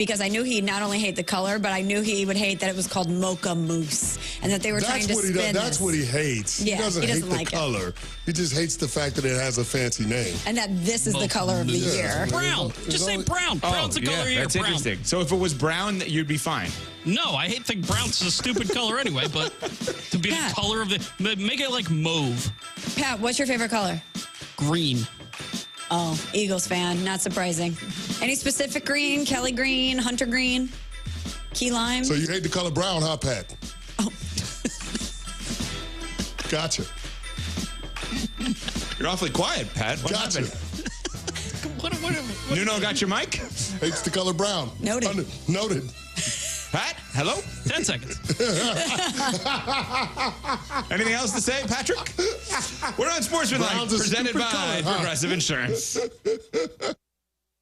because I knew he'd not only hate the color, but I knew he would hate that it was called mocha mousse and that they were trying to spin That's what he hates. Yeah, he doesn't hate like the color. He just hates the fact that it has a fancy name. And that this is the color of the year. Brown. Just say brown. Brown's the color of your That's brown. interesting. So if it was brown, you'd be fine. No, I think brown's a stupid color anyway, but to be the color of the... Make it like mauve. Pat, what's your favorite color? Green. Oh, Eagles fan. Not surprising. Any specific green? Kelly green? Hunter green? Key lime? So you hate the color brown, huh, Pat? Oh. Gotcha. You're awfully quiet, Pat. What Gotcha. happened? What Nuno got your mic? Hates the color brown. Noted. Noted. Pat, hello? 10 seconds. Anything else to say, Patrick? We're on Sportsmanlike, Brown's a presented stupid by color, huh? Progressive Insurance.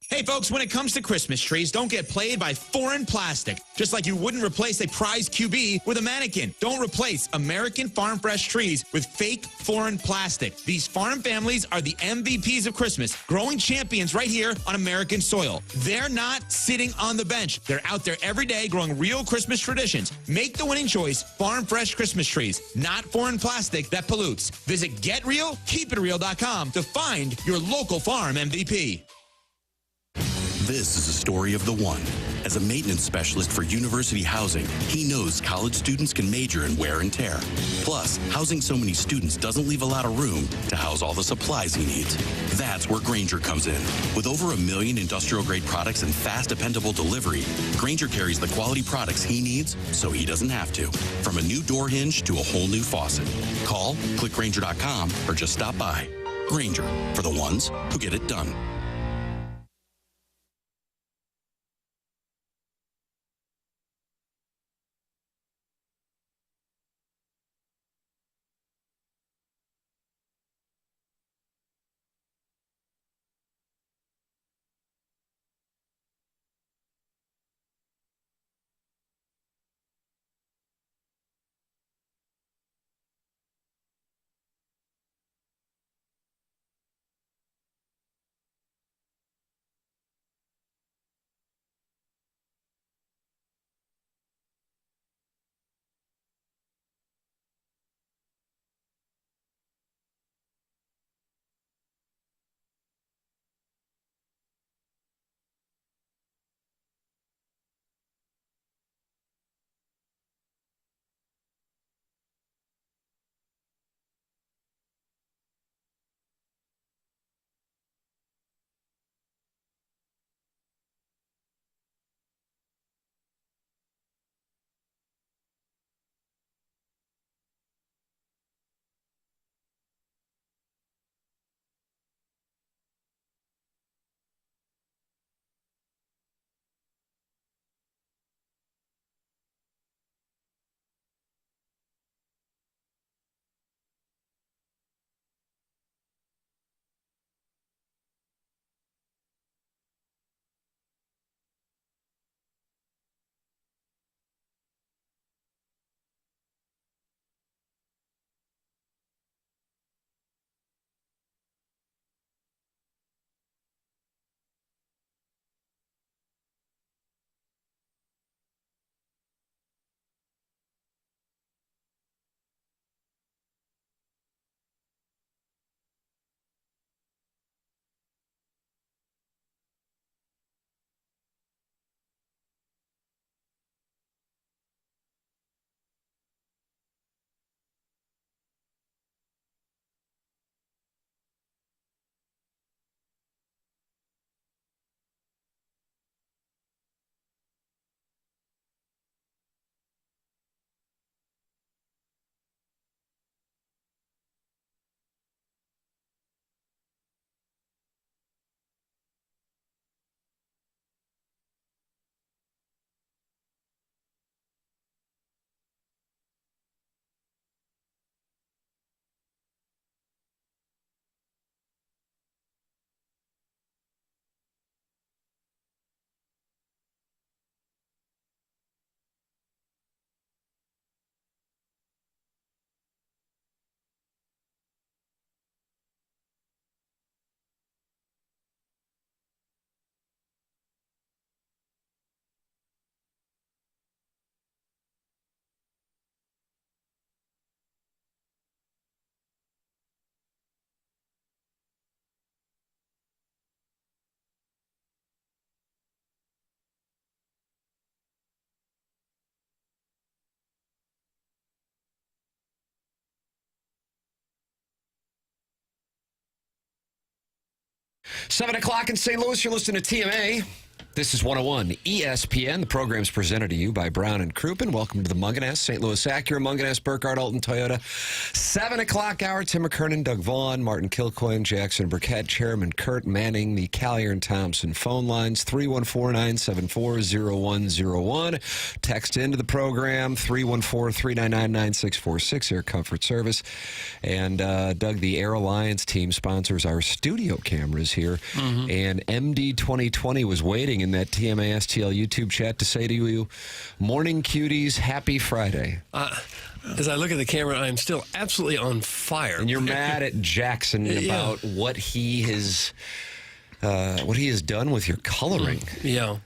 Hey, folks, when it comes to Christmas trees, don't get played by foreign plastic. Just like you wouldn't replace a prize QB with a mannequin. Don't replace American Farm Fresh trees with fake foreign plastic. These farm families are the MVPs of Christmas, growing champions right here on American soil. They're not sitting on the bench. They're out there every day growing real Christmas traditions. Make the winning choice, Farm Fresh Christmas trees, not foreign plastic that pollutes. Visit GetRealKeepItReal.com to find your local farm MVP. This is a story of the one. As a maintenance specialist for university housing, he knows college students can major in wear and tear. Plus, housing so many students doesn't leave a lot of room to house all the supplies he needs. That's where Grainger comes in. With over 1 million industrial-grade products and fast, dependable delivery, Grainger carries the quality products he needs so he doesn't have to. From a new door hinge to a whole new faucet. Call, click Grainger.com, or just stop by. Grainger, for the ones who get it done. 7 o'clock in St. Louis, you're listening to TMA. This is 101 ESPN. The program's presented to you by Brown and Crouppen. Welcome to the Munganess, St. Louis Acura, Munganess, Burkhardt, Alton, Toyota. 7 o'clock hour, Tim McKernan, Doug Vaughn, Martin Kilcoyne, Jackson Burkett, Chairman Kurt Manning, the Callier and Thompson phone lines, 314-974-0101. Text into the program, 314-399-9646, Air Comfort Service. And Doug, the Air Alliance team sponsors our studio cameras here. And MD 2020 was waiting in that TMA STL YouTube chat to say to you, morning cuties, happy Friday. As I look at the camera, I'm still absolutely on fire. And you're mad at Jackson about what he has done with your coloring. Yeah.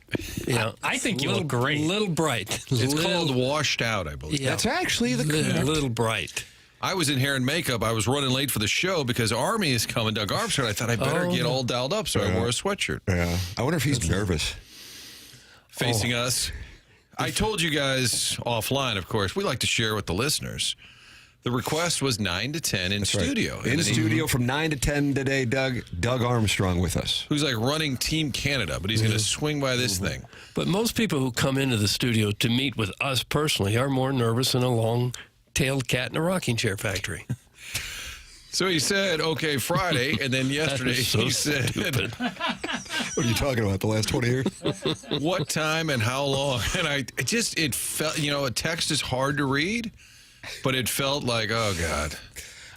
I think you look great. A little bright. It's called washed out, I believe. Yeah. That's actually the correct. Little bright. I was in hair and makeup. I was running late for the show because Army is coming, Doug Armstrong. I thought I better get all dialed up, so I wore a sweatshirt. Yeah. I wonder if he's nervous. Facing us. I told you guys offline, of course, we like to share with the listeners. The request was 9 to 10 in studio. Right. In studio from 9 to 10 today, Doug Armstrong with us. Who's like running Team Canada, but he's going to swing by this thing. But most people who come into the studio to meet with us personally are more nervous than a long-tailed cat in a rocking chair factory. So he said, okay, Friday, and then yesterday he said, What are you talking about, the last 20 years? what time and how long? And it felt, a text is hard to read, but it felt like, oh, God.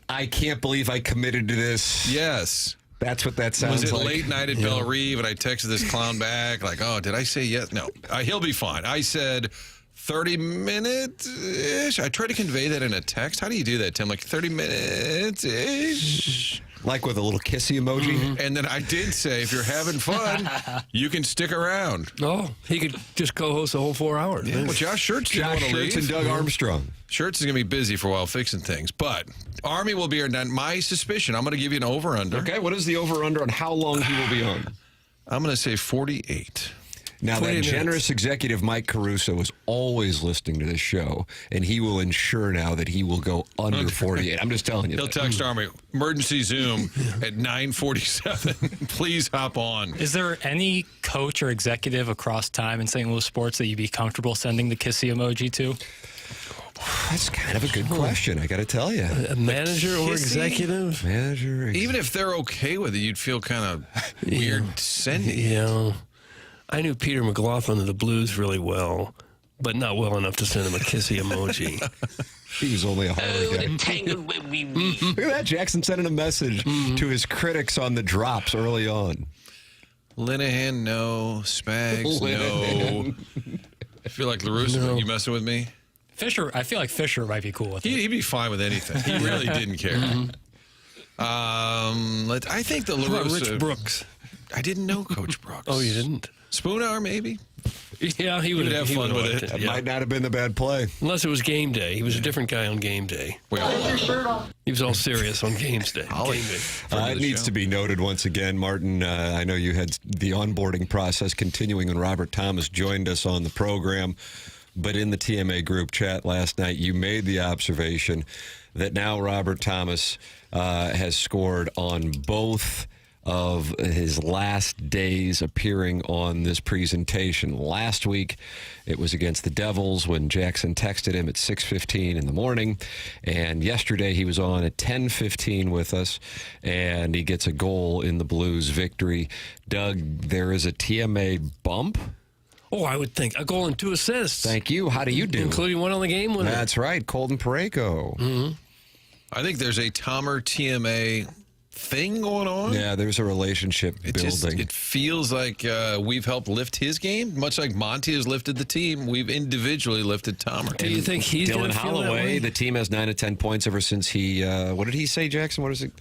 I can't believe I committed to this. Yes. That's what that sounds like. Was it like. late night at Belle Reve, and I texted this clown back, like, oh, did I say yes? No, he'll be fine. I said 30 minutes-ish. I tried to convey that in a text. How do you do that, Tim? Like 30 minutes-ish? Like with a little kissy emoji? And then I did say, if you're having fun, you can stick around. Oh, he could just co-host the whole 4 hours. Yeah. Well, Josh Schertz didn't want to leave. and Doug Armstrong. Schertz is going to be busy for a while fixing things. But Army will be here. Now, my suspicion, I'm going to give you an over-under. Okay, what is the over-under on how long he will be on? I'm going to say 48. Now, that generous executive Mike Caruso is always listening to this show, and he will ensure now that he will go under 48. I'm just telling you. He'll text Army, emergency Zoom at 9:47. Please hop on. Is there any coach or executive across time in St. Louis sports that you'd be comfortable sending the kissy emoji to? That's kind of a good question, I got to tell you. A manager or executive? Manager. Even if they're okay with it, you'd feel kind of weird sending. Yeah. I knew Peter McLaughlin of the Blues really well, but not well enough to send him a kissy emoji. He was only a horror guy. Look at that. Jackson sending a message to his critics on the drops early on. Linehan, no. Spags, no. I feel like LaRusse, you messing with me? Fisher, I feel like Fisher might be cool with it. He'd be fine with anything. He really didn't care. I think the LaRusse. Rich Brooks. I didn't know Coach Brooks. Oh, you didn't? Spooner, maybe? Yeah, he would have fun with it. That might not have been the bad play. Unless it was game day. He was a different guy on game day. He was all serious on games day. It needs to be noted once again, Martin, I know you had the onboarding process continuing when Robert Thomas joined us on the program, but in the TMA group chat last night, you made the observation that now Robert Thomas has scored on both of his last days appearing on this presentation. Last week, it was against the Devils when Jackson texted him at 6:15 in the morning. And yesterday, he was on at 10:15 with us, and he gets a goal in the Blues victory. Doug, there is a TMA bump? Oh, I would think. A goal and 2 assists. Thank you. How do you do? Including one on the game winner. That's right, Colton Parayko. I think there's a Tomer TMA thing going on. Yeah, there's a relationship building. It feels like we've helped lift his game, much like Monty has lifted the team. We've individually lifted Tomer. Do you think he's Dylan going to feel that Holloway, way? the team has 9 to 10 points ever since he, what did he say, Jackson? What is it?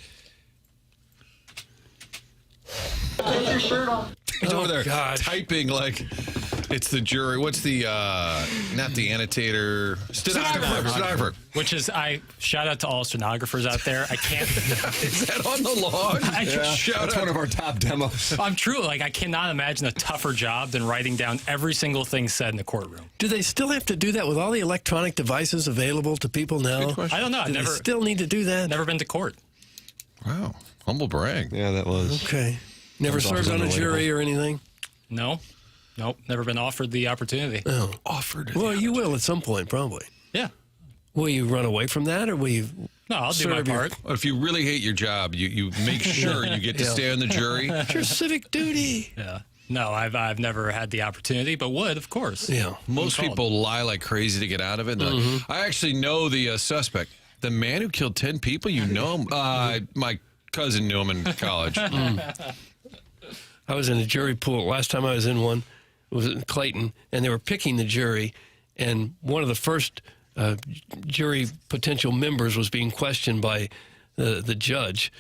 Take your shirt off. He's over there typing like it's the jury. What's the, not the annotator, stenographer. Which is, shout out to all stenographers out there. I can't. Is that on the log? That's one of our top demos. I'm true. Like, I cannot imagine a tougher job than writing down every single thing said in the courtroom. Do they still have to do that with all the electronic devices available to people now? I don't know. Do they still need to do that? Never been to court. Wow. Humble brag. Yeah, that was. Okay. Never Comes off served as on a unrelatable. jury or anything? No. Nope. Never been offered the opportunity. Oh. Offered. Well, you will at some point, probably. Yeah. Will you run away from that, or will you? No, I'll do my serve your- part. If you really hate your job, you make sure you get to Yeah. stay on the jury. It's your civic duty. Yeah. No, I've never had the opportunity, but would, of course. Yeah. Most people lie like crazy to get out of it. They're like, I actually know the suspect. The man who killed 10 people, you know him? My cousin knew him in college. I was in a jury pool. Last time I was in one was in Clayton, and they were picking the jury, and one of the first jury potential members was being questioned by the judge.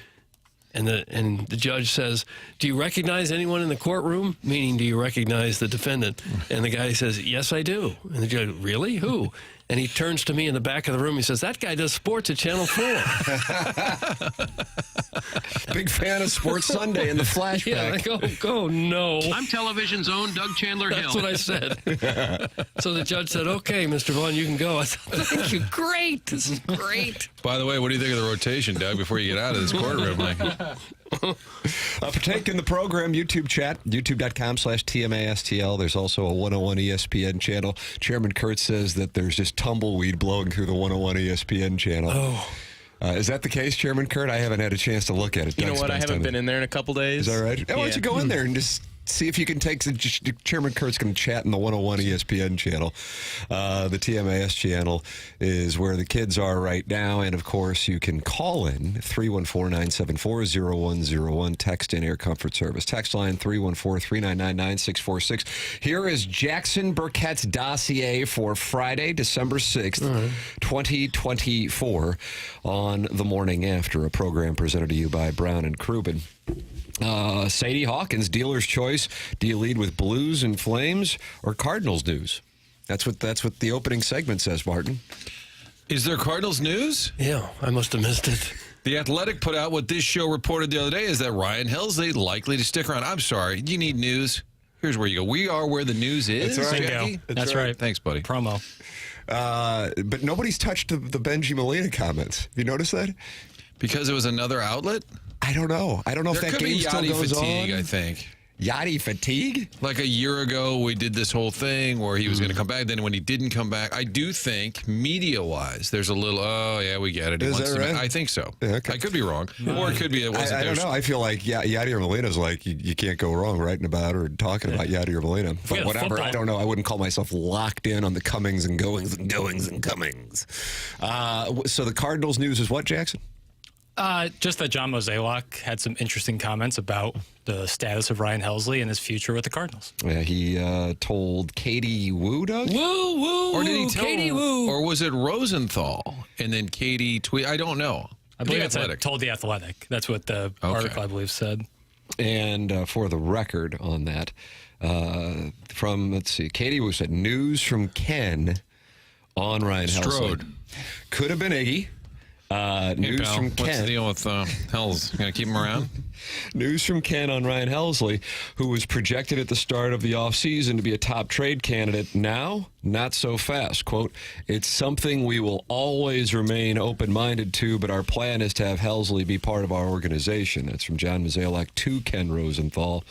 And the judge says, "Do you recognize anyone in the courtroom?" Meaning, do you recognize the defendant? And the guy says, "Yes, I do." And the judge, "Really? Who?" And he turns to me in the back of the room. He says, "That guy does sports at Channel 4. Big fan of Sports Sunday in the flashback. Yeah, I go, no. I'm television's own Doug Chandler Hill. That's what I said. So the judge said, "Okay, Mr. Vaughn, you can go." I said, "Thank you. Great. This is great." By the way, what do you think of the rotation, Doug, before you get out of this courtroom? Like, Partake in the program, YouTube chat, youtube.com/TMASTL. There's also a 101 ESPN channel. Chairman Kurt says that there's just tumbleweed blowing through the 101 ESPN channel. Oh. Is that the case, Chairman Kurt? I haven't had a chance to look at it. You know what? I haven't been in there in a couple days. Is that right? Why don't you go in there and just see if you can take Chairman Kurt's going to chat in the 101 ESPN channel. The TMAS channel is where the kids are right now. And, of course, you can call in 314-974-0101. Text in Air Comfort Service. Text line 314-399-9646. Here is Jackson Burkett's dossier for Friday, December 6th, 2024 on The Morning After, a program presented to you by Brown and Krubin. Sadie Hawkins, dealer's choice. Do you lead with Blues and Flames or Cardinals news? That's what the opening segment says, Martin. is there Cardinals news? Yeah, I must have missed it. The Athletic put out what this show reported the other day is that Ryan Helsley likely to stick around. I'm sorry. You need news. Here's where you go. We are where the news is. That's right. Jackie? That's right. Thanks, buddy. Promo. But nobody's touched the Benji Molina comments. You notice that? Because it was another outlet? I don't know. I don't know if There that could game be still Yachty goes fatigue, on. I think. Yachty fatigue? Like a year ago, we did this whole thing where he was going to come back. Then when he didn't come back, I do think media-wise, there's a little, oh, yeah, we get it. He Is wants that to- right? I think so. Yeah, okay. I could be wrong. Or it could be it wasn't I don't there. know. I feel like Yachty or Molina's like, you can't go wrong writing about or talking about Yachty or Molina. But had whatever. football. I don't know. I wouldn't call myself locked in on the comings and goings and goings and comings. So the Cardinals news is what, Jackson? Just that John Mozeliak had some interesting comments about the status of Ryan Helsley and his future with the Cardinals. Yeah, he told Katie Woo, Doug? Woo, woo, Or did he woo, tell Katie Woo. Or was it Rosenthal? And then Katie tweet. I don't know. I believe The it's Athletic. told The Athletic. That's what the article, I believe, said. And for the record on that, let's see, Katie Woo said, news from Ken on Ryan Strode. Helsley. Could have been Iggy. Hey, News pal, from what's the Ken. deal with Hells? Going to keep him around? News from Ken on Ryan Helsley, who was projected at the start of the offseason to be a top trade candidate. Now, not so fast. Quote, it's something we will always remain open-minded to, but our plan is to have Helsley be part of our organization. That's from John Mozeliak to Ken Rosenthal.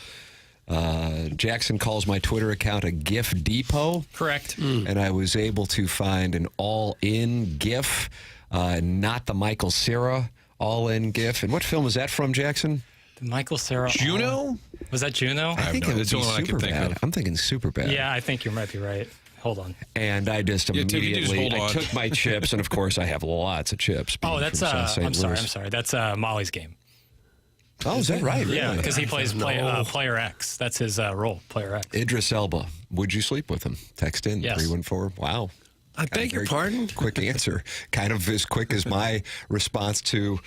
Jackson calls my Twitter account a GIF depot. Correct. And I was able to find an all-in GIF, not the Michael Cera all-in GIF. And what film is that from, Jackson? The Michael Cera. Juno? Was that Juno? I think no- it would it's the be only one I can think Superbad. of. I'm thinking Superbad. Yeah, I think you might be right. Hold on. And I just Yeah, Tim, you just immediately hold on. I took my chips, and of course I have lots of chips. Oh, being that's from South St. I'm Louis. sorry. That's Molly's game. Oh, is that right? Yeah, Really? because he plays Player X. That's his role, Player X. Idris Elba. Would you sleep with him? Text in Yes. 314. Wow. I beg your pardon? Quick answer. Kind of as quick as my response to,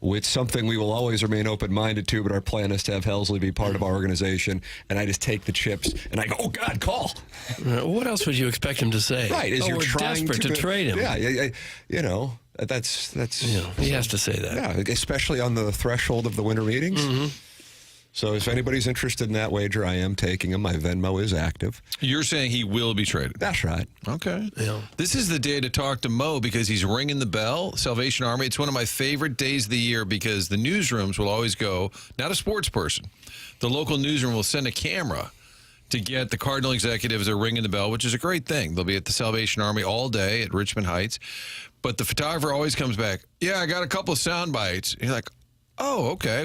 it's something we will always remain open-minded to, but our plan is to have Helsley be part of our organization. And I just take the chips and I go, oh, God, call. What else would you expect him to say? Right. As you're we're trying desperate to trade him. Yeah. You know, that's You know, he has to say that. yeah, especially on the threshold of the winter meetings. So if anybody's interested in that wager, I am taking him. My Venmo is active. You're saying he will be traded? That's right. Okay. Yeah. This is the day to talk to Mo because he's ringing the bell, Salvation Army. It's one of my favorite days of the year because the newsrooms will always go, not a sports person. The local newsroom will send a camera to get the Cardinal executives are ringing the bell, which is a great thing. They'll be at the Salvation Army all day at Richmond Heights. But the photographer always comes back, yeah, I got a couple of sound bites. You're like, oh, okay.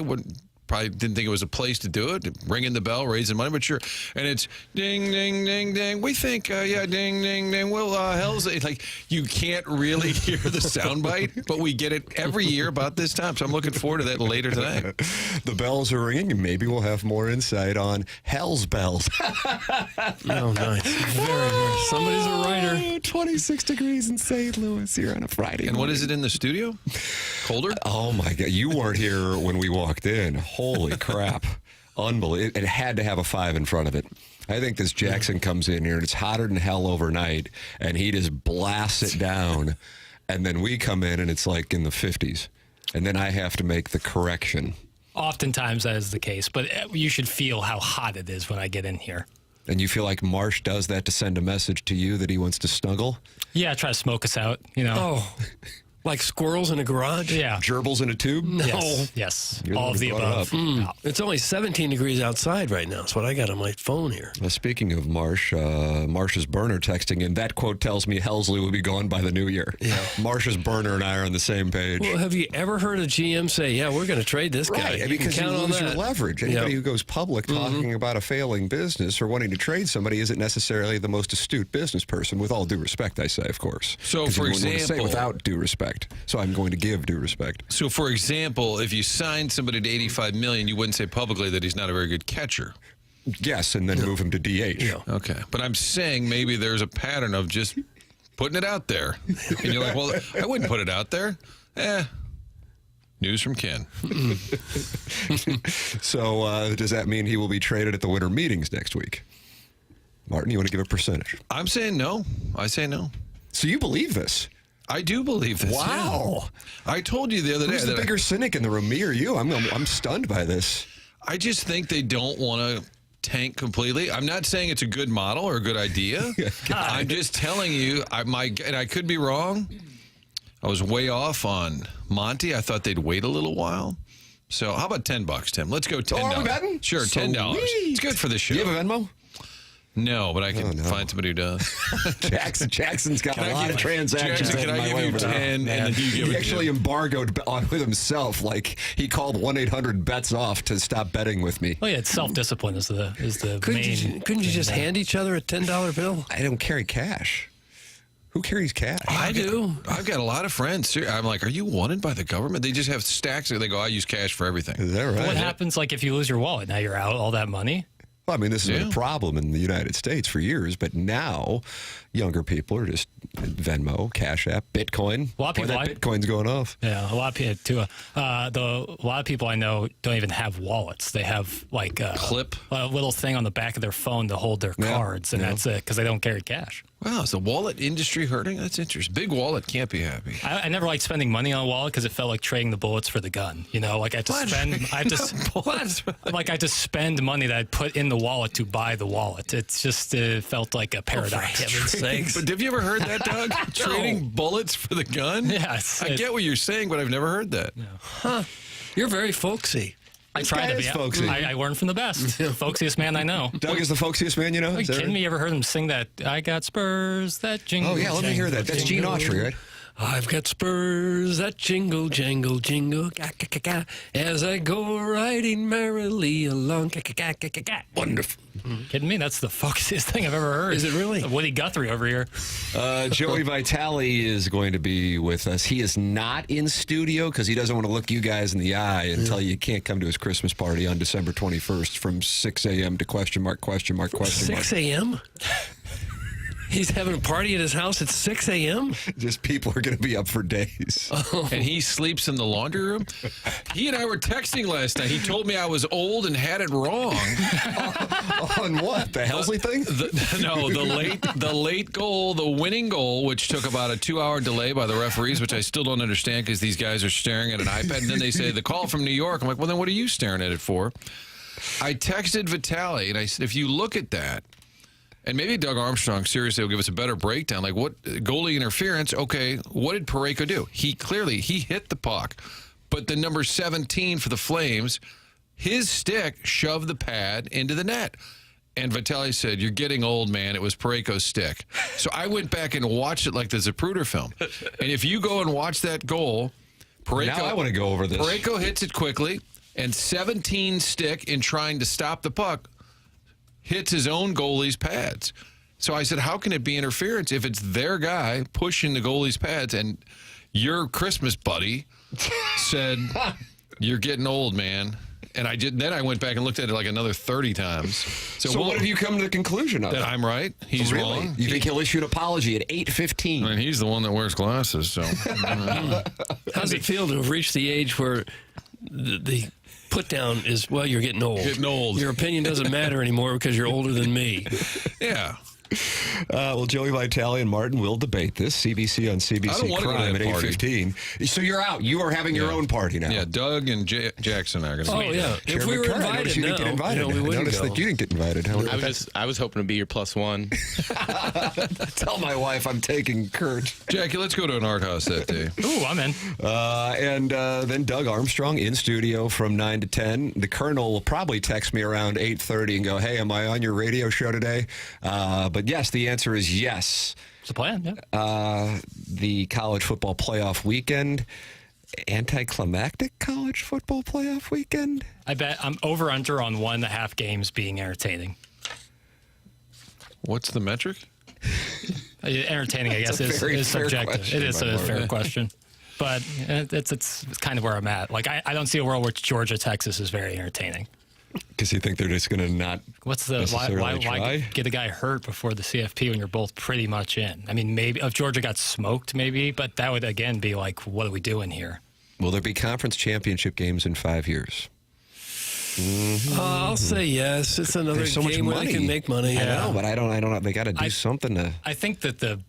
Probably didn't think it was a place to do it. Ringing the bell, raising money, but sure. And it's ding, ding, ding, ding. We think, yeah, ding, ding, ding. Well, hell's it? Like, you can't really hear the soundbite, but we get it every year about this time. So I'm looking forward to that later tonight. The bells are ringing, and maybe we'll have more insight on Hell's Bells. Oh, nice. Very. Somebody's a writer. 26 degrees in St. Louis here on a Friday And morning. what is it in the studio? Colder? Oh, my God. You weren't here when we walked in. Holy crap. Unbelievable. It had to have a 5 in front of it. I think this Jackson comes in here, and it's hotter than hell overnight, and he just blasts it down. And then we come in, and it's like in the 50s. And then I have to make the correction. Oftentimes that is the case, but you should feel how hot it is when I get in here. And you feel like Marsh does that to send a message to you that he wants to snuggle? Yeah, try to smoke us out, you know. Oh, like squirrels in a garage? Yeah. Gerbils in a tube? No. Yes. You're the All one of the who brought it above. up. It's only 17 degrees outside right now. That's what I got on my phone here. Well, speaking of Marsh, Marsh's burner texting in, that quote tells me Helsley will be gone by the new year. Yeah. Marsh's burner and I are on the same page. Well, have you ever heard a GM say, yeah, we're going to trade this guy? Right, because you count on lose your that. leverage. Anybody Yep. who goes public talking about a failing business or wanting to trade somebody isn't necessarily the most astute business person, with all due respect, I say, of course. So, 'Cause for you wouldn't want to say example- without due respect. So I'm going to give due respect. So, for example, if you signed somebody to $85 million, you wouldn't say publicly that he's not a very good catcher. Yes, and then move him to DH. Yeah. Okay. But I'm saying maybe there's a pattern of just putting it out there. And you're like, well, I wouldn't put it out there. News from Ken. So does that mean he will be traded at the winter meetings next week? Martin, you want to give a percentage? I'm saying no. I say no. So you believe this? I do believe this. Wow. Yeah. I told you the other day Who's the that bigger cynic in the room, me or you? I'm stunned by this. I just think they don't want to tank completely. I'm not saying it's a good model or a good idea. I'm just telling you, and I could be wrong. I was way off on Monty. I thought they'd wait a little while. So how about $10, Tim? Let's go $10. are we betting? Sure, $10. Sweet. It's good for the show. Do you have a Venmo? No, but I can find somebody who does. Jackson's got a lot of transactions. Jackson, can I heading my give way you over there. 10 and then you give He it actually to him? embargoed with himself. Like he called 1-800-BETS off to stop betting with me. Oh yeah, it's self-discipline is the main. Couldn't you just hand each other a $10 bill? I don't carry cash. Who carries cash? I do. I've got a lot of friends. I'm like, are you wanted by the government? They just have stacks. They go, I use cash for everything. Is that right? What happens like if you lose your wallet? Now you're out all that money. Well, I mean, this has been a problem in the United States for years, but now younger people are just Venmo, Cash App, Bitcoin. A lot of people that Bitcoin's going off. Yeah, a lot of people too. A lot of people I know don't even have wallets. They have like a clip, a little thing on the back of their phone to hold their cards, and that's it because they don't carry cash. Wow, is the wallet industry hurting? That's interesting. Big wallet can't be happy. I never liked spending money on a wallet because it felt like trading the bullets for the gun. You know, like I have to spend money that I'd put in the wallet to buy the wallet. It's just felt like a paradox. But have you ever heard that, Doug? Trading bullets for the gun? Yes. I get what you're saying, but I've never heard that. No. Huh. You're very folksy. I try to be folksy. I learned from the best. Folksiest man I know. Doug is the folksiest man you know? Are you kidding me? You ever heard him sing that? I got spurs that jingle. Oh, yeah, let me hear that. That's Gene Autry, right? I've got spurs that jingle, jangle, jingle, as I go riding merrily along. Wonderful. Kidding me? That's the folksiest thing I've ever heard. Is it really? Woody Guthrie over here. Joey Vitale is going to be with us. He is not in studio because he doesn't want to look you guys in the eye and tell you can't come to his Christmas party on December 21st from 6 a.m. to question mark. 6 a.m.? He's having a party at his house at 6 a.m.? Just people are going to be up for days. And he sleeps in the laundry room? He and I were texting last night. He told me I was old and had it wrong. On what? The Helsley thing? The late goal, the winning goal, which took about a 2-hour delay by the referees, which I still don't understand because these guys are staring at an iPad. And then they say, the call from New York. I'm like, well, then what are you staring at it for? I texted Vitaly, and I said, if you look at that, and maybe Doug Armstrong seriously will give us a better breakdown, like what goalie interference, okay, what did Parayko do? He hit the puck, but the number 17 for the Flames, his stick shoved the pad into the net. And Vitaly said, "You're getting old, man. It was Parayko's stick." So I went back and watched it like the Zapruder film. And if you go and watch that goal, Parayko, now I want to go over this. Parayko hits it quickly, and 17 stick in trying to stop the puck hits his own goalie's pads. So I said, how can it be interference if it's their guy pushing the goalie's pads? And your Christmas buddy said, "You're getting old, man." And then I went back and looked at it like another 30 times. So what have you come to the conclusion of? That I'm right. He's really wrong. You think he'll issue an apology at 8:15? And he's the one that wears glasses. So how's it feel to have reached the age where the put down is, well, you're getting old. Getting old. Your opinion doesn't matter anymore because you're older than me. Yeah. Well, Joey Vitale and Martin will debate this. CBC on CBC Crime at 8:15. So you're out. You are having your own party now. Yeah, Doug and Jackson are going to. Oh yeah. If we were invited, you didn't get invited. we wouldn't noticed go. that you didn't get invited. I was hoping to be your +1. Tell my wife I'm taking Kurt. Jackie, let's go to an art house that day. Ooh, I'm in. And then Doug Armstrong in studio from 9 to 10. The Colonel will probably text me around 8:30 and go, "Hey, am I on your radio show today?" But yes, the answer is yes. It's the plan, yeah. The college football playoff weekend, anticlimactic college football playoff weekend. I bet I'm over/under on 1.5 games being entertaining. What's the metric? Entertaining, I guess, is subjective. It is a fair question. But it's kind of where I'm at. Like, I don't see a world where Georgia, Texas is very entertaining. Because you think they're just going to not why get a guy hurt before the CFP when you're both pretty much in? I mean, maybe if Georgia got smoked, maybe, but that would again be like, what are we doing here? Will there be conference championship games in 5 years? I'll say yes. It's another so game much where money. they can make money. I Yeah. know, but I don't know. They got to do something to. I think that the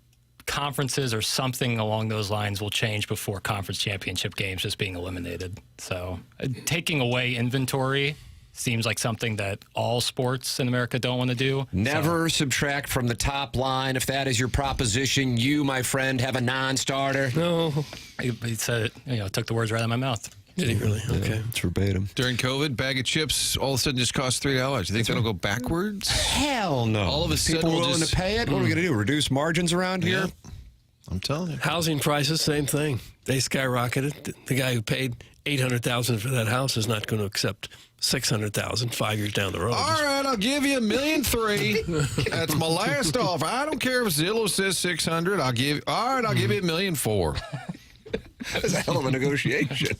conferences or something along those lines will change before conference championship games just being eliminated. So taking away inventory seems like something that all sports in America don't want to do. Never subtract from the top line. If that is your proposition, you, my friend, have a non-starter. No. He said it, took the words right out of my mouth. Did he really? Okay. It's verbatim. During COVID, bag of chips all of a sudden just cost $3. You think that'll go backwards? Hell no. All of a sudden people we'll willing just- to pay it? What are we going to do? Reduce margins around here? Yeah. I'm telling you. Housing prices, same thing. They skyrocketed. The guy who paid $800,000 for that house is not going to accept $600,000 5 years down the road. All right, I'll give you $1.3 million. That's my last offer. I don't care if Zillow says 600. I'll give you $1.4 million. That's a hell of a negotiation.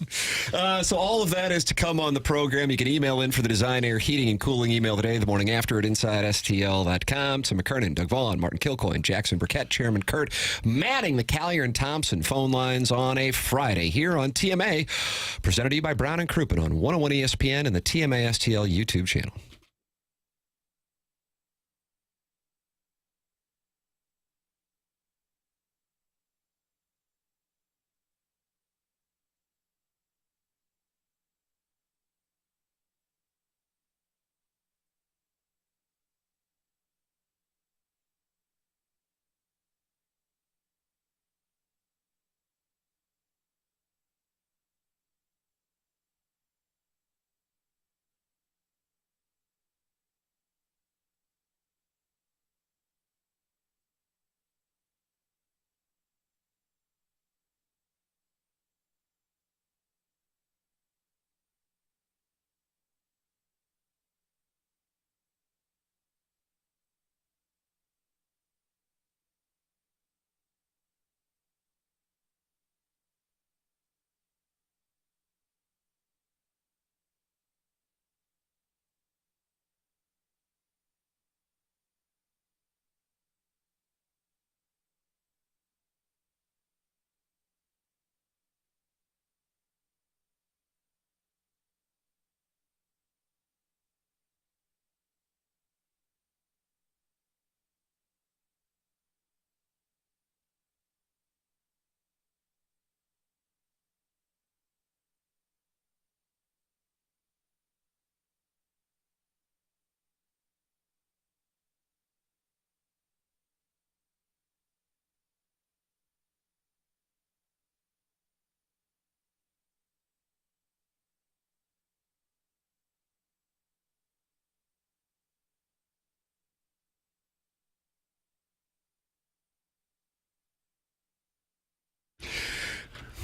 So all of that is to come on the program. You can email in for the Design, Air, Heating, and Cooling email today, the morning after at InsideSTL.com. So McKernan, Doug Vaughn, Martin Kilcoyne, Jackson Burkett, Chairman Kurt, manning the Callier and Thompson phone lines on a Friday here on TMA, presented to you by Brown and Crouppen on 101 ESPN and the TMA STL YouTube channel.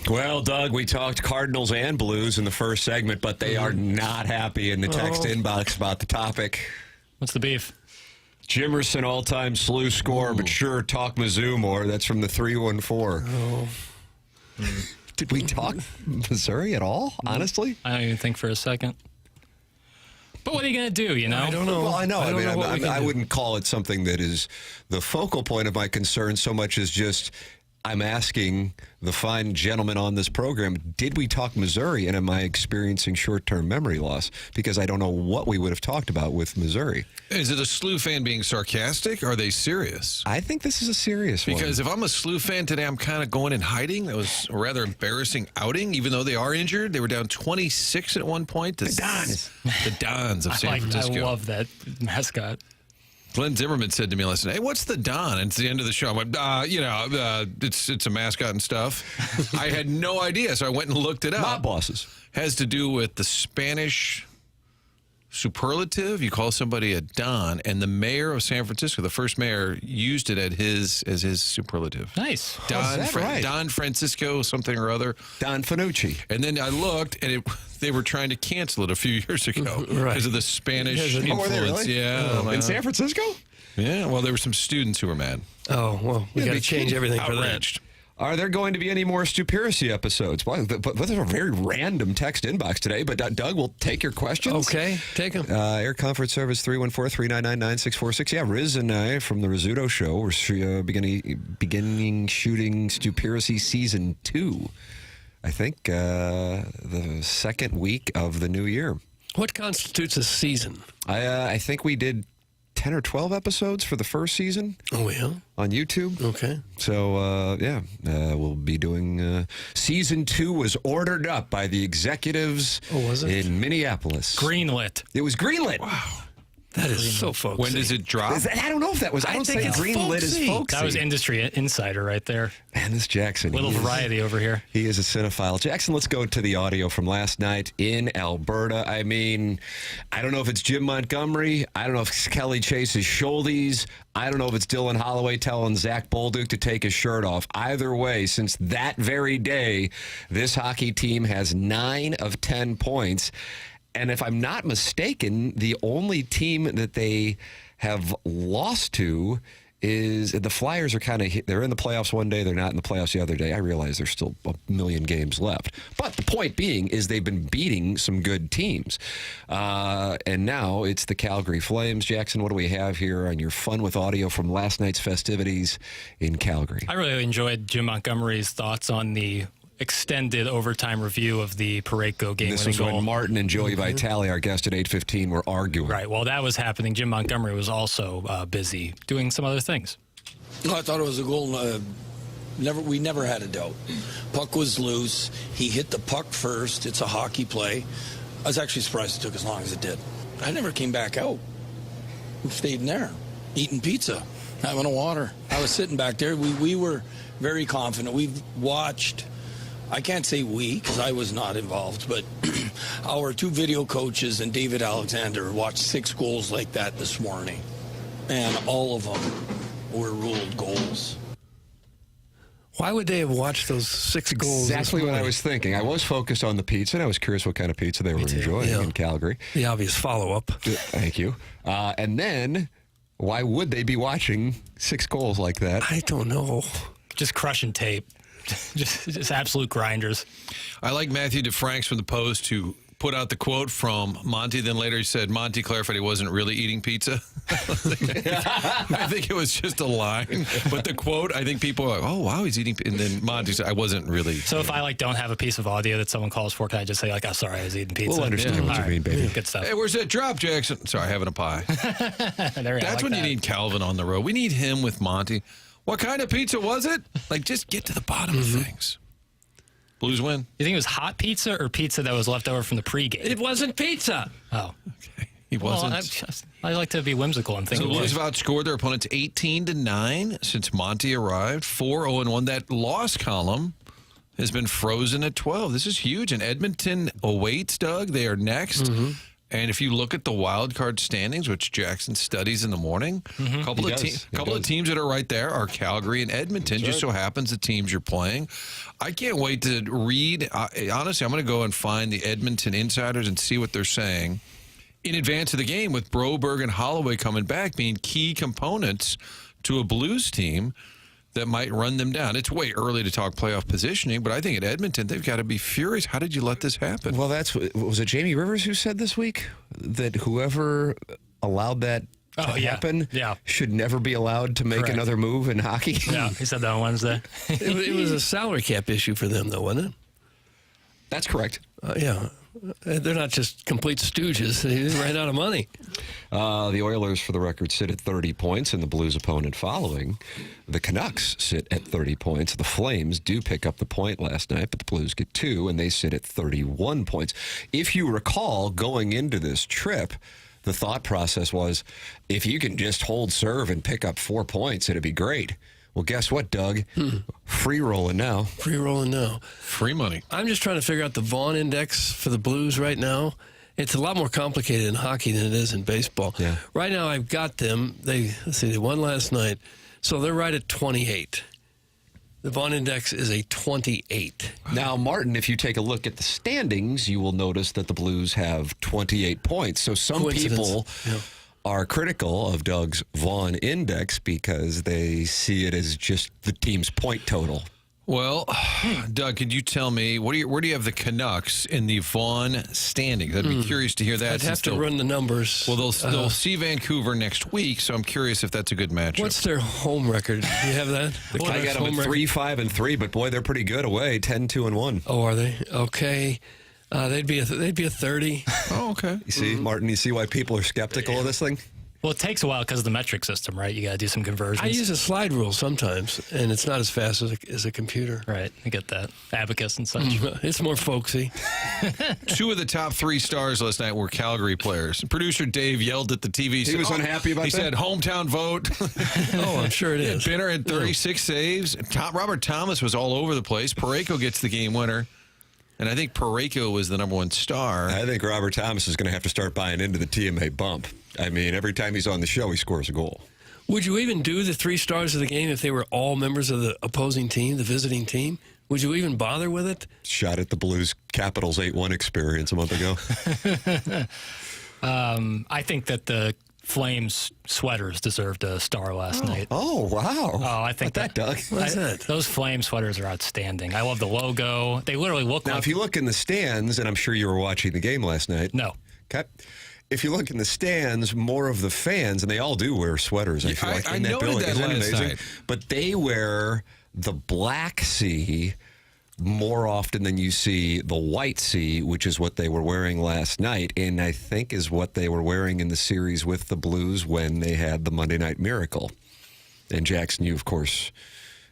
Well, Doug, we talked Cardinals and Blues in the first segment, but they are not happy in the text inbox about the topic. What's the beef? Jimerson all-time slew score, but sure, talk Mizzou more. That's from the 314. Oh. Did we talk Missouri at all, honestly? I don't even think for a second. But what are you going to do, you know? I don't know. Well, I know. I do. wouldn't call it something that is the focal point of my concern so much as just I'm asking the fine gentleman on this program, did we talk Missouri, and am I experiencing short-term memory loss? Because I don't know what we would have talked about with Missouri. Is it a SLU fan being sarcastic? Or are they serious? I think this is a serious one. Because if I'm a SLU fan today, I'm kind of going in hiding. That was a rather embarrassing outing, even though they are injured. They were down 26 at one point. The Dons. The Dons of San Francisco. I love that mascot. Glenn Zimmerman said to me last night, "Hey, what's the Don?" And it's the end of the show. I went, it's a mascot and stuff. I had no idea, so I went and looked it up. Mob bosses. Has to do with the Spanish superlative. You call somebody a Don, and the mayor of San Francisco, the first mayor, used it as his superlative. Nice. Don Francisco something or other. Don Fanucci. And then I looked, and they were trying to cancel it a few years ago because of the Spanish influence. Were they really? Yeah. In San Francisco? Yeah, well, there were some students who were mad. Oh, well, we got to change everything Outraged. for that. Are there going to be any more Stupiracy episodes? Well, there's a very random text inbox today, but Doug will take your questions. Okay, take them. Air Comfort Service 314-399-9646. Yeah, Riz and I from the Rizzuto Show, we're beginning shooting Stupiracy Season 2. I think the second week of the new year. What constitutes a season? I think we did 10 or 12 episodes for the first season. Oh, yeah? On YouTube. Okay. So, we'll be doing... Season 2 was ordered up by the executives in Minneapolis. Greenlit. It was greenlit. Wow. That is so folksy. When does it drop? I don't know if that was... I don't think greenlit is folksy. That was industry insider right there. Man, this Jackson. Little variety over here. He is a cinephile. Jackson, let's go to the audio from last night in Alberta. I mean, I don't know if it's Jim Montgomery. I don't know if it's Kelly Chase's shouldies. I don't know if it's Dylan Holloway telling Zach Bolduc to take his shirt off. Either way, since that very day, this hockey team has 9 of 10 points. And if I'm not mistaken, the only team that they have lost to is the Flyers are they're in the playoffs one day, they're not in the playoffs the other day. I realize there's still a million games left. But the point being is they've been beating some good teams. And now it's the Calgary Flames. Jackson, what do we have here on your Fun with Audio from last night's festivities in Calgary? I really enjoyed Jim Montgomery's thoughts on the extended overtime review of the Parayko game. This was when Martin and Joey Vitale, our guest at 8:15, were arguing. Right. While that was happening, Jim Montgomery was also busy doing some other things. I thought it was a goal. We never had a doubt. Puck was loose. He hit the puck first. It's a hockey play. I was actually surprised it took as long as it did. I never came back out. I stayed in there, eating pizza, having a water. I was sitting back there. We were very confident. We've watched... I can't say we, because I was not involved, but our 2 video coaches and David Alexander watched 6 goals like that this morning, and all of them were ruled goals. Why would they have watched those 6 goals? Exactly what I was thinking. I was focused on the pizza, and I was curious what kind of pizza they were enjoying in Calgary. The obvious follow-up. Thank you. And then, why would they be watching 6 goals like that? I don't know. Just crushing tape. Just absolute grinders. I like Matthew DeFranks from the Post who put out the quote from Monty. Then later he said Monty clarified he wasn't really eating pizza. I think it was just a line. But the quote, I think people are like, oh, wow, he's eating. And then Monty said, I wasn't really. So if I don't have a piece of audio that someone calls for, can I just say oh, sorry, I was eating pizza? We'll understand what you mean, baby. Good stuff. Hey, where's that drop, Jackson? Sorry, having a pie. That's when you need Calvin on the road. We need him with Monty. What kind of pizza was it? Just get to the bottom of things. Blues win. You think it was hot pizza or pizza that was left over from the pregame? It wasn't pizza. Oh. Okay. He wasn't. I like to be whimsical and think. So the Blues have outscored their opponents 18-9 since Monty arrived. 4-0-1. That loss column has been frozen at 12. This is huge. And Edmonton awaits, Doug. They are next. And if you look at the wild card standings, which Jackson studies in the morning, a couple of teams that are right there are Calgary and Edmonton. Just so happens the teams you're playing. I can't wait to read. Honestly, I'm going to go and find the Edmonton insiders and see what they're saying in advance of the game, with Broberg and Holloway coming back being key components to a Blues team that might run them down. It's way early to talk playoff positioning, but I think at Edmonton, they've got to be furious. How did you let this happen? Well, was it Jamie Rivers who said this week that whoever allowed that to happen should never be allowed to make another move in hockey? Yeah, he said that on Wednesday. It was a salary cap issue for them, though, wasn't it? That's correct. Yeah. They're not just complete stooges. They ran out of money. The Oilers, for the record, sit at 30 points, and the Blues opponent following. The Canucks sit at 30 points. The Flames do pick up the point last night, but the Blues get 2, and they sit at 31 points. If you recall, going into this trip, the thought process was, if you can just hold serve and pick up 4 points, it'd be great. Well, guess what, Doug? Free rolling now. Free rolling now. Free money. I'm just trying to figure out the Vaughn index for the Blues right now. It's a lot more complicated in hockey than it is in baseball. Yeah. Right now, I've got them. They won last night, so they're right at 28. The Vaughn index is a 28. Now, Martin, if you take a look at the standings, you will notice that the Blues have 28 points. So some people are critical of Doug's Vaughn index because they see it as just the team's point total. Well, Doug, could you tell me where do you have the Canucks in the Vaughn standings? I'd be curious to hear that. I'd have to run the numbers. Well, they'll see Vancouver next week, so I'm curious if that's a good matchup. What's their home record? Do you have that? I got them at 3-5-3, but boy, they're pretty good away. 10-2-1. Oh, are they? Okay. They'd be a 30. Oh, okay. You see, Martin, you see why people are skeptical of this thing? Well, it takes a while because of the metric system, right? You got to do some conversions. I use a slide rule sometimes, and it's not as fast as a computer. Right, I get that. Abacus and such. It's more folksy. 2 of the top 3 stars last night were Calgary players. Producer Dave yelled at the TV. He was unhappy about that? He said, hometown vote. Oh, I'm sure it is. Benner had 36 saves. Robert Thomas was all over the place. Parayko gets the game winner. And I think Parayko was the number 1 star. I think Robert Thomas is going to have to start buying into the TMA bump. I mean, every time he's on the show, he scores a goal. Would you even do the 3 stars of the game if they were all members of the opposing team, the visiting team? Would you even bother with it? Shot at the Blues Capitals 8-1 experience a month ago. I think that the Flames sweaters deserved a star last night. Oh, wow. Oh, I think that, Doug. What's that? Those Flame sweaters are outstanding. I love the logo. They literally look now, like... if you look in the stands, and I'm sure you were watching the game last night. No. Okay. If you look in the stands, more of the fans, and they all do wear sweaters, I feel like, in that building. That Isn't that last amazing? night. But they wear the black C more often than you see the white C, which is what they were wearing last night, and I think is what they were wearing in the series with the Blues when they had the Monday Night Miracle. And Jackson, you, of course,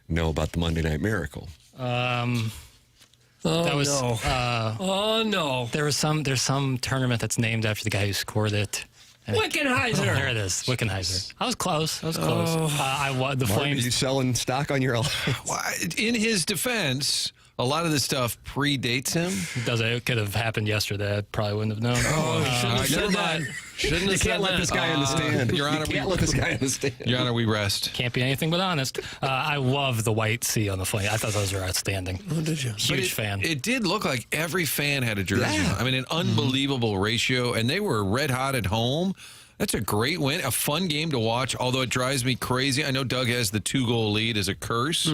know about the Monday Night Miracle. No. There's some tournament that's named after the guy who scored it. Wickenheiser. Oh, there it is. Wickenheiser. I was close. I was the Martin, Flames. are you selling stock on your In his defense, a lot of this stuff predates him. It could have happened yesterday. I probably wouldn't have known. Shouldn't have said that. Shouldn't have said let this guy in the stand. Your Honor, you can't let this guy in the stand. Your Honor, we rest. Can't be anything but honest. I love the white C on the Flame. I thought those were outstanding. Oh, did you? Huge fan. It did look like every fan had a jersey on. I mean, an unbelievable ratio, and they were red hot at home. That's a great win, a fun game to watch, although it drives me crazy. I know Doug has the 2-goal lead as a curse.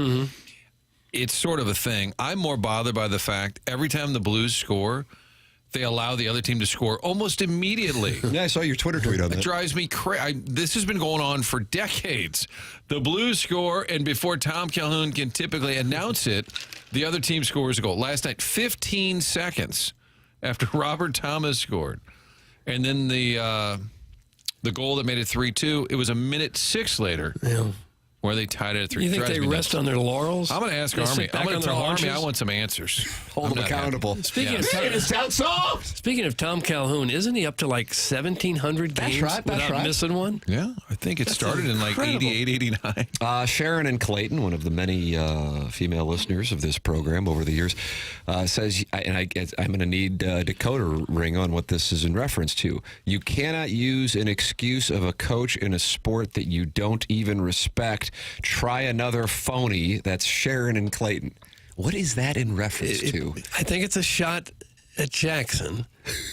It's sort of a thing. I'm more bothered by the fact every time the Blues score, they allow the other team to score almost immediately. Yeah, I saw your Twitter tweet on that. It drives me crazy. This has been going on for decades. The Blues score, and before Tom Calhoun can typically announce it, the other team scores a goal. Last night, 15 seconds after Robert Thomas scored. And then the goal that made it 3-2, it was a minute 6 later. Yeah. Where they tied it at 3. You think they rest on their laurels? I'm going to ask They Army. sit back I'm going on to their tell Army haunches? I want some answers. Hold them accountable. Speaking of Tom Calhoun, isn't he up to like 1,700 games without missing one? Yeah, I think it started in like 88, 89. Sharon in Clayton, one of the many female listeners of this program over the years, says, and I'm going to need decoder ring on what this is in reference to. You cannot use an excuse of a coach in a sport that you don't even respect. Try another phony. That's Sharon in Clayton. What is that in reference to? I think it's a shot at Jackson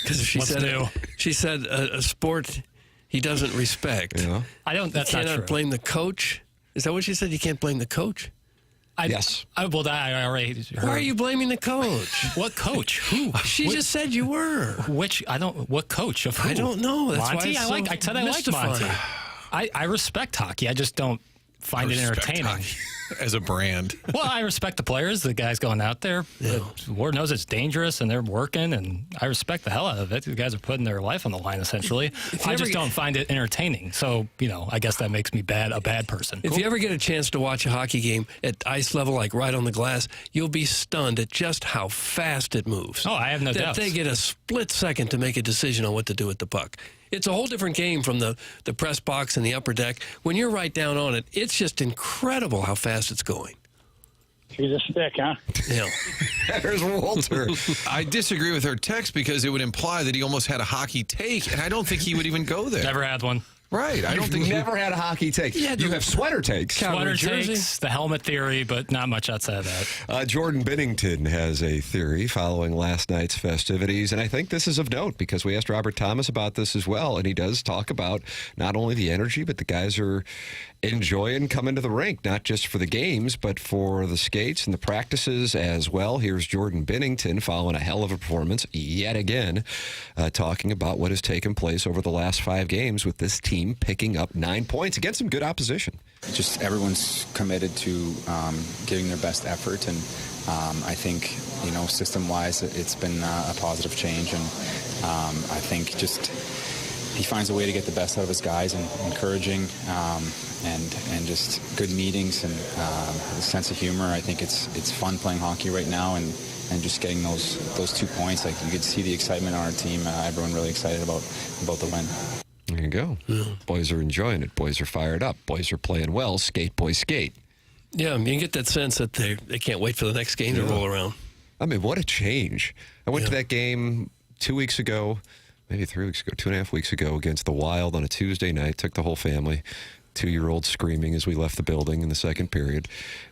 because she said a sport he doesn't respect. Yeah. That's not true. You cannot blame the coach. Is that what she said? You can't blame the coach? Yes. I already heard. Why are you blaming the coach? What coach? Who? She just said you were. What coach of who? I don't know. That's Monty? why I said I liked Monty. I respect hockey. I just don't find it entertaining. As a brand. Well, I respect the players. The guys going out there. Yeah. Lord knows it's dangerous, and they're working, and I respect the hell out of it. The guys are putting their life on the line, essentially. I just don't find it entertaining. So, I guess that makes me a bad person. If you ever get a chance to watch a hockey game at ice level, like right on the glass, you'll be stunned at just how fast it moves. Oh, I have no doubt. They get a split second to make a decision on what to do with the puck. It's a whole different game from the press box and the upper deck. When you're right down on it, it's just incredible how fast it's going. She's a stick, huh? Yeah. There's Walter. I disagree with her text because it would imply that he almost had a hockey take, and I don't think he would even go there. Never had one. Right. I don't You've think never had a hockey take. Yeah, you have sweater takes. Sweater takes, the helmet theory, but not much outside of that. Jordan Binnington has a theory following last night's festivities, and I think this is of note because we asked Robert Thomas about this as well, and he does talk about not only the energy, but the guys are enjoying coming to the rink, not just for the games, but for the skates and the practices as well. Here's Jordan Binnington following a hell of a performance yet again, talking about what has taken place over the last 5 games with this team picking up 9 points against some good opposition. Just everyone's committed to giving their best effort, and I think, system-wise, it's been a positive change, and I think just he finds a way to get the best out of his guys, and encouraging and just good meetings and a sense of humor. I think it's fun playing hockey right now, and just getting those 2 points. Like, you could see the excitement on our team. Everyone really excited about the win. There you go. Yeah. Boys are enjoying it. Boys are fired up. Boys are playing well. Skate, boys, skate. Yeah, you can get that sense that they can't wait for the next game to roll around. I mean, what a change. I went to that game 2 weeks ago, maybe 3 weeks ago, 2.5 weeks ago against the Wild on a Tuesday night. Took the whole family, 2-year-old screaming as we left the building in the second period.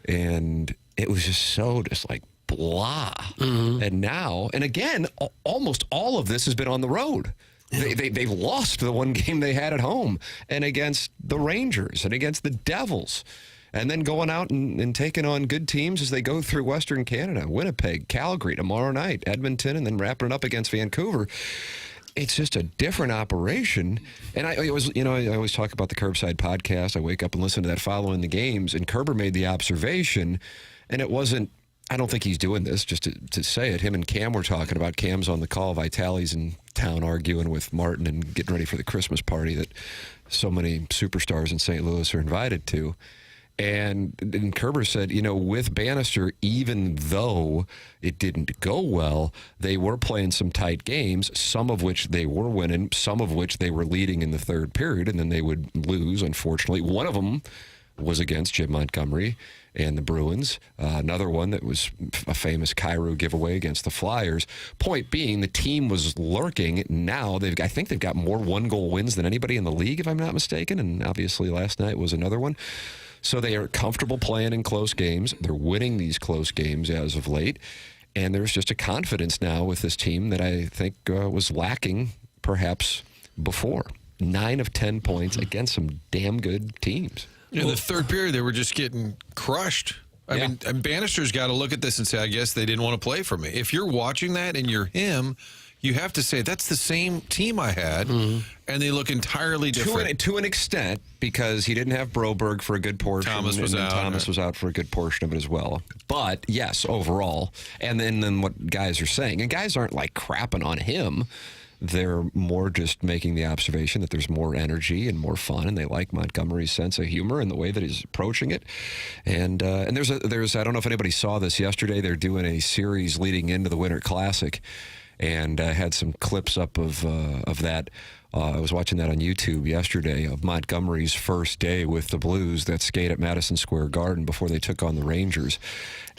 And it was just like blah. Mm-hmm. And now, and again, almost all of this has been on the road. Yeah. They lost the one game they had at home, and against the Rangers and against the Devils, and then going out and taking on good teams as they go through Western Canada, Winnipeg, Calgary tomorrow night, Edmonton, and then wrapping it up against Vancouver. It's just a different operation. And I always talk about the Curbside podcast. I wake up and listen to that following the games, and Kerber made the observation, and it wasn't, I don't think he's doing this just to say it. Him and Cam were talking about. Cam's on the call. Vitali's in town arguing with Martin and getting ready for the Christmas party that so many superstars in St. Louis are invited to. And Kerber said, with Bannister, even though it didn't go well, they were playing some tight games, some of which they were winning, some of which they were leading in the third period, and then they would lose, unfortunately. One of them was against Jim Montgomery and the Bruins. Another one that was a famous Cairo giveaway against the Flyers. Point being, the team was lurking. Now, I think they've got more one-goal wins than anybody in the league, if I'm not mistaken, and obviously last night was another one. So they are comfortable playing in close games. They're winning these close games as of late, and there's just a confidence now with this team that I think was lacking perhaps before. 9 of 10 points against some damn good teams. In the third period, they were just getting crushed. I mean, Bannister's got to look at this and say, I guess they didn't want to play for me. If you're watching that and you're him, you have to say, that's the same team I had, and they look entirely different. To an extent, because he didn't have Broberg for a good portion. Thomas was out. Thomas was out for a good portion of it as well. But, yes, overall. And then what guys are saying, and guys aren't, like, crapping on him. they're more just making the observation that there's more energy and more fun, and they like Montgomery's sense of humor and the way that he's approaching it. And there's I don't know if anybody saw this yesterday. They're doing a series leading into the Winter Classic, and I had some clips up of that. I was watching that on YouTube yesterday of Montgomery's first day with the Blues that skate at Madison Square Garden before they took on the Rangers.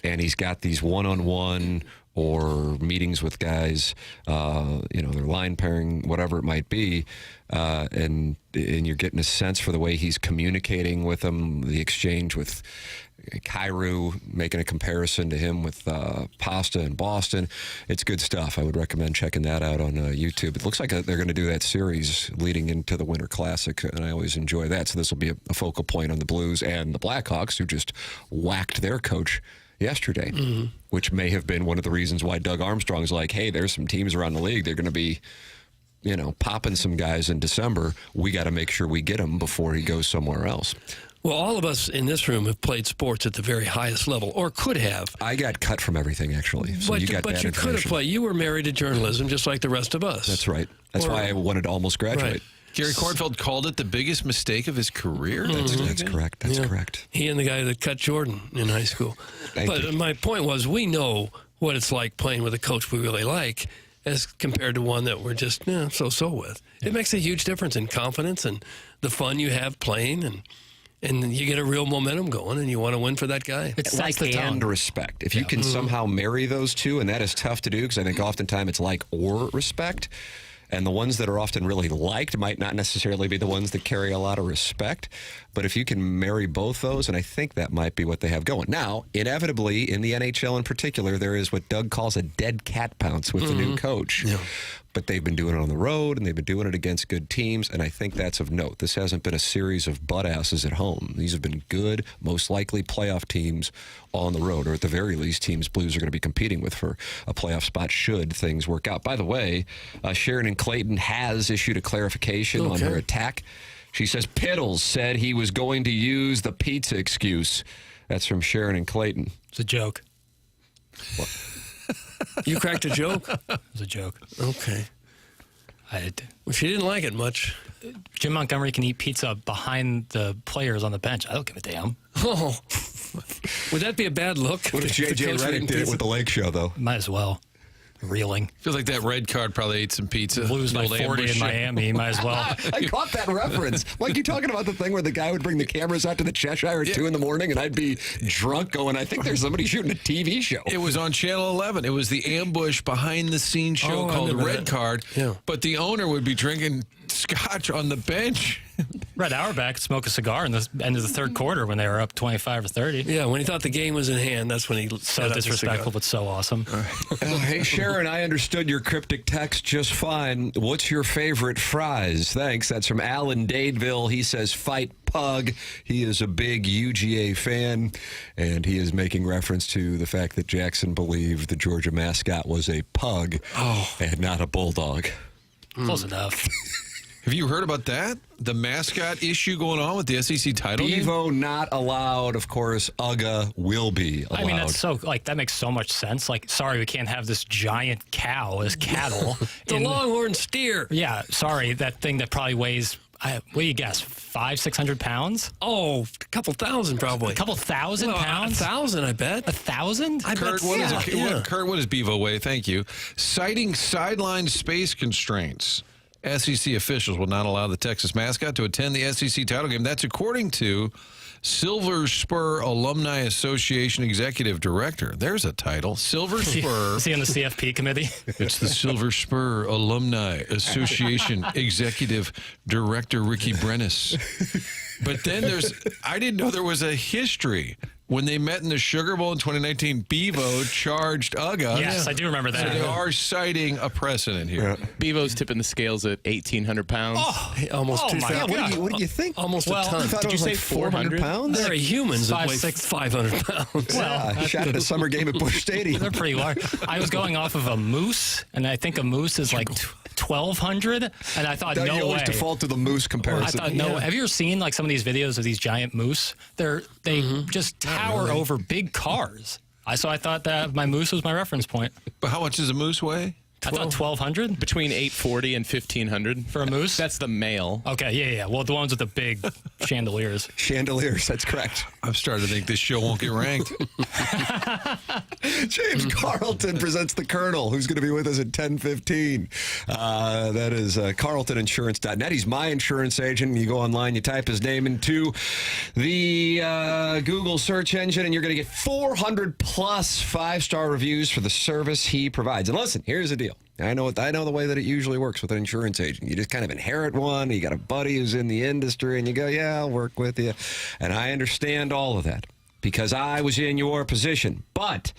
And he's got these one-on-one or meetings with guys, their line pairing, whatever it might be, and you're getting a sense for the way he's communicating with them, the exchange with Kyrou, making a comparison to him with Pasta in Boston. It's good stuff. I would recommend checking that out on YouTube. It looks like they're going to do that series leading into the Winter Classic, and I always enjoy that. So this will be a focal point on the Blues and the Blackhawks, who just whacked their coach yesterday, which may have been one of the reasons why Doug Armstrong's like, hey, there's some teams around the league. They're going to be, popping some guys in December. We got to make sure we get him before he goes somewhere else. Well, all of us in this room have played sports at the very highest level, or could have. I got cut from everything, actually. So but you got but you could have played. You were married to journalism just like the rest of us. That's right. That's why I wanted to almost graduate. Right. Gary Kornfeld called it the biggest mistake of his career. That's correct. That's correct. He and the guy that cut Jordan in high school. But my point was, we know what it's like playing with a coach we really like as compared to one that we're just so-so with. It makes a huge difference in confidence and the fun you have playing, and you get a real momentum going, and you want to win for that guy. It's like and respect. If you can somehow marry those two, and that is tough to do, because I think oftentimes it's like or respect. And the ones that are often really liked might not necessarily be the ones that carry a lot of respect. But if you can marry both those, and I think that might be what they have going. Now, inevitably, in the NHL in particular, there is what Doug calls a dead cat bounce with the new coach. Yeah. But they've been doing it on the road, and they've been doing it against good teams, and I think that's of note. This hasn't been a series of butt-asses at home. These have been good, most likely playoff teams on the road, or at the very least, teams Blues are going to be competing with for a playoff spot should things work out. By the way, Sharon in Clayton has issued a clarification on her attack. She says Piddles said he was going to use the pizza excuse. That's from Sharon in Clayton. It's a joke. What? You cracked a joke? It was a joke. Okay. Well, she didn't like it much. Jim Montgomery can eat pizza behind the players on the bench. I don't give a damn. Oh. Would that be a bad look? What if J.J. Redick did it with the Lake Show, though? Might as well. Reeling. Feels like that red card probably ate some pizza. Blues by 40 in Miami. Might as well. I caught that reference. Like you talking about the thing where the guy would bring the cameras out to the Cheshire at 2 in the morning, and I'd be drunk going, I think there's somebody shooting a TV show. It was on Channel 11. It was the ambush behind-the-scenes show called Red Card. Yeah. But the owner would be drinking scotch on the bench. Red Auerbach smoke a cigar in the end of the third quarter when they were up 25 or 30. Yeah, when he thought the game was in hand, that's when he so disrespectful, but so awesome. Hey, Sharon, I understood your cryptic text just fine. What's your favorite fries? Thanks. That's from Alan Dadeville. He says, fight Pug. He is a big UGA fan, and he is making reference to the fact that Jackson believed the Georgia mascot was a pug and not a bulldog. Close enough. Have you heard about that? The mascot issue going on with the SEC title game? Bevo not allowed. Of course, UGA will be allowed. I mean, that's so, that makes so much sense. Like, sorry, we can't have this giant cow as cattle. The longhorn steer. Yeah, sorry, that thing that probably weighs, what do you guess, 500-600 pounds? Oh, a couple thousand probably. A couple thousand pounds? 1,000, I bet. 1,000? Kurt, what does Bevo weigh? Thank you. Citing sideline space constraints, SEC officials will not allow the Texas mascot to attend the SEC title game. That's according to Silver Spur Alumni Association Executive Director. There's a title. Silver Spur. Is he on the CFP committee? It's the Silver Spur Alumni Association Executive Director, Ricky Brennis. But then I didn't know there was a history. When they met in the Sugar Bowl in 2019, Bevo charged UGA. Yes, I do remember that. So they are citing a precedent here. Yeah. Bevo's tipping the scales at 1,800 pounds. Oh, almost 2,000. What do you think? Almost a ton. Did you say 400 pounds? There are humans that weigh 500 pounds. Well, I shot at a summer game at Busch Stadium. They're pretty large. I was going off of a moose, and I think a moose is like 1,200, and I thought, you always default to the moose comparison. I thought, Have you ever seen like some of these videos of these giant moose? They just tower over big cars. So I thought that my moose was my reference point. But how much does a moose weigh? I thought 1,200 between 840 and 1,500 for a moose. That's the male. Okay, yeah. Well, the ones with the big chandeliers. Chandeliers, that's correct. I'm starting to think this show won't get ranked. James Carlton presents the Colonel, who's going to be with us at 10:15. That is carltoninsurance.net. He's my insurance agent. You go online, you type his name into the Google search engine, and you're going to get 400 plus 5-star reviews for the service he provides. And listen, here's the deal. I know the way that it usually works with an insurance agent. You just kind of inherit one. You got a buddy who's in the industry, and you go, yeah, I'll work with you. And I understand all of that because I was in your position. But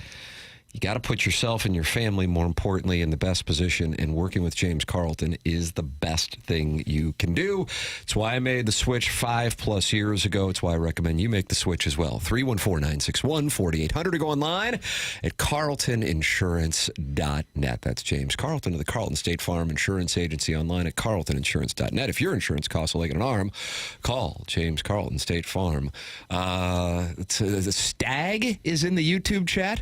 you got to put yourself and your family, more importantly, in the best position, and working with James Carlton is the best thing you can do. It's why I made the switch 5+ years ago. It's why I recommend you make the switch as well. 314-961-4800 to go online at carltoninsurance.net. That's James Carlton of the Carlton State Farm Insurance Agency online at carltoninsurance.net. If your insurance costs a leg and an arm, call James Carlton State Farm. The Stag is in the YouTube chat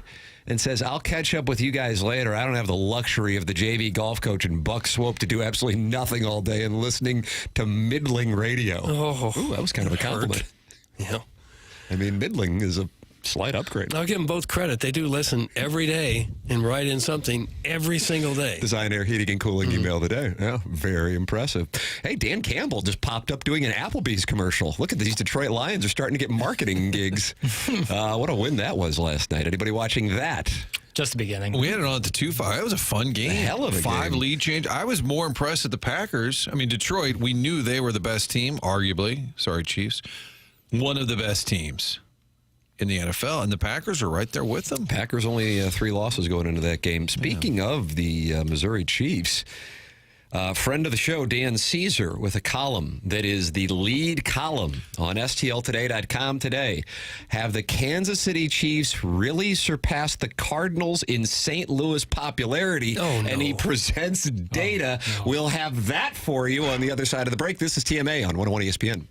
and says, I'll catch up with you guys later. I don't have the luxury of the JV golf coach and Buck Swope to do absolutely nothing all day and listening to middling radio. Oh, ooh, that was kind of a compliment. Yeah. I mean, middling is a slight upgrade. I'll give them both credit. They do listen every day and write in something every single day. Design, air, heating, and cooling email today. Yeah, very impressive. Hey, Dan Campbell just popped up doing an Applebee's commercial. Look at these Detroit Lions are starting to get marketing gigs. What a win that was last night. Anybody watching that? Just the beginning. We had it on at the 2-5. It was a fun game. A hell of a 5 game. lead change. I was more impressed at the Packers. I mean, Detroit, we knew they were the best team, arguably. Sorry, Chiefs. One of the best teams in the NFL, and the Packers are right there with them. Packers only 3 losses going into that game. Speaking of the Missouri Chiefs, friend of the show, Dan Caesar, with a column that is the lead column on STLtoday.com today. Have the Kansas City Chiefs really surpassed the Cardinals in St. Louis popularity? Oh, no. And he presents data. Oh, no. We'll have that for you on the other side of the break. This is TMA on 101 ESPN.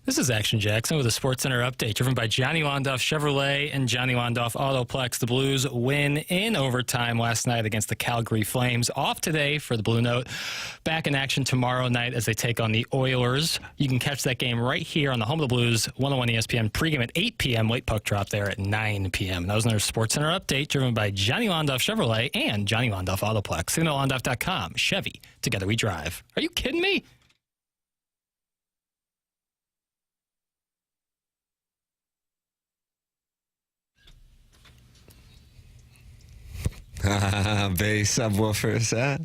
This is Action Jackson with a SportsCenter update driven by Johnny Londoff Chevrolet and Johnny Londoff Autoplex. The Blues win in overtime last night against the Calgary Flames. Off today for the Blue Note. Back in action tomorrow night as they take on the Oilers. You can catch that game right here on the home of the Blues, 101 ESPN pregame at 8 p.m. Late puck drop there at 9 p.m. That was another SportsCenter update driven by Johnny Londoff Chevrolet and Johnny Londoff Autoplex. SignalLondoff.com. Chevy. Together we drive. Are you kidding me? Bass subwoofers, huh?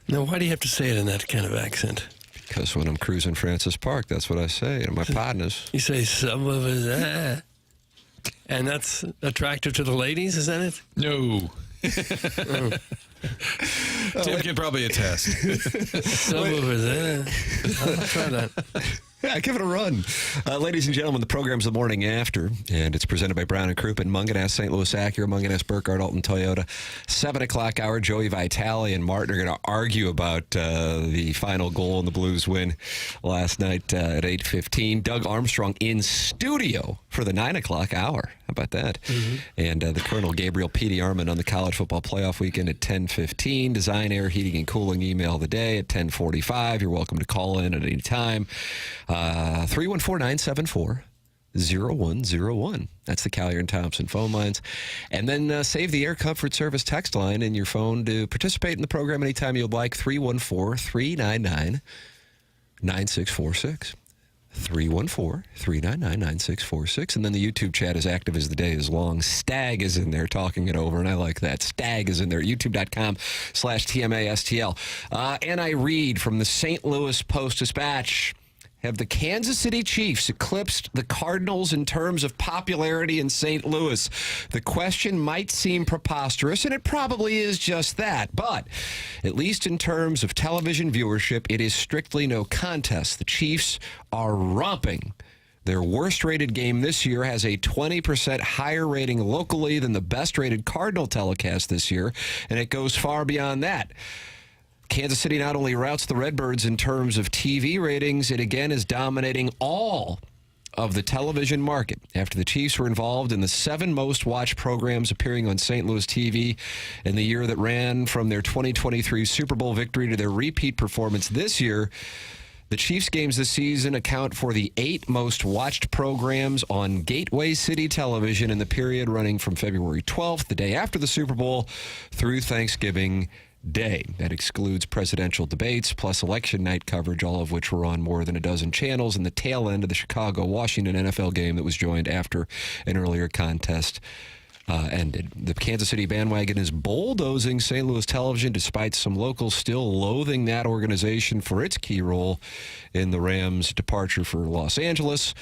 No, why do you have to say it in that kind of accent? Because when I'm cruising Francis Park, that's what I say to my partners. You say subwoofers, and that's attractive to the ladies, is that it? No. Tim can probably attest. Subwoofers, I'll try that. Yeah, give it a run. Ladies and gentlemen, the program's The Morning After, and it's presented by Brown & Crouppen, Munganess, St. Louis Acura, Munganess, Burkhardt, Alton Toyota. 7 o'clock hour, Joey Vitale and Martin are going to argue about the final goal in the Blues win last night at 8:15. Doug Armstrong in studio for the 9 o'clock hour. How about that? Mm-hmm. And the Colonel Gabriel P.D. Armand on the college football playoff weekend at 10:15. Design, Air, Heating, and Cooling email of the day at 10:45. You're welcome to call in at any time. 314-974-0101. That's the Collier and Thompson phone lines. And then save the Air Comfort Service text line in your phone to participate in the program anytime you'd like. 314-399-9646. 314-399-9646. And then the YouTube chat is active as the day is long. Stag is in there talking it over, and I like that. Stag is in there. YouTube.com/TMASTL. And I read from the St. Louis Post-Dispatch. Have the Kansas City Chiefs eclipsed the Cardinals in terms of popularity in St. Louis? The question might seem preposterous, and it probably is just that. But at least in terms of television viewership, it is strictly no contest. The Chiefs are romping. Their worst-rated game this year has a 20% higher rating locally than the best-rated Cardinal telecast this year, and it goes far beyond that. Kansas City not only routs the Redbirds in terms of TV ratings, it again is dominating all of the television market after the Chiefs were involved in the 7 most watched programs appearing on St. Louis TV in the year that ran from their 2023 Super Bowl victory to their repeat performance this year. The Chiefs games this season account for the 8 most watched programs on Gateway City Television in the period running from February 12th, the day after the Super Bowl, through Thanksgiving Day. That excludes presidential debates plus election night coverage, all of which were on more than a dozen channels, and the tail end of the Chicago-Washington NFL game that was joined after an earlier contest ended. The Kansas City bandwagon is bulldozing St. Louis television, despite some locals still loathing that organization for its key role in the Rams' departure for Los Angeles.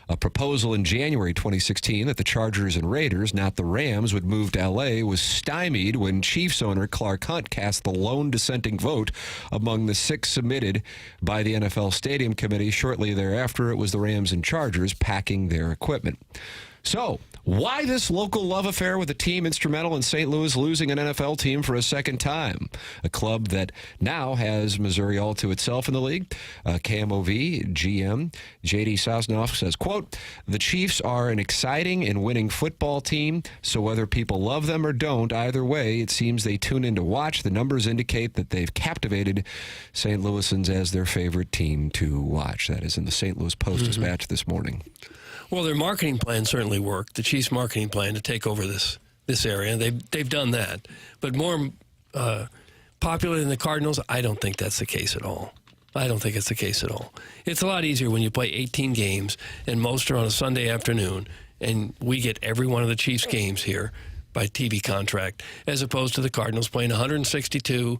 A proposal in January 2016 that the Chargers and Raiders, not the Rams, would move to L.A. was stymied when Chiefs owner Clark Hunt cast the lone dissenting vote among the 6 submitted by the NFL Stadium Committee. Shortly thereafter, it was the Rams and Chargers packing their equipment. So, why this local love affair with a team instrumental in St. Louis losing an NFL team for a second time? A club that now has Missouri all to itself in the league. KMOV GM J.D. Sosnoff says, quote, "The Chiefs are an exciting and winning football team, so whether people love them or don't, either way, it seems they tune in to watch. The numbers indicate that they've captivated St. Louisans as their favorite team to watch." That is in the St. Louis Post-Dispatch this morning. Well, their marketing plan certainly worked. The Chiefs' marketing plan to take over this area, they've done that. But more popular than the Cardinals, I don't think that's the case at all. I don't think it's the case at all. It's a lot easier when you play 18 games, and most are on a Sunday afternoon, and we get every one of the Chiefs' games here by TV contract, as opposed to the Cardinals playing 162.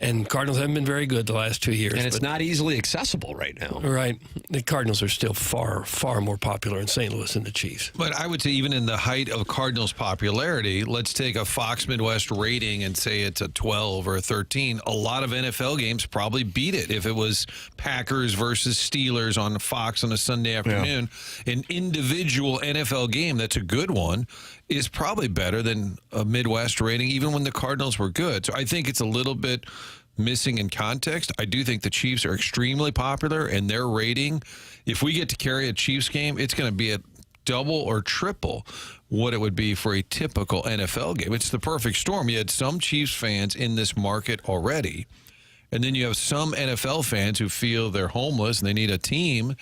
And Cardinals haven't been very good the last 2 years. And it's not easily accessible right now. Right. The Cardinals are still far, far more popular in St. Louis than the Chiefs. But I would say even in the height of Cardinals' popularity, let's take a Fox Midwest rating and say it's a 12 or a 13. A lot of NFL games probably beat it. If it was Packers versus Steelers on Fox on a Sunday afternoon, an individual NFL game that's a good one is probably better than a Midwest rating, even when the Cardinals were good. So I think it's a little bit missing in context. I do think the Chiefs are extremely popular, and their rating, if we get to carry a Chiefs game, it's going to be at double or triple what it would be for a typical NFL game. It's the perfect storm. You had some Chiefs fans in this market already, and then you have some NFL fans who feel they're homeless and they need a team,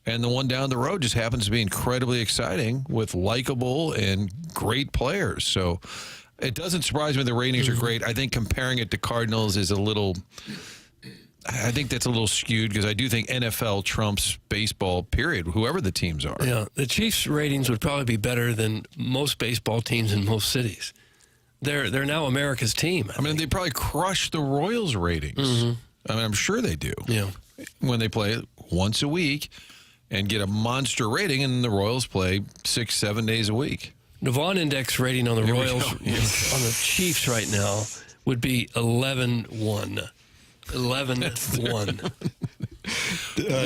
and the one down the road just happens to be incredibly exciting with likable and great players. So it doesn't surprise me the ratings are great. I think comparing it to Cardinals is I think that's a little skewed because I do think NFL trumps baseball, period, whoever the teams are. Yeah, the Chiefs' ratings would probably be better than most baseball teams in most cities. They're now America's team. I mean, they probably crush the Royals' ratings. I mean, I'm sure they do. Yeah. When they play it once a week and get a monster rating, and the Royals play 6-7 days a week. The Vaughn Index rating on the Royals, on the Chiefs right now, would be 11-1. 11-1.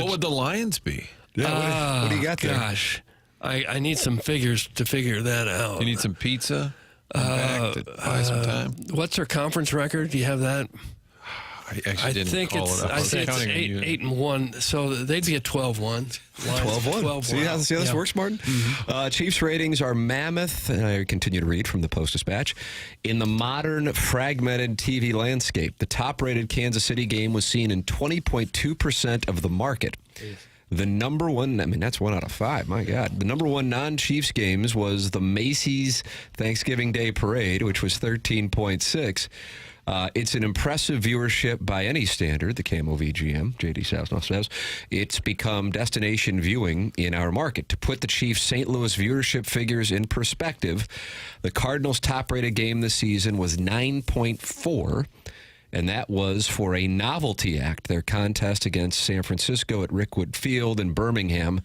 What would the Lions be? Yeah, what do you got there? Gosh, I need some figures to figure that out. You need some pizza? Buy some time. What's their conference record? Do you have that? I actually didn't think call it's, it up. I think it's 8-1, so they'd be a 12-1. 12-1. See how this works, Martin? Chiefs ratings are mammoth, and I continue to read from the Post-Dispatch. In the modern, fragmented TV landscape, the top-rated Kansas City game was seen in 20.2% of the market. The number one, I mean, that's 1 out of 5, my God. The number one non-Chiefs games was the Macy's Thanksgiving Day Parade, which was 13.6. It's an impressive viewership by any standard, the KMOV-GM, J.D. Sousnoff says. It's become destination viewing in our market. To put the Chiefs' St. Louis viewership figures in perspective, the Cardinals' top-rated game this season was 9.4, and that was for a novelty act, their contest against San Francisco at Rickwood Field in Birmingham,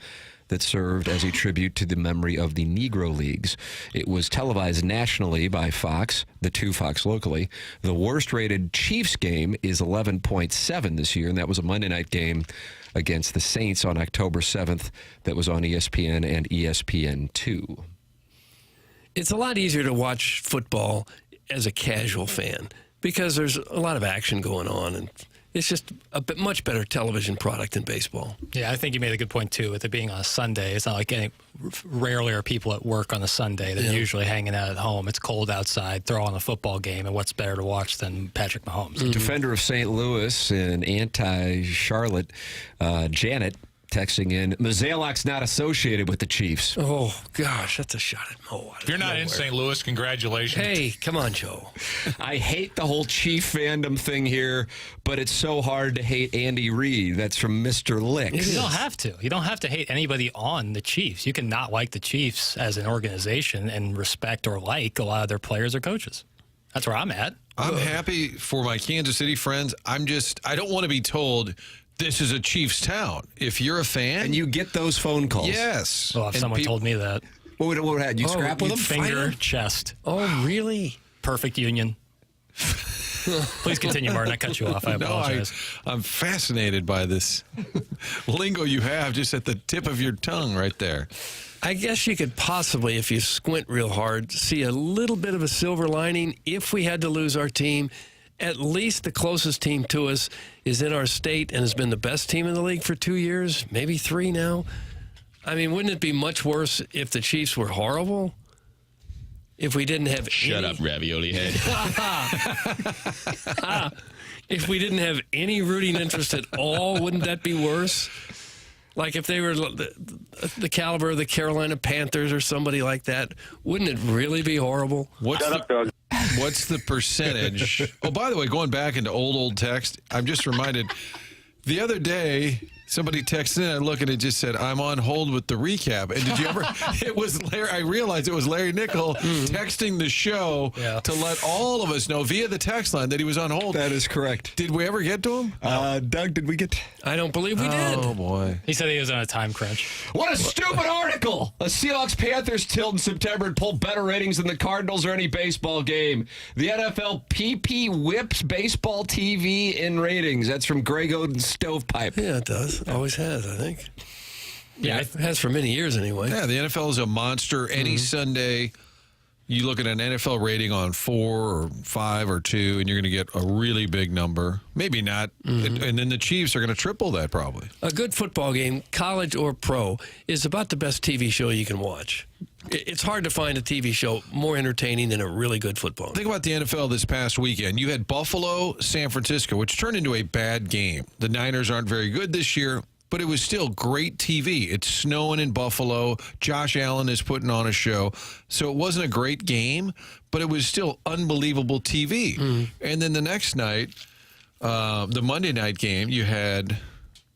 that served as a tribute to the memory of the Negro Leagues. It was televised nationally by Fox, the 2 Fox locally. The worst-rated Chiefs game is 11.7 this year, and that was a Monday night game against the Saints on October 7th that was on ESPN and ESPN2. It's a lot easier to watch football as a casual fan because there's a lot of action going on, and it's just a much better television product than baseball. Yeah, I think you made a good point, too, with it being on a Sunday. It's not like rarely are people at work on a Sunday. They're usually hanging out at home. It's cold outside. Throw on a football game, and what's better to watch than Patrick Mahomes? Defender of St. Louis and anti-Charlotte, Janet, texting in, Mazalok's not associated with the Chiefs. Oh, gosh, that's a shot at Mo. If you're not in St. Louis, congratulations. Hey, come on, Joe. I hate the whole Chief fandom thing here, but it's so hard to hate Andy Reid. That's from Mr. Licks. You don't have to. You don't have to hate anybody on the Chiefs. You can not like the Chiefs as an organization and respect or like a lot of their players or coaches. That's where I'm at. I'm happy for my Kansas City friends. I don't want to be told this is a Chiefs town. If you're a fan. And you get those phone calls. Yes. Well, if someone told me that. What would you scrap with them? Finger, chest. Oh, really? Perfect union. Please continue, Martin. I cut you off. I apologize. I'm fascinated by this lingo you have just at the tip of your tongue right there. I guess you could possibly, if you squint real hard, see a little bit of a silver lining if we had to lose our team. At least the closest team to us is in our state and has been the best team in the league for 2 years, maybe 3 now. I mean, wouldn't it be much worse if the Chiefs were horrible? If we didn't have Shut up, ravioli head. If we didn't have any rooting interest at all, wouldn't that be worse? Like if they were the caliber of the Carolina Panthers or somebody like that, wouldn't it really be horrible? What's the percentage? Oh, by the way, going back into old text, I'm just reminded the other day somebody texted in. I look and it just said, "I'm on hold with the recap." And did you ever? It was Larry. I realized it was Larry Nickel texting the show to let all of us know via the text line that he was on hold. That is correct. Did we ever get to him? Doug, did we get? I don't believe we did. Oh boy! He said he was on a time crunch. What a stupid article! A Seahawks-Panthers tilt in September and pulled better ratings than the Cardinals or any baseball game. The NFL PP whips baseball TV in ratings. That's from Greg Oden's Stovepipe. Yeah, it does. Always has, I think. Yeah, it has for many years anyway. Yeah, the NFL is a monster. Any Sunday, You look at an NFL rating on 4 or 5 or 2, and you're going to get a really big number. Maybe not. And then the Chiefs are going to triple that probably. A good football game, college or pro, is about the best TV show you can watch. It's hard to find a TV show more entertaining than a really good football game. Think about the NFL this past weekend. You had Buffalo, San Francisco, which turned into a bad game. The Niners aren't very good this year, but it was still great TV. It's snowing in Buffalo. Josh Allen is putting on a show. So it wasn't a great game, but it was still unbelievable TV. And then the next night, the Monday night game, you had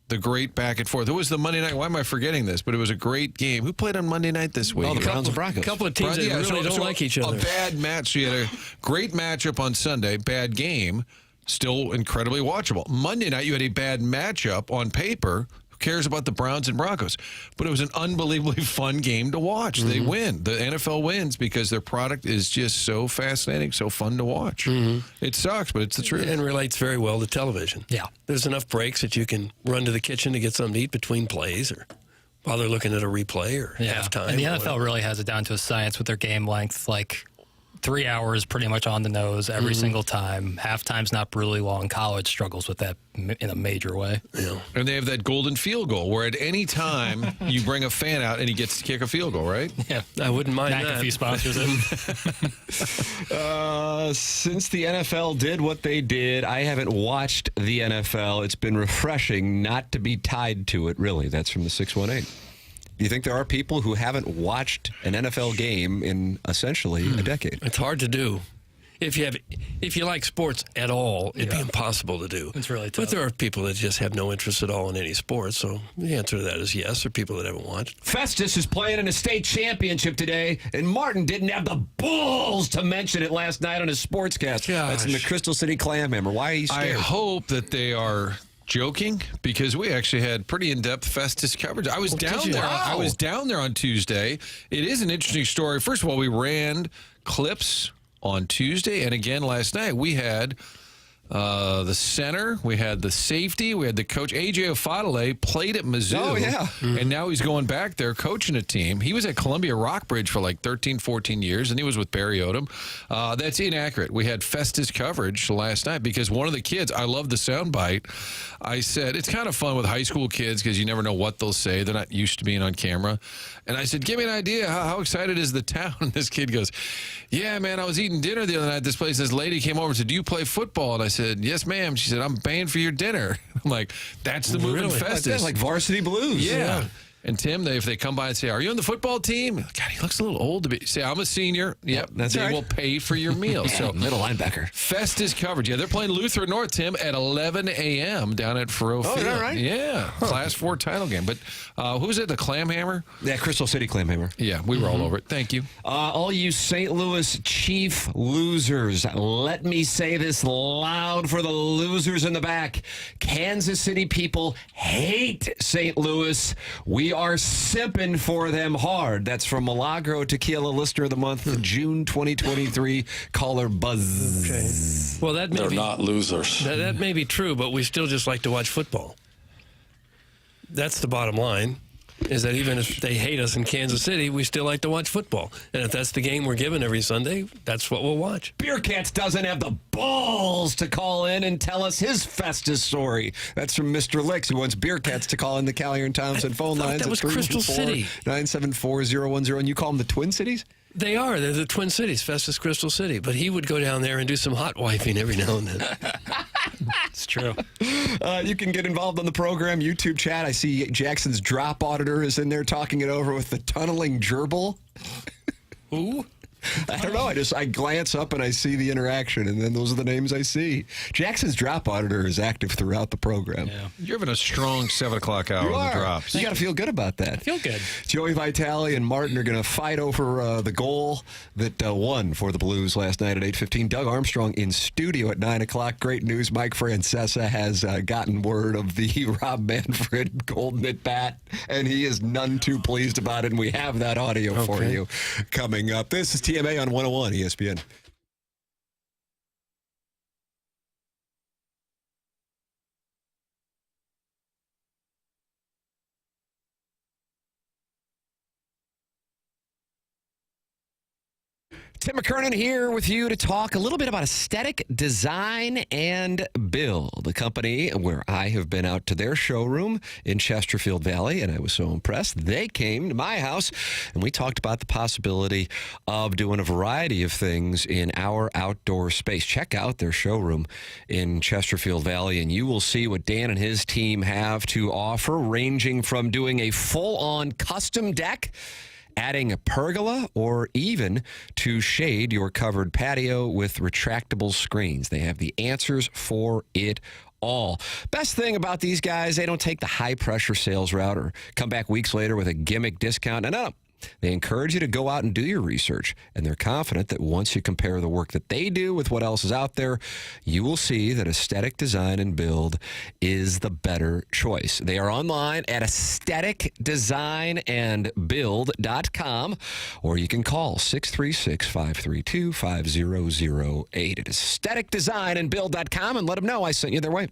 the great back and forth. It was the Monday night. Why am I forgetting this? But it was a great game. Who played on Monday night this week? Oh, the Browns and Broncos. A couple of teams that really don't like each other. A bad match. So you had a great matchup on Sunday, bad game, still incredibly watchable. Monday night, you had a bad matchup on paper. Who cares about the Browns and Broncos? But it was an unbelievably fun game to watch. They win. The NFL wins because their product is just so fascinating, so fun to watch. It sucks, but it's the truth. And relates very well to television. Yeah. There's enough breaks that you can run to the kitchen to get something to eat between plays or while they're looking at a replay or halftime. And the NFL really has it down to a science with their game length. Like 3 hours pretty much on the nose every single time. Halftime's not really long. College struggles with that in a major way. Yeah. And they have that golden field goal where at any time you bring a fan out and he gets to kick a field goal, right? Yeah. I wouldn't mind that. McAfee sponsors it. Since the NFL did what they did, I haven't watched the NFL. It's been refreshing not to be tied to it, really. That's from the 618. Do you think there are people who haven't watched an NFL game in essentially a decade? It's hard to do. If you like sports at all, it'd be impossible to do. It's really tough. But there are people that just have no interest at all in any sport, so the answer to that is yes. There are people that haven't watched. Festus is playing in a state championship today, and Martin didn't have the balls to mention it last night on his sportscast. That's in the Crystal City Clamhammer. Why are you scared? I hope that they are joking because we actually had pretty in-depth Festus coverage. I was down there. Wow. I was down there on Tuesday. It is an interesting story. First of all, we ran clips on Tuesday, and again last night we had the center, we had the safety, we had the coach. AJ Ofadale played at Mizzou. Oh, yeah. And now he's going back there coaching a team. He was at Columbia Rockbridge for like 13, 14 years, and he was with Barry Odom. That's inaccurate. We had Festus coverage last night because one of the kids, I love the soundbite. I said, it's kind of fun with high school kids because you never know what they'll say. They're not used to being on camera. And I said, give me an idea. How excited is the town? And this kid goes, yeah, man, I was eating dinner the other night at this place. This lady came over and said, do you play football? And I said, yes, ma'am. She said, I'm paying for your dinner. I'm like, that's the move in Festus. That's like Varsity Blues. Yeah. And Tim, if they come by and say, are you on the football team? God, he looks a little old to be. Say, I'm a senior. Yep, that's they right. will pay for your meal. So middle linebacker. Festus coverage. Yeah, they're playing Luther North, Tim, at 11 a.m. down at Faroe Field. Is that right? Yeah, Class 4 title game. But who was it, the Clamhammer? Yeah, Crystal City Clamhammer. Yeah, we were all over it. Thank you. All you St. Louis Chief losers, let me say this loud for the losers in the back. Kansas City people hate St. Louis. We are simping for them hard. That's from Milagro Tequila Listener of the Month, June 2023. Caller Buzz. Okay. Well, They're not losers. That may be true, but we still just like to watch football. That's the bottom line, is that even if they hate us in Kansas City, we still like to watch football. And if that's the game we're given every Sunday, that's what we'll watch. Beer Cats doesn't have the balls to call in and tell us his Festus story. That's from Mr. Licks, who wants Beer Cats to call in the Callier and Townsend phone lines. That was Crystal City. 974-010. And you call them the Twin Cities? They are. They're the Twin Cities, Festus, Crystal City. But he would go down there and do some hot wifing every now and then. It's true. You can get involved on the program, YouTube chat. I see Jackson's drop auditor is in there talking it over with the tunneling gerbil. Who? I don't know. I glance up and I see the interaction, and then those are the names I see. Jackson's drop auditor is active throughout the program. Yeah. You're having a strong 7 o'clock hour on the drops. You got to feel good about that. I feel good. Joey Vitale and Martin are going to fight over the goal that won for the Blues last night at 8:15. Doug Armstrong in studio at 9 o'clock. Great news. Mike Francesa has gotten word of the Rob Manfred Golden at bat, and he is none too pleased about it, and we have that audio for you coming up. This is TMA on 101 ESPN. Tim McKernan here with you to talk a little bit about aesthetic design and build, the company where I have been out to their showroom in Chesterfield Valley, and I was so impressed. They came to my house, and we talked about the possibility of doing a variety of things in our outdoor space. Check out their showroom in Chesterfield Valley, and you will see what Dan and his team have to offer, ranging from doing a full-on custom deck, adding a pergola, or even to shade your covered patio with retractable screens. They have the answers for it all. Best thing about these guys, they don't take the high-pressure sales route or come back weeks later with a gimmick discount. No. They encourage you to go out and do your research, and they're confident that once you compare the work that they do with what else is out there, you will see that aesthetic design and build is the better choice. They are online at aestheticdesignandbuild.com, or you can call 636-532-5008. It is aestheticdesignandbuild.com, and let them know I sent you their way.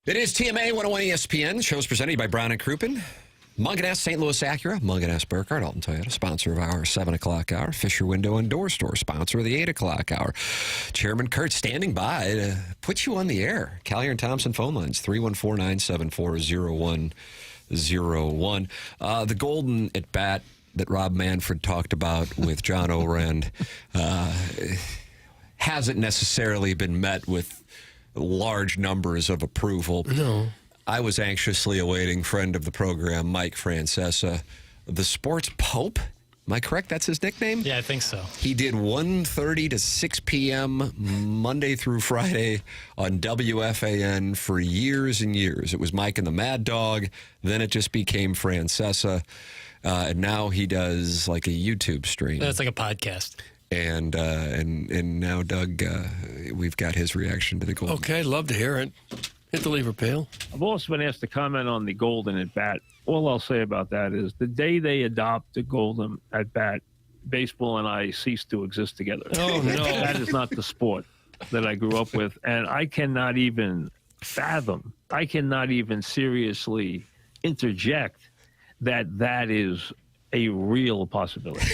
It is TMA 101 ESPN. Shows presented by Brown & Crouppen. Munganess, St. Louis Acura, Munganess, Burkhardt, Alton Toyota, sponsor of our 7 o'clock hour. Fisher Window and Door Store, sponsor of the 8 o'clock hour. Chairman Kurt standing by to put you on the air. Collier and Thompson phone lines, 314-974-0101. The golden at bat that Rob Manfred talked about with John Orend hasn't necessarily been met with large numbers of approval. No. I was anxiously awaiting friend of the program, Mike Francesa, the sports pope. Am I correct? That's his nickname? Yeah, I think so. He did 1:30 to 6 p.m. Monday through Friday on WFAN for years and years. It was Mike and the Mad Dog. Then it just became Francesa. And now he does like a YouTube stream. That's like a podcast. And now, Doug, we've got his reaction to the Golden. Okay, love to hear it. Hit the lever, Pale. I've also been asked to comment on the Golden at bat. All I'll say about that is the day they adopt the Golden at bat, baseball and I cease to exist together. Oh, no. That is not the sport that I grew up with. And I cannot even fathom, I cannot even seriously interject that is a real possibility.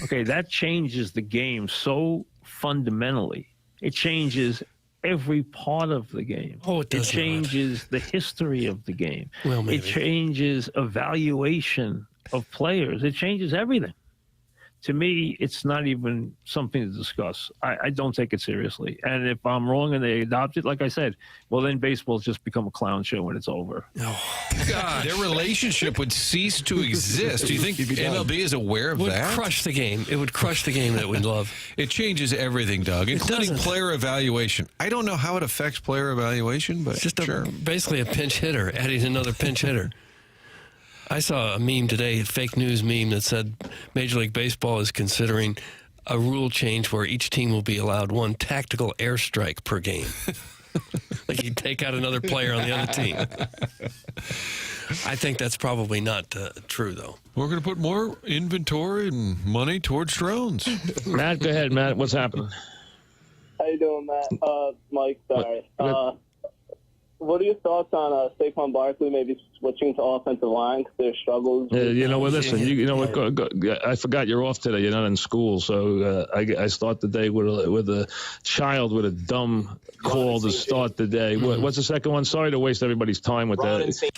Okay, that changes the game so fundamentally. It changes every part of the game. Oh, it does. It changes the history of the game. Well, maybe. It changes evaluation of players. It changes everything. To me, it's not even something to discuss. I don't take it seriously. And if I'm wrong and they adopt it, like I said, well, then baseball's just become a clown show when it's over. Oh, God. Their relationship would cease to exist. Do you think MLB is aware of It would that? crush the game. It would crush the game that we love. It changes everything, Doug, including doesn't. player evaluation. I don't know how it affects player evaluation, but It's just sure. basically a pinch hitter, adding another pinch hitter. I saw a meme today, a fake news meme that said Major League Baseball is considering a rule change where each team will be allowed one tactical airstrike per game. Like you take out another player on the other team. I think that's probably not true, though. We're going to put more inventory and money towards drones. Matt, go ahead, Matt. What's happening? How you doing, Matt? Mike, sorry. What are your thoughts on Saquon Barkley maybe switching to offensive line because their struggles? You know what? Listen, you know what? I forgot you're off today. You're not in school, so I start the day with a child with a dumb call to start the day. What's the second one? Sorry to waste everybody's time with that.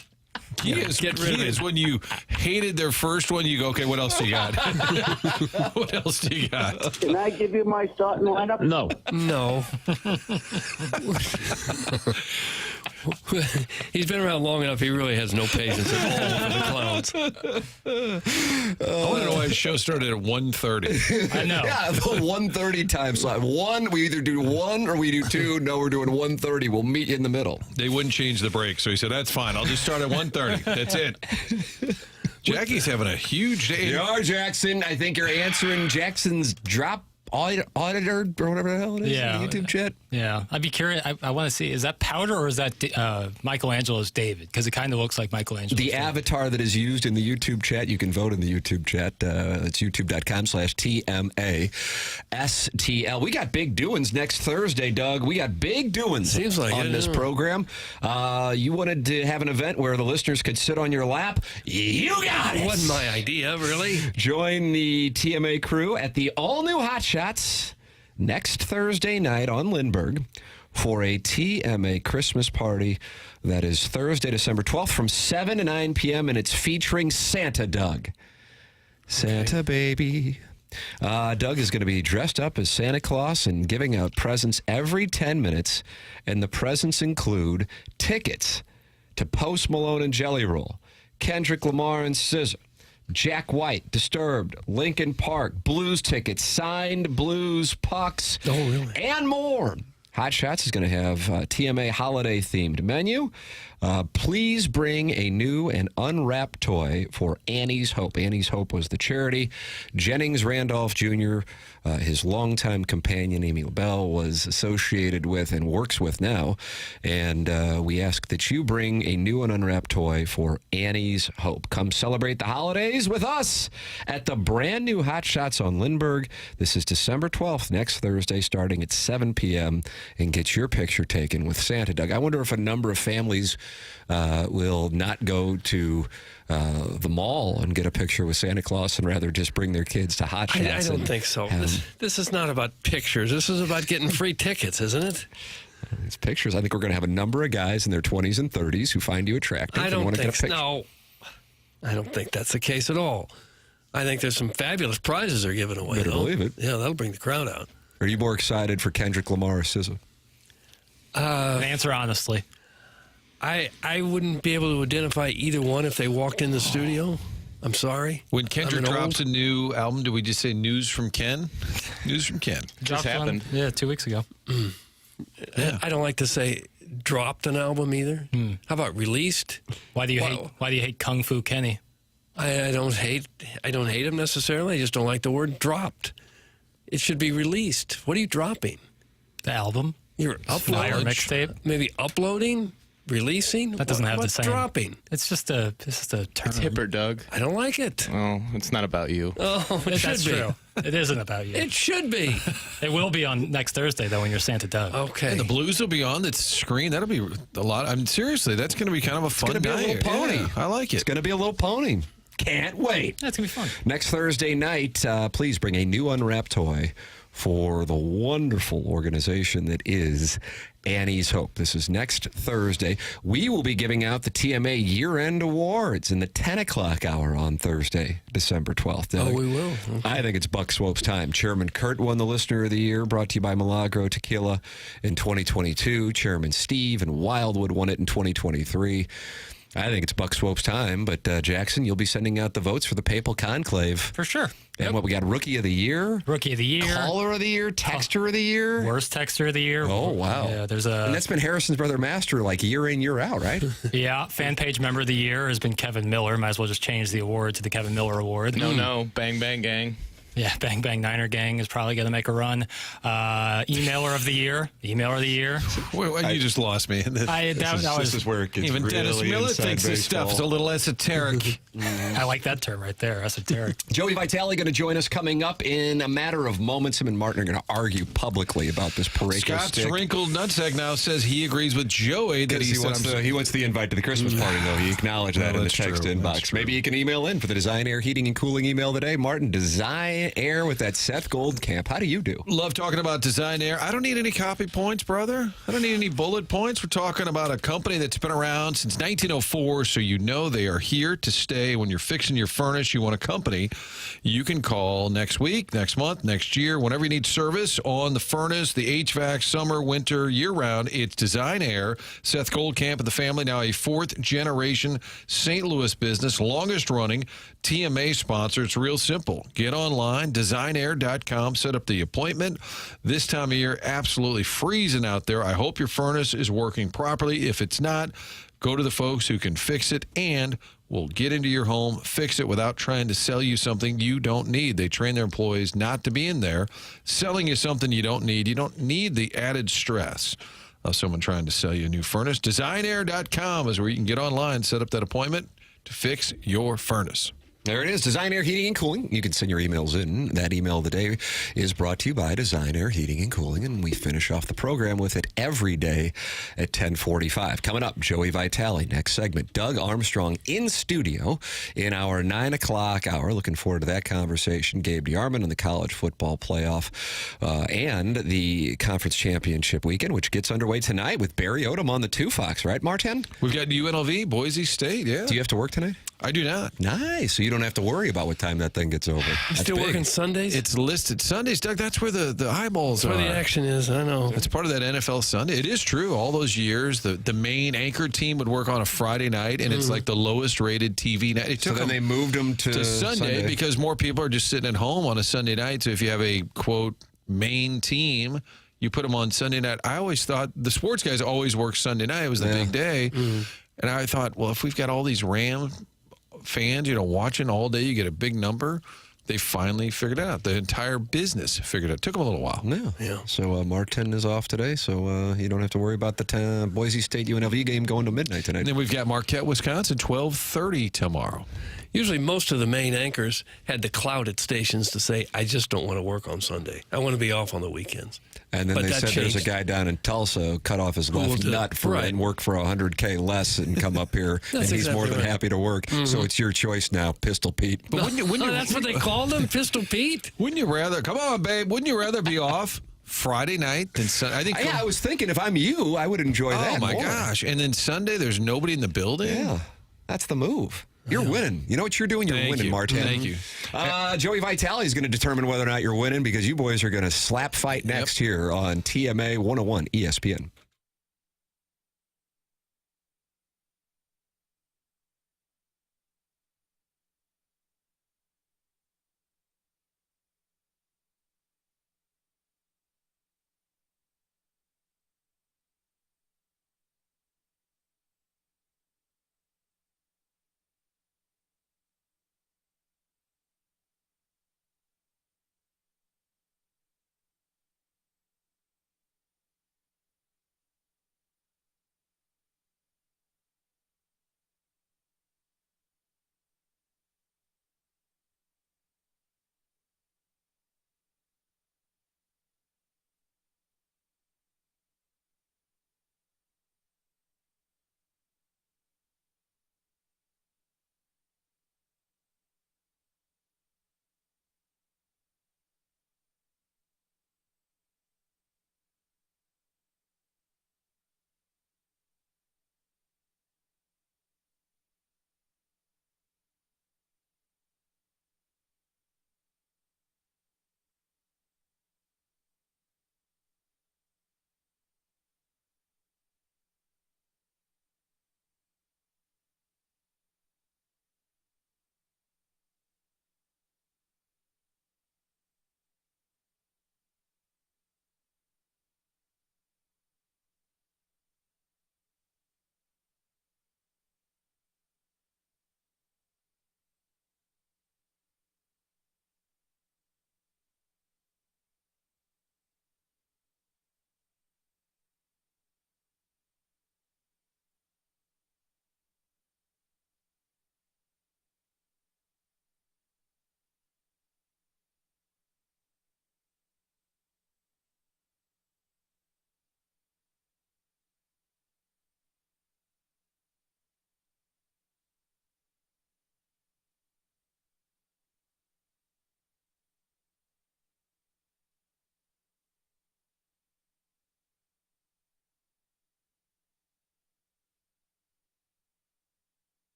He is when you hated their first one, you go, okay, what else do you got? What else do you got? Can I give you my starting lineup? No. He's been around long enough. He really has no patience at all for the clowns. I want to know why his show started at 1:30. I know. Yeah, the 1:30 time slot. We either do 1 or we do 2. No, we're doing 1:30. We'll meet in the middle. They wouldn't change the break, so he said, that's fine. I'll just start at 1:30. That's it. Jackie's having a huge day. You are, Jackson. I think you're answering Jackson's drop auditor or whatever the hell it is in the YouTube chat. Yeah. I'd be curious. I want to see, is that Powder or is that Michelangelo's David? Because it kind of looks like Michelangelo. The avatar that is used in the YouTube chat, you can vote in the YouTube chat. It's youtube.com/TMASTL. We got big doings next Thursday, Doug. We got big doings on this program. You wanted to have an event where the listeners could sit on your lap. You got it. It wasn't my idea, really. Join the TMA crew at the all-new Hot Shots next Thursday night on Lindbergh for a TMA Christmas party that is Thursday, December 12th from 7 to 9 p.m., and it's featuring Santa Doug. Santa baby. Doug is going to be dressed up as Santa Claus and giving out presents every 10 minutes, and the presents include tickets to Post Malone and Jelly Roll, Kendrick Lamar and SZA, Jack White, Disturbed, Linkin Park, blues tickets, signed blues pucks, and more. Hot Shots is going to have a TMA holiday-themed menu. Please bring a new and unwrapped toy for Annie's Hope. Annie's Hope was the charity Jennings Randolph Jr., his longtime companion, Amy LaBelle, was associated with and works with now. And we ask that you bring a new and unwrapped toy for Annie's Hope. Come celebrate the holidays with us at the brand new Hot Shots on Lindbergh. This is December 12th, next Thursday, starting at 7 p.m., and get your picture taken with Santa, Doug. I wonder if a number of families will not go to the mall and get a picture with Santa Claus and rather just bring their kids to Hot Shots. I don't think so. This is not about pictures. This is about getting free tickets, isn't it? It's pictures. I think we're going to have a number of guys in their 20s and 30s who find you attractive and want to get a picture. No, I don't think that's the case at all. I think there's some fabulous prizes they're giving away. Better believe it. Yeah, that'll bring the crowd out. Are you more excited for Kendrick Lamar or SZA? Answer honestly. I wouldn't be able to identify either one if they walked in the studio. I'm sorry. When Kendrick drops a new album, do we just say news from Ken? News from Ken. Just happened. Yeah, 2 weeks ago. Yeah. I don't like to say dropped an album either. How about released? Why do you hate Kung Fu Kenny? I don't hate him necessarily. I just don't like the word dropped. It should be released. What are you dropping? The album. You're uploading. Fire mixtape. Maybe uploading, releasing. That doesn't have the same. Dropping. It's just a term. It's hipper, Doug. I don't like it. Oh, it's not about you. Oh, it should That's be. true. It isn't about you. It should be. It will be on next Thursday, though, when you're Santa Doug. Okay. And the Blues will be on that screen. That'll be a lot. I mean, seriously, that's going to be kind of a fun It's going to be a night. little pony. Yeah, I like it. It's going to be a little pony. Can't wait. That's going to be fun. Next Thursday night, please bring a new unwrapped toy for the wonderful organization that is Annie's Hope. This is next Thursday. We will be giving out the TMA year-end awards in the 10 o'clock hour on Thursday, December 12th. Oh, we will. Okay. I think it's Buck Swope's time. Chairman Kurt won the Listener of the Year, brought to you by Milagro Tequila in 2022. Chairman Steve and Wildwood won it in 2023. I think it's Buck Swope's time, but Jackson, you'll be sending out the votes for the Papal Conclave. For sure. And what we got, Rookie of the Year? Rookie of the Year. Caller of the Year? Texter of the Year? Worst texter of the year. Oh, wow. Yeah, And that's been Harrison's Brother Master like year in, year out, right? Yeah, fan page member of the year has been Kevin Miller. Might as well just change the award to the Kevin Miller Award. No, Bang Bang Gang. Yeah, Bang Bang Niner Gang is probably going to make a run. Emailer of the Year. Emailer of the Year. Wait, you just lost me. This is where it gets Even really Dennis Miller inside thinks this baseball. stuff is a little esoteric. I like that term right there, esoteric. Joey Vitale going to join us coming up in a matter of moments. Him and Martin are going to argue publicly about this Pareko Scott's stick. wrinkled nutsack now says he agrees with Joey that He wants the invite to the Christmas party, though. He acknowledged that in the text inbox. Maybe you can email in for the Design Air Heating and Cooling email today. Martin, Design Air with that Seth Goldcamp. How do you do? Love talking about Design Air. I don't need any copy points, brother. I don't need any bullet points. We're talking about a company that's been around since 1904, so you know they are here to stay. When you're fixing your furnace, you want a company you can call next week, next month, next year, whenever you need service on the furnace, the HVAC, summer, winter, year-round. It's Design Air. Seth Goldcamp and the family, now a fourth-generation St. Louis business, longest-running TMA sponsor. It's real simple. Get online, designair.com, set up the appointment. This time of year, absolutely freezing out there. I hope your furnace is working properly. If it's not, go to the folks who can fix it and will get into your home, fix it without trying to sell you something you don't need. They train their employees not to be in there selling you something you don't need. You don't need the added stress of someone trying to sell you a new furnace. Designair.com is where you can get online, set up that appointment to fix your furnace. There it is, Design Air Heating and Cooling. You can send your emails in. That email of the day is brought to you by Design Air Heating and Cooling, and we finish off the program with it every day at 10:45. Coming up, Joey Vitale, next segment. Doug Armstrong in studio in our 9 o'clock hour. Looking forward to that conversation. Gabe DeArmond on the college football playoff and the conference championship weekend, which gets underway tonight with Barry Odom on the 2 Fox, right, Martin? We've got UNLV, Boise State, yeah. Do you have to work tonight? I do not. Nice. So you don't have to worry about what time that thing gets over. You still working Sundays? It's listed Sundays, Doug. That's where the eyeballs That's are. where the action is. I know. It's part of that NFL Sunday. It is true. All those years, the main anchor team would work on a Friday night, and it's like the lowest rated TV night. It So took then they moved them to Sunday because more people are just sitting at home on a Sunday night. So if you have a, quote, main team, you put them on Sunday night. I always thought the sports guys always work Sunday night. It was the big day. And I thought, well, if we've got all these Rams fans, watching all day, you get a big number. They finally figured it out. The entire business figured it out. It took them a little while. Yeah. So Martin is off today, so you don't have to worry about the Boise State UNLV game going to midnight tonight. And then we've got Marquette, Wisconsin, 12:30 tomorrow. Usually most of the main anchors had the clouded stations to say, I just don't want to work on Sunday. I want to be off on the weekends. And then But they that said there's a changed. guy down in Tulsa who cut off his left nut and work for $100K less and come up here, and That's he's more exactly than right. happy to work. So it's your choice now, Pistol Pete. But wouldn't you, That's what they called him, Pistol Pete? Wouldn't you rather? Come on, babe. Wouldn't you rather be off Friday night than Sunday? I think. I was thinking if I'm you, I would enjoy that. Oh my more. gosh! And then Sunday, there's nobody in the building. Yeah, that's the move. You're winning. You know what you're doing? You're winning, Martin. Thank you. Joey Vitale is going to determine whether or not you're winning because you boys are going to slap fight next here on TMA 101 ESPN.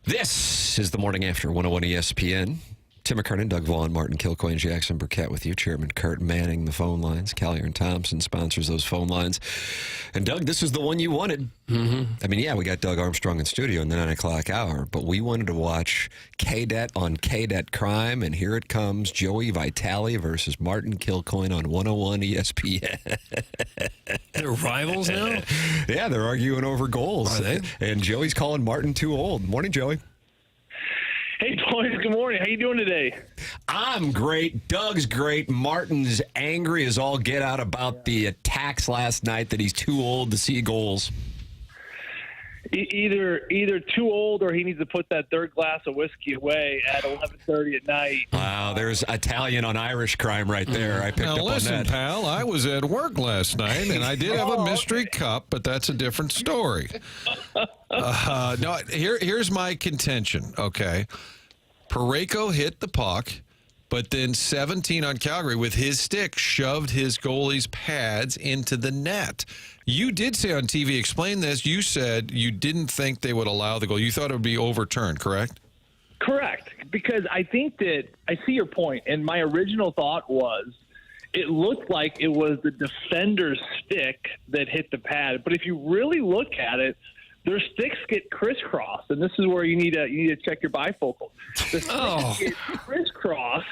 This is the Morning After 101 ESPN. Tim McKernan, Doug Vaughn, Martin Kilcoyne, Jackson Burkett with you. Chairman Kurt manning the phone lines. Collier and Thompson sponsors those phone lines. And Doug, this is the one you wanted. Mm-hmm. I mean, yeah, we got Doug Armstrong in studio in the 9 o'clock hour, but we wanted to watch KDET on KDET Crime, and here it comes, Joey Vitale versus Martin Kilcoyne on 101 ESPN. They're rivals now? Yeah, they're arguing over goals. Are they? And Joey's calling Martin too old. Morning, Joey. Hey, boys. Good morning. How you doing today? I'm great. Doug's great. Martin's angry as all get out about the attacks last night that he's too old to see goals. Either too old or he needs to put that third glass of whiskey away at 11:30 at night. Wow, there's Italian on Irish crime right there. I picked up listen, on that. pal, I was at work last night, and I did have a mystery cup, but that's a different story. No, here's my contention, okay? Parayko hit the puck, but then 17 on Calgary with his stick shoved his goalie's pads into the net. You did say on TV, explain this, you said you didn't think they would allow the goal. You thought it would be overturned, correct? Correct, because I think that I see your point, and my original thought was it looked like it was the defender's stick that hit the pad. But if you really look at it, their sticks get crisscrossed, and this is where you need to check your bifocals. The sticks get crisscrossed,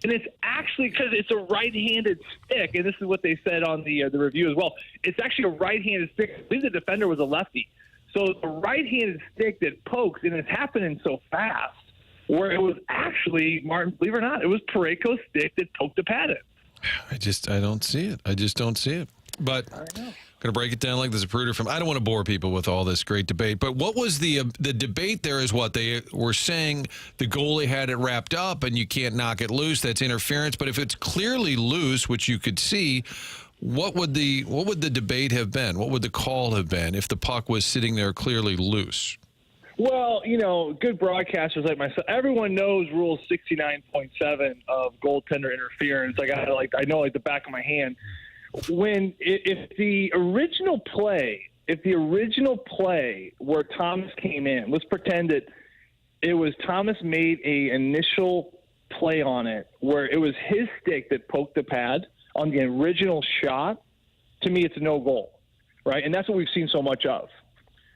and it's actually because it's a right-handed stick, and this is what they said on the review as well. It's actually a right-handed stick. I believe the defender was a lefty. So the right-handed stick that pokes, and it's happening so fast, where it was actually, Martin, believe it or not, it was Parayko's stick that poked the pad in. I don't see it. I just don't see it. But I'm going to break it down like the Zapruder from. I don't want to bore people with all this great debate, but what was the debate there is what they were saying the goalie had it wrapped up and you can't knock it loose. That's interference. But if it's clearly loose, which you could see, what would the debate have been? What would the call have been if the puck was sitting there clearly loose? Well, good broadcasters like myself, everyone knows Rule 69.7 of goaltender interference. I know like the back of my hand. If the original play where Thomas came in, let's pretend that it was Thomas made a initial play on it where it was his stick that poked the pad on the original shot, to me it's a no goal, right? And that's what we've seen so much of.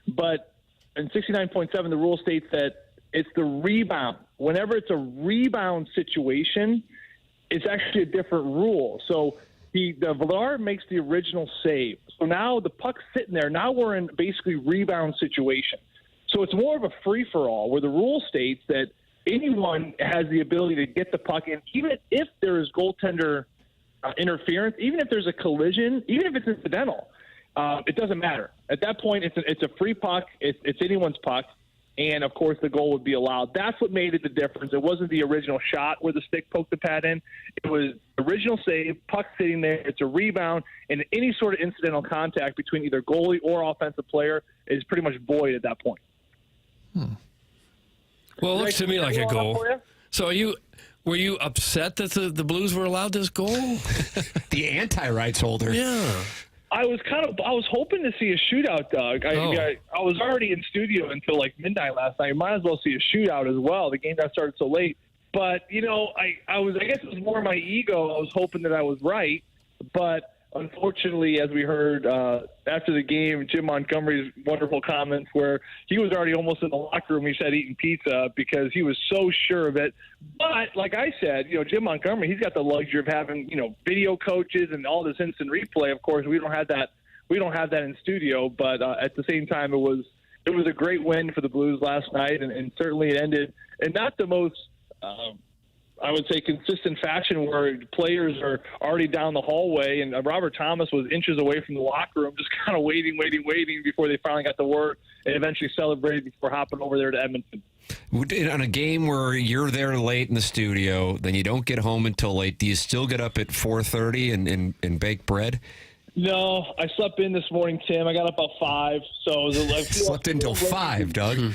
But in 69.7, the rule states that it's the rebound. Whenever it's a rebound situation, it's actually a different rule. So the VAR makes the original save. So now the puck's sitting there. Now we're in basically rebound situation. So it's more of a free-for-all where the rule states that anyone has the ability to get the puck in, even if there is goaltender interference, even if there's a collision, even if it's incidental. It doesn't matter. At that point, it's a free puck. It's anyone's puck. And, of course, the goal would be allowed. That's what made it the difference. It wasn't the original shot where the stick poked the pad in. It was original save, puck sitting there. It's a rebound. And any sort of incidental contact between either goalie or offensive player is pretty much void at that point. Well, it looks to me like a goal. So were you upset that the Blues were allowed this goal? The anti-rights holder. Yeah. I was hoping to see a shootout, Doug. I was already in studio until like midnight last night. Might as well see a shootout as well. The game got started so late. But, I guess it was more my ego. I was hoping that I was right. But unfortunately, as we heard after the game, Jim Montgomery's wonderful comments where he was already almost in the locker room, he said, eating pizza because he was so sure of it. But like I said, Jim Montgomery, he's got the luxury of having, video coaches and all this instant replay. Of course, we don't have that. We don't have that in studio. But at the same time, it was a great win for the Blues last night, and certainly it ended in not the most I would say consistent fashion where players are already down the hallway, and Robert Thomas was inches away from the locker room, just kind of waiting before they finally got to work and eventually celebrated before hopping over there to Edmonton. On a game where you're there late in the studio, then you don't get home until late, do you still get up at 4:30 and bake bread? No, I slept in this morning, Tim. I got up about 5. So it was like slept in until 5, Doug.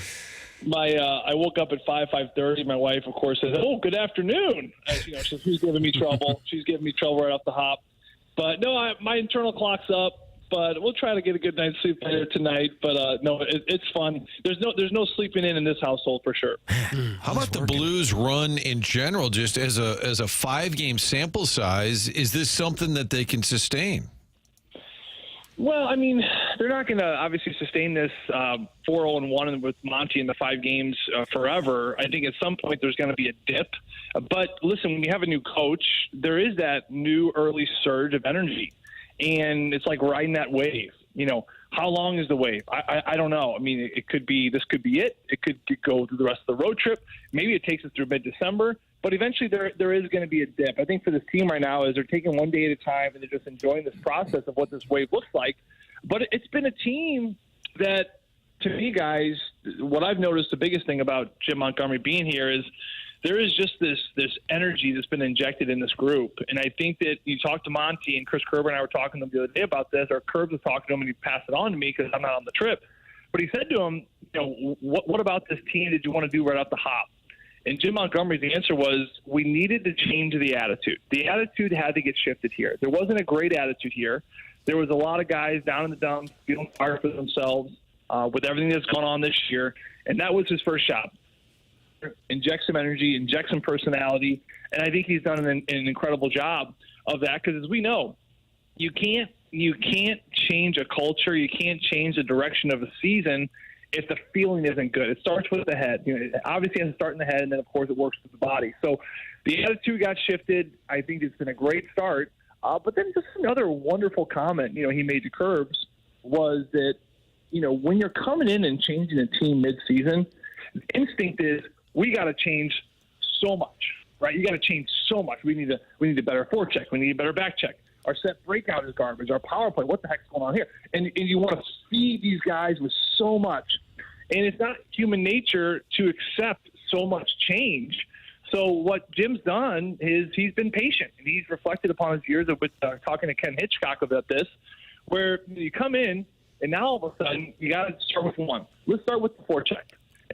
I woke up at 5:30. My wife, of course, says, "Oh, good afternoon." So she's giving me trouble. She's giving me trouble right off the hop. But no, my internal clock's up. but we'll try to get a good night's sleep later tonight. But no, it's fun. There's no sleeping in this household for sure. How about the Blues run in general, just as a 5-game sample size? Is this something that they can sustain? Well, I mean, they're not going to obviously sustain this 4-0-1 with Monty in the 5 games forever. I think at some point there's going to be a dip. But listen, when you have a new coach, there is that new early surge of energy. And it's like riding that wave. You know, how long is the wave? I don't know. I mean, this could be it. It could go through the rest of the road trip. Maybe it takes us through mid-December. But eventually there is going to be a dip. I think for this team right now is they're taking one day at a time and they're just enjoying this process of what this wave looks like. But it's been a team that, to me, guys, what I've noticed the biggest thing about Jim Montgomery being here is there is just this energy that's been injected in this group. And I think that you talk to Monty, and Chris Kerber and I were talking to him the other day about this, or Kerb was talking to him and he passed it on to me because I'm not on the trip. But he said to him, you know, what about this team did you want to do right off the hop? And Jim Montgomery's answer was, we needed to change the attitude. The attitude had to get shifted here. There wasn't a great attitude here. There was a lot of guys down in the dumps feeling sorry for themselves with everything that's gone on this year. And that was his first shot. Inject some energy, inject some personality. And I think he's done an incredible job of that because, as we know, you can't change a culture. You can't change the direction of a season if the feeling isn't good. It starts with the head. You know, it obviously has to start in the head, and then, of course, it works with the body. So the attitude got shifted. I think it's been a great start. But then just another wonderful comment, you know, he made to Curbs was that, you know, when you're coming in and changing a team mid-season, the instinct is we got to change so much, right? You got to change so much. We need a better forecheck. We need a better back check. Our set breakout is garbage. Our power play, what the heck's going on here? And you want to feed these guys with so much. And it's not human nature to accept so much change. So what Jim's done is he's been patient. And he's reflected upon his years of talking to Ken Hitchcock about this, where you come in, and now all of a sudden you got to start with one. Let's start with the forecheck.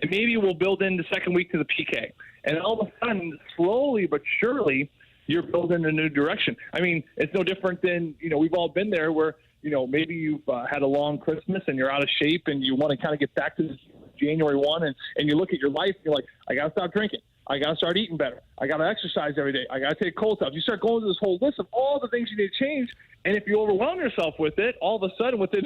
And maybe we'll build in the second week to the PK. And all of a sudden, slowly but surely, you're building a new direction. I mean, it's no different than, you know, we've all been there where, you know, maybe you've had a long Christmas and you're out of shape and you want to kind of get back to this January 1 and you look at your life and you're like, I got to stop drinking. I got to start eating better. I got to exercise every day. I got to take cold tubs. You start going through this whole list of all the things you need to change. And if you overwhelm yourself with it, all of a sudden within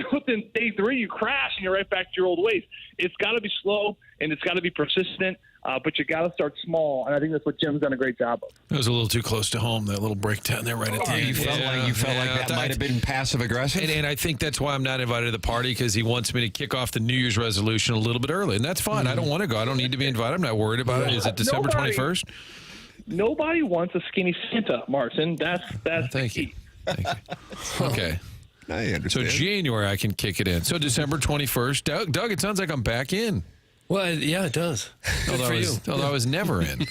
day 3, you crash and you're right back to your old ways. It's got to be slow and it's got to be persistent, but you got to start small. And I think that's what Jim's done a great job of. That was a little too close to home, that little breakdown there right at the end. You felt like that might have been passive-aggressive? And I think that's why I'm not invited to the party, because he wants me to kick off the New Year's resolution a little bit early. And that's fine. I don't want to go. I don't need to be invited. I'm not worried about it. Is it December 21st? Nobody wants a skinny Santa, Martin. That's Thank you. Okay. I understand. So January I can kick it in. So December 21st. Doug, it sounds like I'm back in. Well, yeah, it does. Although I was never in.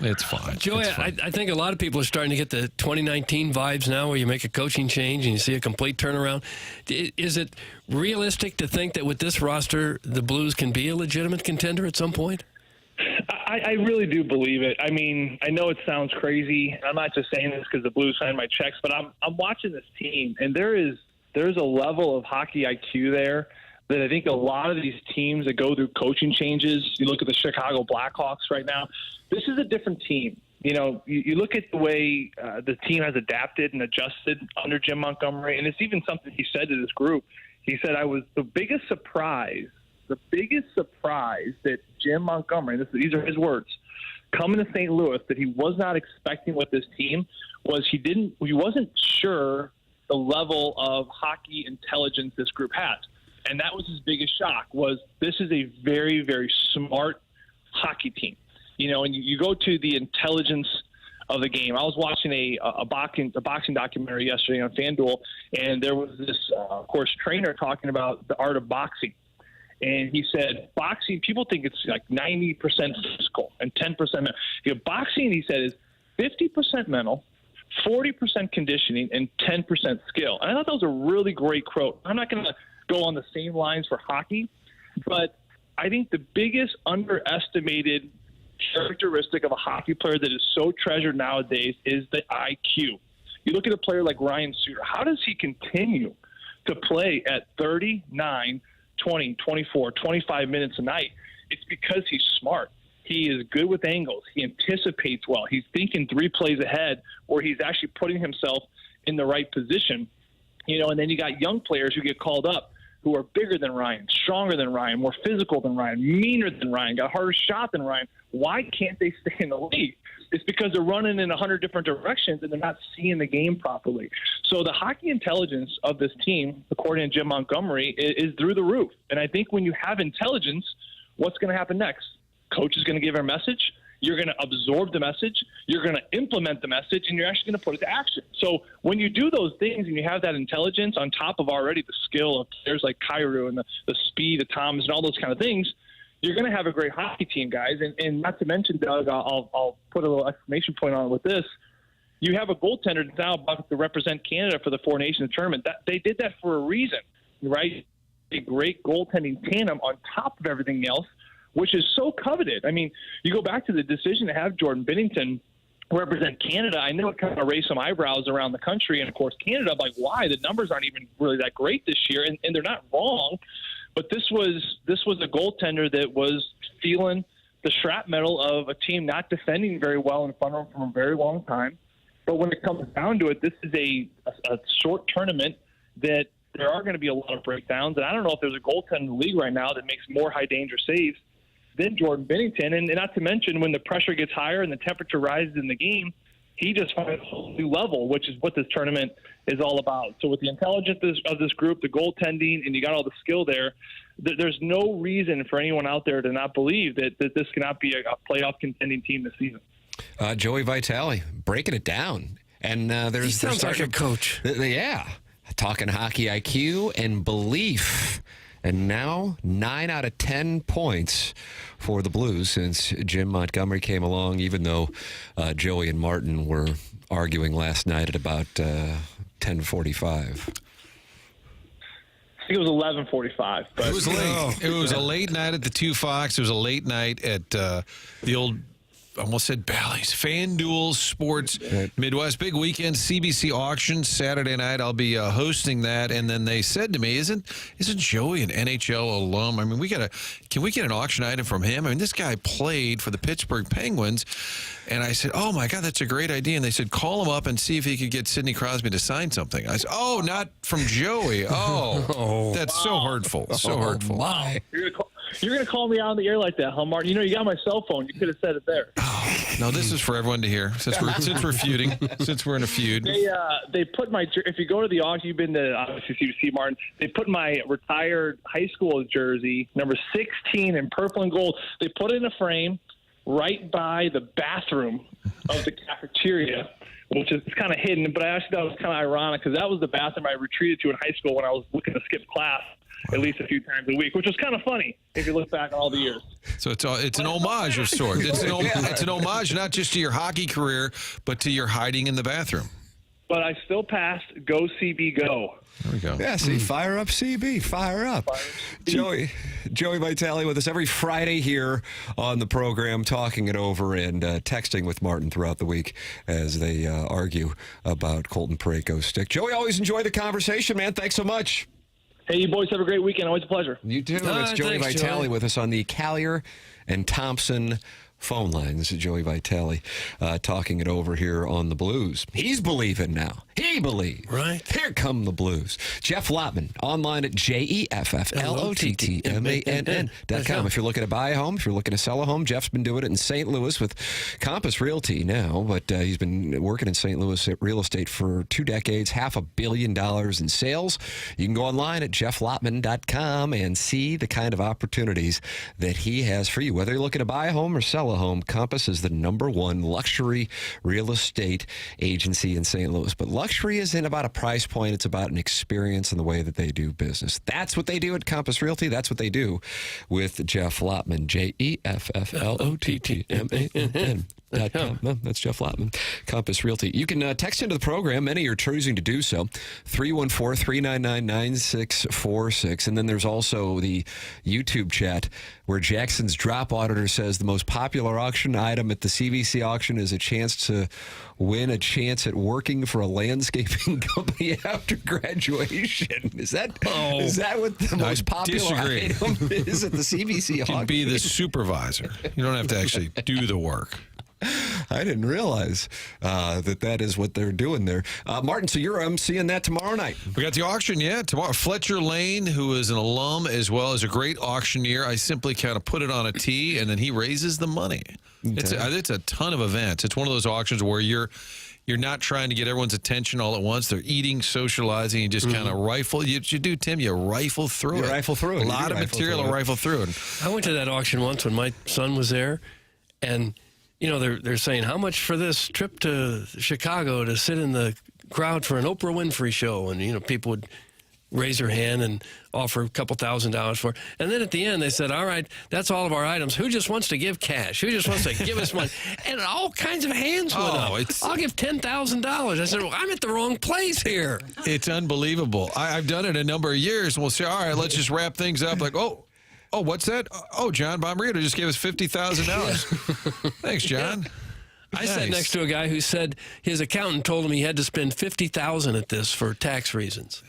It's fine. Joey, I think a lot of people are starting to get the 2019 vibes now where you make a coaching change and you see a complete turnaround. Is it realistic to think that with this roster, the Blues can be a legitimate contender at some point? I really do believe it. I mean, I know it sounds crazy. I'm not just saying this because the Blues signed my checks, but I'm watching this team, and there's a level of hockey IQ there that I think a lot of these teams that go through coaching changes, you look at the Chicago Blackhawks right now, this is a different team. You know, you look at the way the team has adapted and adjusted under Jim Montgomery, and it's even something he said to this group. He said, I was the biggest surprise that Jim Montgomery, these are his words, coming to St. Louis, that he was not expecting with this team was he wasn't sure the level of hockey intelligence this group had. And that was his biggest shock, was this is a very, very smart hockey team. You know, and you go to the intelligence of the game. I was watching a boxing documentary yesterday on FanDuel, and there was this, of course, trainer talking about the art of boxing. And he said, boxing, people think it's like 90% physical and 10% mental. Boxing, he said, is 50% mental, 40% conditioning, and 10% skill. And I thought that was a really great quote. I'm not going to go on the same lines for hockey, but I think the biggest underestimated characteristic of a hockey player that is so treasured nowadays is the IQ. You look at a player like Ryan Suter. How does he continue to play at 39, 20, 24, 25 minutes a night? It's because he's smart. He is good with angles. He anticipates well. He's thinking 3 plays ahead, or he's actually putting himself in the right position. And then you got young players who get called up who are bigger than Ryan, stronger than Ryan, more physical than Ryan, meaner than Ryan, got a harder shot than Ryan. Why can't they stay in the league? It's because they're running in 100 different directions and they're not seeing the game properly. So the hockey intelligence of this team, according to Jim Montgomery, is through the roof. And I think when you have intelligence, what's going to happen next? Coach is going to give a message. You're going to absorb the message. You're going to implement the message, and you're actually going to put it to action. So when you do those things and you have that intelligence on top of already the skill of players like Kyrou and the speed of Thomas and all those kind of things, you're going to have a great hockey team, guys. And not to mention, Doug, I'll put a little exclamation point on it with this. You have a goaltender that's now about to represent Canada for the Four Nations tournament. They did that for a reason, right? A great goaltending tandem on top of everything else, which is so coveted. I mean, you go back to the decision to have Jordan Binnington represent Canada. I know it kind of raised some eyebrows around the country, and of course Canada. I'm like, why? The numbers aren't even really that great this year, and they're not wrong. But this was a goaltender that was feeling the shrapnel of a team not defending very well in front of them for a very long time. But when it comes down to it, this is a short tournament that there are going to be a lot of breakdowns, and I don't know if there's a goaltender in the league right now that makes more high-danger saves than Jordan Binnington. And not to mention, when the pressure gets higher and the temperature rises in the game, he just finds a whole new level, which is what this tournament is all about. So with the intelligence of this group, the goaltending, and you got all the skill there, there's no reason for anyone out there to not believe that this cannot be a playoff contending team this season. Joey Vitale breaking it down. And he sounds like a coach. Yeah. Talking hockey IQ and belief. And now 9 out of 10 points for the Blues since Jim Montgomery came along, even though Joey and Martin were arguing last night at about 10:45. I think it was 11:45. It was late. It was a late night at the 2 Fox. It was a late night at the old, I almost said Bally's, FanDuel Sports Midwest. Big weekend CBC auction Saturday night. I'll be hosting that. And then they said to me, isn't Joey an NHL alum? I mean, can we get an auction item from him? I mean, this guy played for the Pittsburgh Penguins. And I said, oh, my God, that's a great idea. And they said, call him up and see if he could get Sidney Crosby to sign something. I said, oh, not from Joey. Oh, that's so hurtful. So hurtful. My. You're going to call me out on the air like that, huh, Martin? You got my cell phone. You could have said it there. No, this is for everyone to hear. Since we're feuding, since we're in a feud. They put my, if you go to the auction, you've been to obviously CBC, Martin. They put my retired high school jersey, number 16 in purple and gold. They put it in a frame right by the bathroom of the cafeteria, which is kind of hidden. But I actually thought it was kind of ironic because that was the bathroom I retreated to in high school when I was looking to skip class at least a few times a week, which was kind of funny if you look back on all the years. So it's an homage of sorts. It's an homage not just to your hockey career, but to your hiding in the bathroom. But I still passed. Go CB, go. There we go. Yeah, see, fire up CB, fire up. Joey Vitale with us every Friday here on the program, talking it over and texting with Martin throughout the week as they argue about Colton Parayko's stick. Joey, always enjoy the conversation, man. Thanks so much. Hey, you boys have a great weekend. Always a pleasure. You too. It's Joey Vitale with us on the Callier and Thompson phone line. This is Joey Vitale talking it over here on the Blues. He's believing now. He believes. Right. Here come the Blues. Jeff Lotman, online at JEFFLOTTMANN.com. If you're looking to buy a home, if you're looking to sell a home, Jeff's been doing it in St. Louis with Compass Realty now, but he's been working in St. Louis real estate for 2 decades, $500 million in sales. You can go online at jefflotman.com and see the kind of opportunities that he has for you. Whether you're looking to buy a home or sell a home, Compass is the #1 luxury real estate agency in St. Louis. But luxury isn't about a price point. It's about an experience and the way that they do business. That's what they do at Compass Realty. That's what they do with Jeff Lotman, JEFFLOTTMANN. No, that's Jeff Lotman, Compass Realty. You can text into the program. Many are choosing to do so. 314-399-9646. And then there's also the YouTube chat where Jackson's drop auditor says the most popular auction item at the CVC auction is a chance to win a chance at working for a landscaping company after graduation. Is that what the most popular item is at the CVC auction? You can be the supervisor. You don't have to actually do the work. I didn't realize that is what they're doing there. Martin, so you're emceeing that tomorrow night. We got the auction, tomorrow. Fletcher Lane, who is an alum as well as a great auctioneer, I simply kind of put it on a tee, and then he raises the money. Okay. It's a ton of events. It's one of those auctions where you're not trying to get everyone's attention all at once. They're eating, socializing, and just kind of rifle. You do, Tim. You rifle through it. Rifle through it. A lot of material to rifle through it. I went to that auction once when my son was there, and they're saying, how much for this trip to Chicago to sit in the crowd for an Oprah Winfrey show? And, people would raise their hand and offer a couple $1,000 for it. And then at the end, they said, all right, that's all of our items. Who just wants to give cash? Who just wants to give us money? And all kinds of hands went up. I'll give $10,000. I said, well, I'm at the wrong place here. It's unbelievable. I've done it a number of years. We'll say, all right, let's just wrap things up. Like, Oh, what's that? Oh, John Bomberito just gave us $50,000. Thanks, John. I sat next to a guy who said his accountant told him he had to spend $50,000 at this for tax reasons.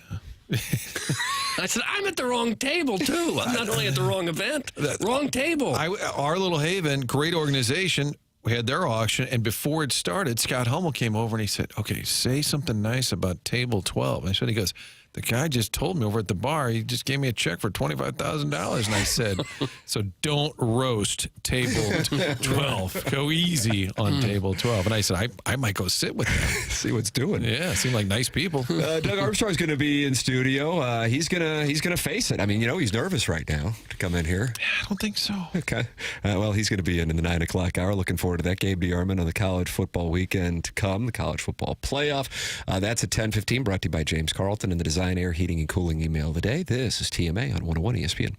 I said, I'm at the wrong table, too. I'm not only at the wrong event, wrong table. Our Little Haven, great organization, we had their auction, and before it started, Scott Hummel came over and he said, okay, say something nice about table 12. And he goes, the guy just told me over at the bar, he just gave me a check for $25,000. And I said, so don't roast table 12. Go easy on table 12. And I said, I might go sit with them. See what's doing. Yeah, seem like nice people. Doug Armstrong's going to be in studio. He's gonna face it. I mean, he's nervous right now to come in here. I don't think so. Okay. Well, he's going to be in the 9 o'clock hour. Looking forward to that. Gabe DeArmond on the college football weekend to come, the college football playoff. That's at 10:15, brought to you by James Carlton and the Design Air Heating and Cooling email of the day. This is TMA on 101 ESPN.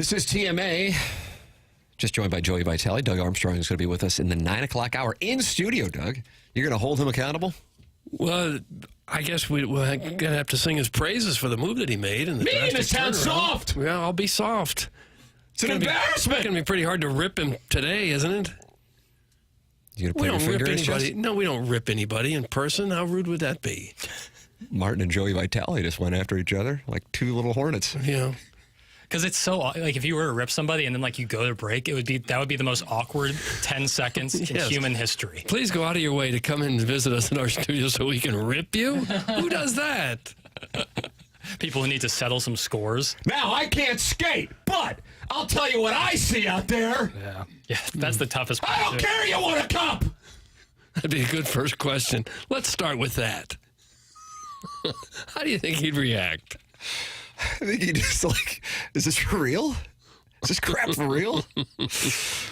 This is TMA. Just joined by Joey Vitale. Doug Armstrong is going to be with us in the 9 o'clock hour in studio, Doug. You're going to hold him accountable? Well, I guess we're going to have to sing his praises for the move that he made. And Me, it sounds soft. Yeah, I'll be soft. It's an embarrassment. It's going to be pretty hard to rip him today, isn't it? You We going to don't put your rip finger in his anybody. chest? No, we don't rip anybody in person. How rude would that be? Martin and Joey Vitale just went after each other like two little hornets. Yeah. Because it's so, like, if you were to rip somebody and then, like, you go to break, that would be the most awkward 10 seconds in Yes. human history. Please go out of your way to come in and visit us in our studio so we can rip you. Who does that? People who need to settle some scores. Now, I can't skate, but I'll tell you what I see out there. Yeah, that's the toughest part. I don't care you want a cup. That'd be a good first question. Let's start with that. How do you think he'd react? I think he just is this for real? Is this crap for real?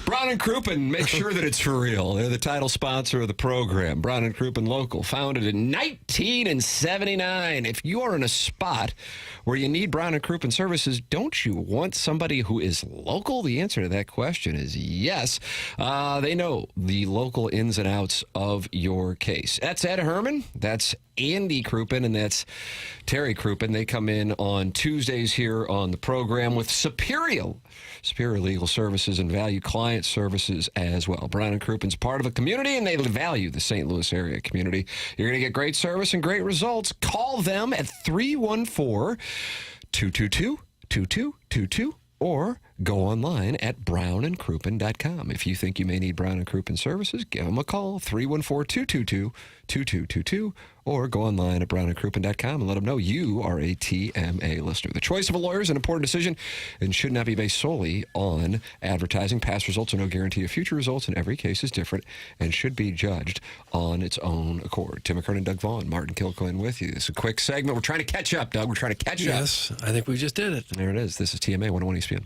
Brown and Crouppen, make sure that it's for real. They're the title sponsor of the program. Brown and Crouppen Local, founded in 1979. If you are in a spot where you need Brown and Crouppen services, don't you want somebody who is local? The answer to that question is yes. They know the local ins and outs of your case. That's Ed Herman. That's Andy Crouppen, and that's Terry Crouppen. They come in on Tuesdays here on the program with superior legal services and value client services as well. Brown and Crouppen's part of a community, and they value the St. Louis area community. You're going to get great service and great results. Call them at 314-222-2222 or go online at brownandcrouppen.com. If you think you may need Brown and Crouppen services, give them a call, 314-222-2222, or go online at brownandcrouppen.com and let them know you are a TMA listener. The choice of a lawyer is an important decision and should not be based solely on advertising. Past results are no guarantee of future results, and every case is different and should be judged on its own accord. Tim McKernan, Doug Vaughn, Martin Kilcoyne with you. This is a quick segment. We're trying to catch up, Doug. We're trying to catch up. Yes, I think we just did it. There it is. This is TMA 101 ESPN.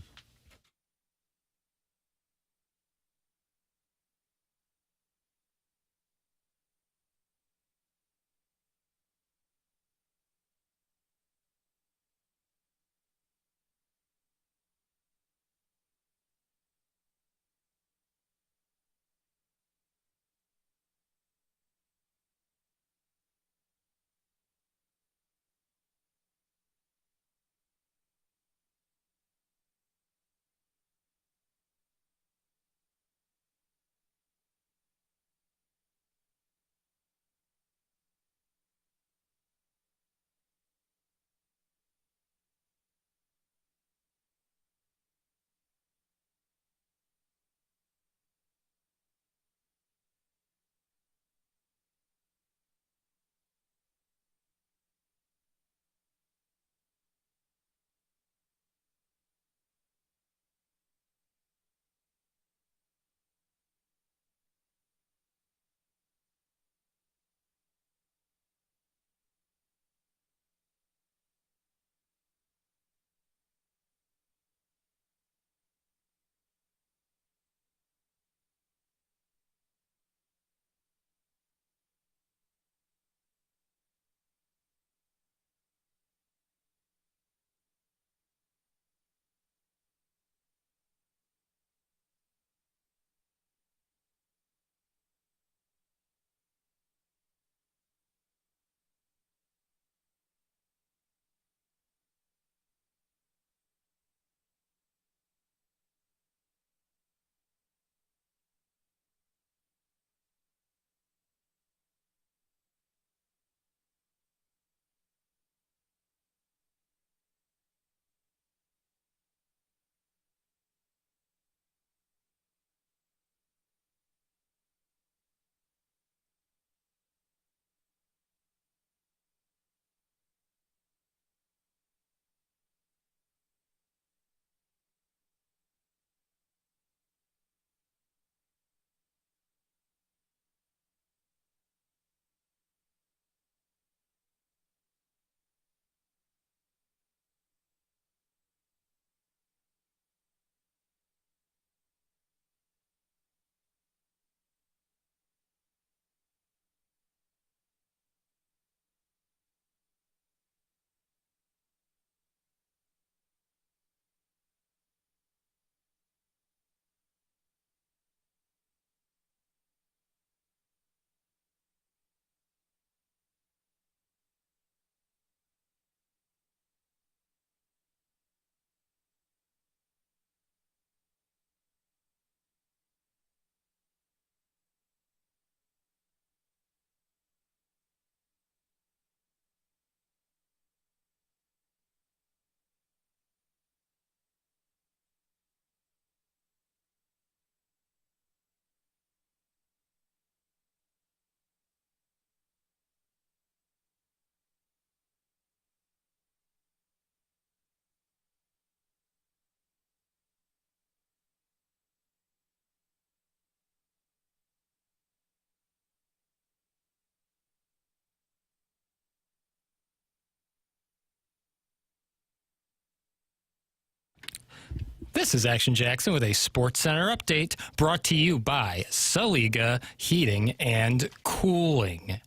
This is Action Jackson with a Sports Center update brought to you by Saliga Heating and Cooling.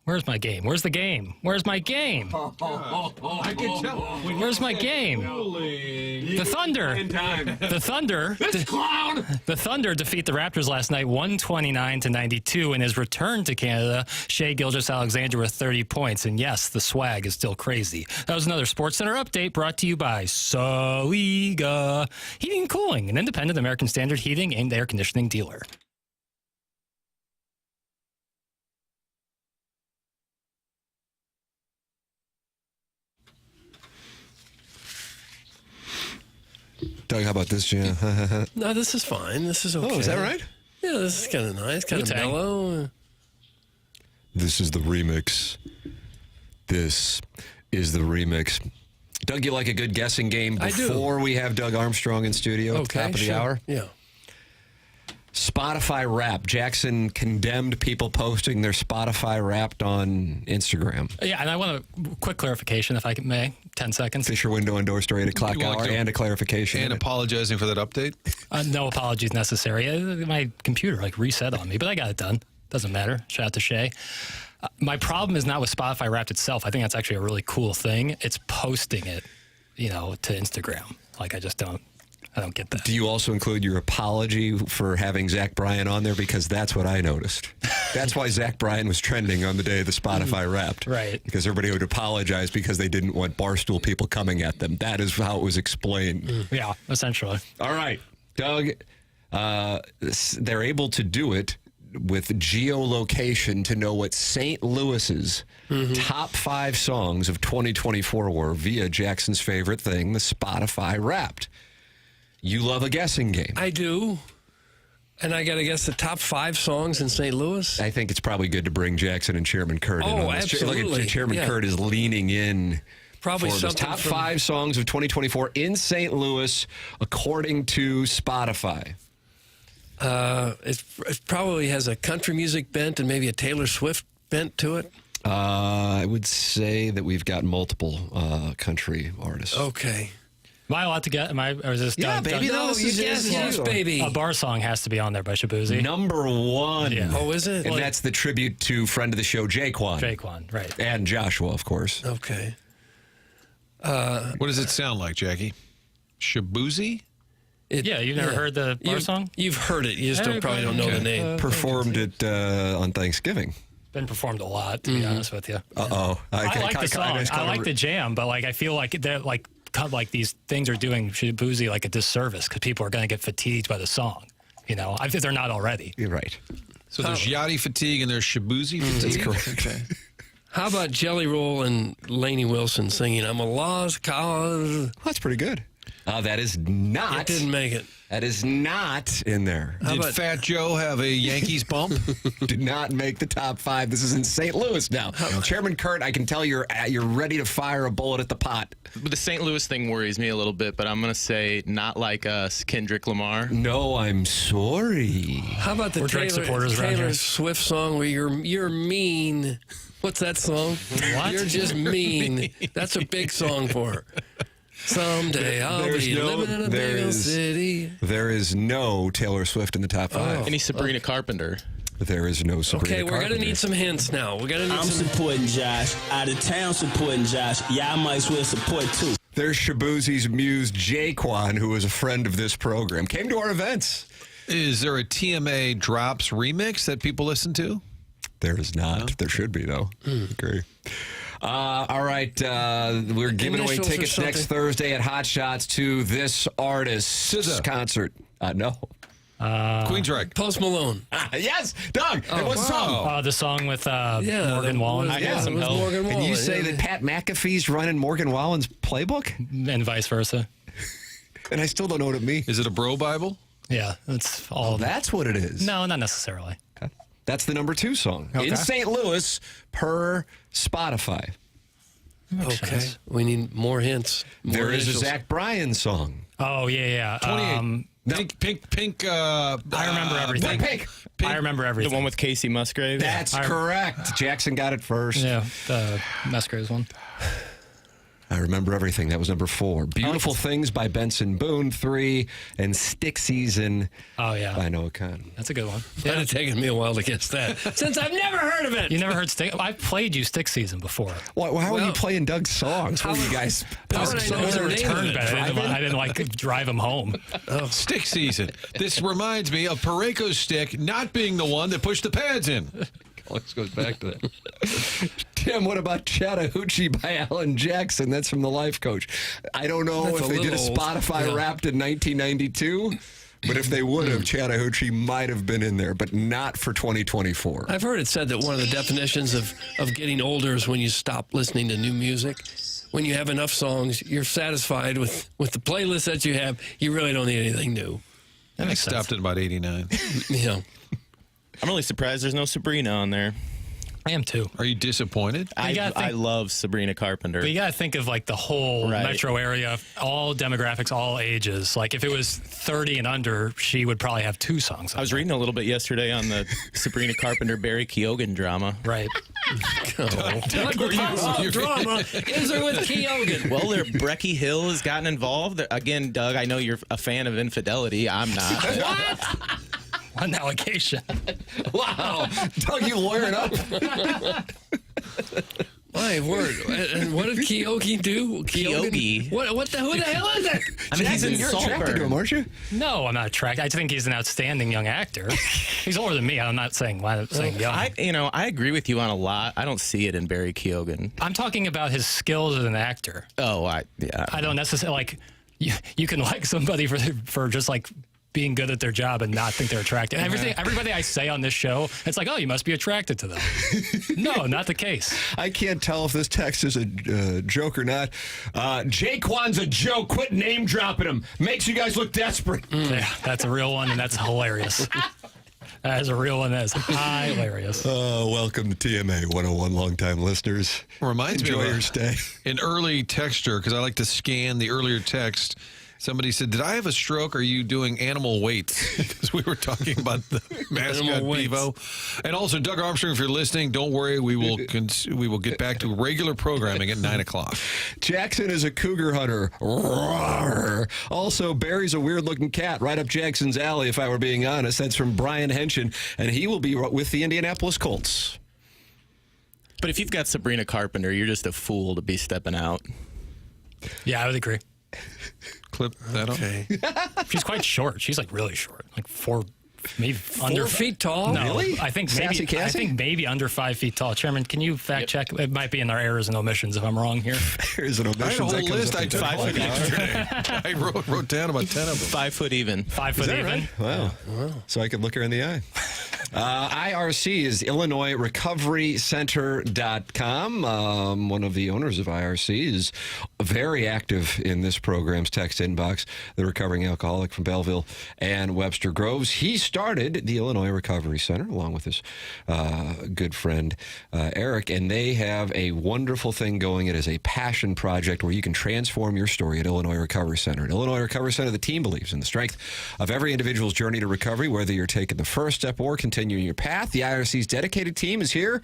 Where's my game? Where's the game? Where's my game? I can tell. Where's my game? The Thunder. The Thunder. The Thunder defeat the Raptors last night, 129-92, in his return to Canada. Shai Gilgeous-Alexander with 30 points, and yes, the swag is still crazy. That was another Sports Center update brought to you by Saliga Heating and Cooling, an independent American Standard heating and air conditioning dealer. Doug, how about this jam? No, this is fine. This is okay. Oh, is that right? Yeah, this is kind of nice, kind of Wu-Tang. mellow. This is the remix. This is the remix. Doug, you like a good guessing game I do. before we have Doug Armstrong in studio at the top of the sure. hour? Yeah. Spotify Wrapped. Jackson condemned people posting their Spotify Wrapped on Instagram. Yeah, and I want a quick clarification, if I may. 10 seconds. Fisher window endorsed 8 o'clock You want hour to- and a clarification. And apologizing for that update. No apologies necessary. My computer reset on me, but I got it done. Doesn't matter. Shout out to Shay. My problem is not with Spotify Wrapped itself. I think that's actually a really cool thing. It's posting it, to Instagram. I don't get that. Do you also include your apology for having Zach Bryan on there? Because that's what I noticed. That's why Zach Bryan was trending on the day of the Spotify Wrapped. Right. Because everybody would apologize because they didn't want Barstool people coming at them. That is how it was explained. Yeah, essentially. All right, Doug, they're able to do it with geolocation to know what St. Louis's top 5 songs of 2024 were via Jackson's favorite thing, the Spotify Wrapped. You love a guessing game. I do. And I got to guess the top 5 songs in St. Louis? I think it's probably good to bring Jackson and Chairman Kurt in on this. Absolutely. Look at Chairman Kurt is leaning in. Probably for this. something Top from 5 songs of 2024 in St. Louis, according to Spotify. It probably has a country music bent and maybe a Taylor Swift bent to it. I would say that we've got multiple country artists. Okay. Am I allowed to get? Or is this Yeah, baby, No, this is yes, baby. A bar song has to be on there by Shabuzi. Number 1. Yeah. Oh, is it? And that's the tribute to friend of the show, Jaquan. Jaquan, right. And Joshua, of course. Okay. What does it sound like, Jackie? Shabuzi? Yeah, you've never heard the bar song? You've heard it. You just probably don't know the name. Performed it on Thanksgiving. Been performed a lot, to be honest with you. Uh-oh. I like the song. I like the jam, but I feel like they're these things are doing Shabuzi a disservice because people are going to get fatigued by the song. I think they're not already. You're right. So there's Yachty fatigue and there's Shabuzi fatigue? That's correct. Okay. How about Jelly Roll and Lainey Wilson singing I'm a Lost Cause? Well, that's pretty good. That is not. It didn't make it. That is not in there. Did Fat Joe have a Yankees bump? Did not make the top 5. This is in St. Louis now. Chairman Kurt, I can tell you're ready to fire a bullet at the pot. But the St. Louis thing worries me a little bit, but I'm going to say Not Like Us, Kendrick Lamar. No, I'm sorry. How about the Taylor Swift song where you're mean? What's that song? What? You're just mean. That's a big song for her. Someday I'll be living in a big old city. There is no Taylor Swift in the top 5. Any Sabrina Carpenter. There is no Sabrina Okay, we're Carpenter. going to need some hints now. We're going to need I'm supporting Josh. Out of town supporting Josh. Y'all might as well support too. There's Shabuzi's muse, Jaquan, who is a friend of this program. Came to our events. Is there a TMA Drops remix that people listen to? There is not. No? There should be, though. Agree. All right. We're giving away Initials or tickets next something? Thursday at Hot Shots to this artist's SZA. concert. No. Queensrÿche. Post Malone. Yes, Doug. And what's the song? The song with Yeah, Morgan Wallen. it was Some Morgan help. Wallen. And you say that Pat McAfee's running Morgan Wallen's playbook? And vice versa. And I still don't know what it means. Is it a bro Bible? Yeah, that's all. That's what it is. No, not necessarily. Okay. That's the number 2 song Okay. in St. Louis per Spotify. Okay. We need more hints. More There is a initials. Zach Bryan song. Oh, yeah. 28. Pink. I remember everything. Pink. I remember everything. The one with Casey Musgrave. That's correct. Jackson got it first. Yeah, the Musgraves one. I remember everything. That was number 4. Beautiful Things by Benson Boone, 3. And Stick Season by Noah Kahn. That's a good one. It would have taken me a while to guess that, since I've never heard of it. You never heard Stick? I've played you Stick Season before. How are you playing Doug's songs? What are you guys? It was a return bet. I didn't like drive him home. Stick Season. This reminds me of Pareko's stick not being the one that pushed the pads in. Always goes back to that. Tim, what about Chattahoochee by Alan Jackson? That's from The Life Coach. I don't know if they did a Spotify Wrapped in 1992, but if they would have, Chattahoochee might have been in there, but not for 2024. I've heard it said that one of the definitions of getting older is when you stop listening to new music. When you have enough songs, you're satisfied with the playlist that you have. You really don't need anything new. I stopped at about 89. Yeah. I'm really surprised there's no Sabrina on there. I am too. Are you disappointed? I love Sabrina Carpenter. But you got to think of like the whole metro area, all demographics, all ages. Like if it was 30 and under, she would probably have 2 songs. I was reading a little bit yesterday on the Sabrina Carpenter Barry Keoghan drama. Right. Drama is there with Keoghan? Well, Brecky Hill has gotten involved. Again, Doug, I know you're a fan of infidelity. I'm not. What? One allegation. Wow. Doug, you lawyering up? My word. And what did Keoghan do? Keoghan? Who the hell is it? I mean, he's in You're attracted to him, aren't you? No, I'm not attracted. I think he's an outstanding young actor. He's older than me. I'm not saying young. I agree with you on a lot. I don't see it in Barry Keoghan. I'm talking about his skills as an actor. Oh, I don't necessarily like. You can like somebody for just like being good at their job and not think they're attractive. Everybody I say on this show, it's like, oh, you must be attracted to them. No, not the case. I can't tell if this text is a joke or not. Jaquan's a joke. Quit name dropping him. Makes you guys look desperate. Yeah, that's a real one, and that's hilarious. That is a real one. That is hilarious. Welcome to TMA 101, longtime listeners. Reminds me of your stay. An early texter, because I like to scan the earlier text. Somebody said, did I have a stroke? Or are you doing animal weights? Because we were talking about the mascot Bevo. And also, Doug Armstrong, if you're listening, don't worry. We will get back to regular programming at 9 o'clock. Jackson is a cougar hunter. Roar. Also, Barry's a weird-looking cat right up Jackson's alley, if I were being honest. That's from Brian Henshin, and he will be with the Indianapolis Colts. But if you've got Sabrina Carpenter, you're just a fool to be stepping out. Yeah, I would agree. Clip that up. She's quite short. She's like really short, like 4 feet tall. No, really? I think maybe under 5 feet tall. Chairman, can you fact check? It might be in our errors and omissions if I'm wrong here. Errors and omissions. I had a whole list. I took 5 foot yesterday. I wrote down about 10 of them. 5 foot even. 5 foot even. Right? Wow. So I could look her in the eye. IRC is IllinoisRecoveryCenter.com. One of the owners of IRC is very active in this program's text inbox. The recovering alcoholic from Belleville and Webster Groves. He started the Illinois Recovery Center along with his good friend Eric, and they have a wonderful thing going. It is a passion project where you can transform your story at Illinois Recovery Center. At Illinois Recovery Center, the team believes in the strength of every individual's journey to recovery, whether you're taking the first step or continuing your path. The IRC's dedicated team is here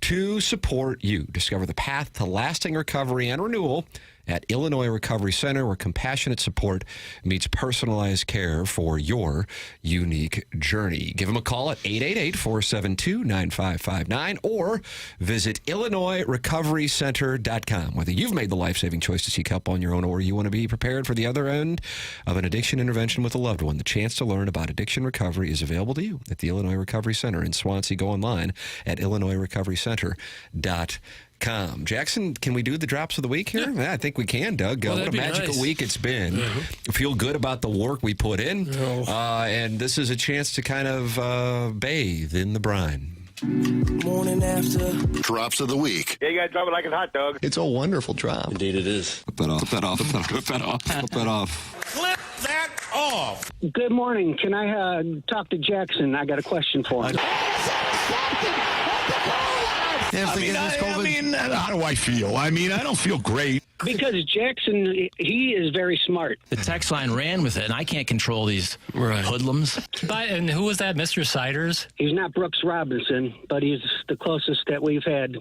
to support you. Discover the path to lasting recovery and renewal at Illinois Recovery Center, where compassionate support meets personalized care for your unique journey. Give them a call at 888-472-9559 or visit IllinoisRecoveryCenter.com. Whether you've made the life-saving choice to seek help on your own or you want to be prepared for the other end of an addiction intervention with a loved one, the chance to learn about addiction recovery is available to you at the Illinois Recovery Center in Swansea. Go online at IllinoisRecoveryCenter.com. Jackson, can we do the drops of the week here? Yeah, I think we can, Doug. What a magical week it's been. Feel good about the work we put in. And this is a chance to kind of bathe in the brine. Morning after. Drops of the week. Yeah, you gotta drop it like a hot dog. It's a wonderful drop. Indeed it is. Flip that off. Flip that off. Flip that off. Flip that off. Flip that off. Good morning. Can I talk to Jackson? I got a question for him. How do I feel? I mean, I don't feel great. Because Jackson, he is very smart. The text line ran with it, and I can't control these hoodlums. And who was that, Mr. Siders? He's not Brooks Robinson, but he's the closest that we've had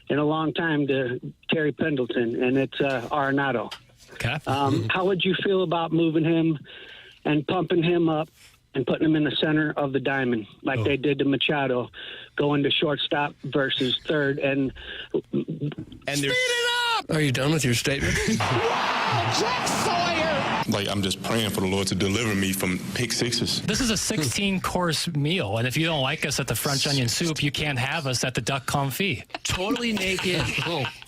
in a long time to Terry Pendleton, and it's Arenado. Okay. How would you feel about moving him and pumping him up and putting him in the center of the diamond like they did to Machado, going to shortstop versus third? And Speed it up! Are you done with your statement? Jack Sawyer! Like, I'm just praying for the Lord to deliver me from pick sixes. This is a 16-course meal, and if you don't like us at the French onion soup, you can't have us at the duck confit. Totally naked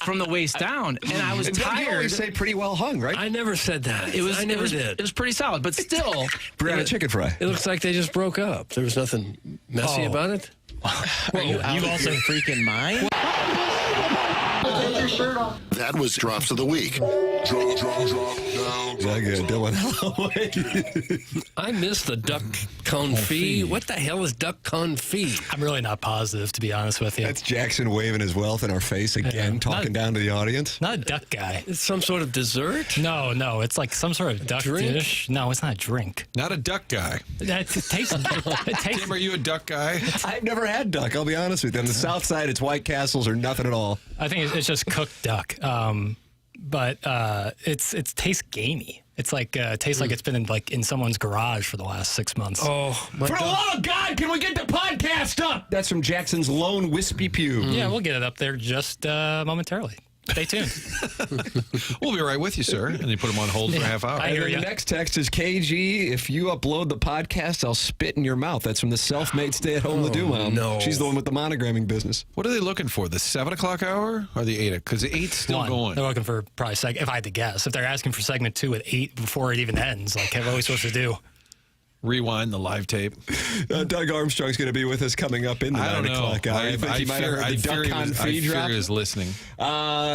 from the waist down, and I was tired. You always say pretty well hung, right? I never said that. I never did. It was pretty solid, but still. Brianna chicken fry. It looks like they just broke up. There was nothing messy about it. Are you out of your freaking mind? Take your shirt off. That was Drops of the Week. Drop down. Dylan Holloway. I missed the duck confit. What the hell is duck confit? I'm really not positive, to be honest with you. That's Jackson waving his wealth in our face again, talking down to the audience. Not a duck guy. It's some sort of dessert? No, it's like some sort of duck dish. No, it's not a drink. Not a duck guy. It tastes. Tim, are you a duck guy? I've never had duck, I'll be honest with you. On the south side, it's White Castles or nothing at all. I think it's just cooked duck. But it tastes gamey. It's like tastes like it's been in someone's garage for the last 6 months. Oh, for the love of God, can we get the podcast up? That's from Jackson's lone wispy pew. Yeah, we'll get it up there just momentarily. Stay tuned. We'll be right with you, sir. And you put them on hold for a half hour. I hear The next text is KG. If you upload the podcast, I'll spit in your mouth. That's from the self-made stay-at-home Ledoux mom. No. She's the one with the monogramming business. What are they looking for? The 7 o'clock hour or the 8? Because the 8's still going. They're looking for probably if I had to guess, if they're asking for segment 2 at 8 before it even ends, like what are we supposed to do? Rewind the live tape. Doug Armstrong's going to be with us coming up in the 9 o'clock hour. I fear he is listening.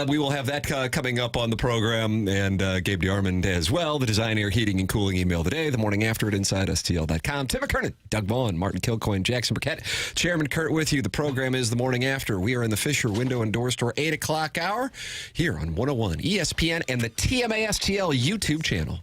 We will have that coming up on the program, and Gabe DeArmond as well. The Design, Air, Heating, and Cooling email of the day, the morning after at InsideSTL.com. Tim McKernan, Doug Vaughn, Martin Kilcoyne, Jackson Burkett, Chairman Kurt with you. The program is the morning after. We are in the Fisher Window and Door Store 8 o'clock hour here on 101 ESPN and the TMA STL YouTube channel.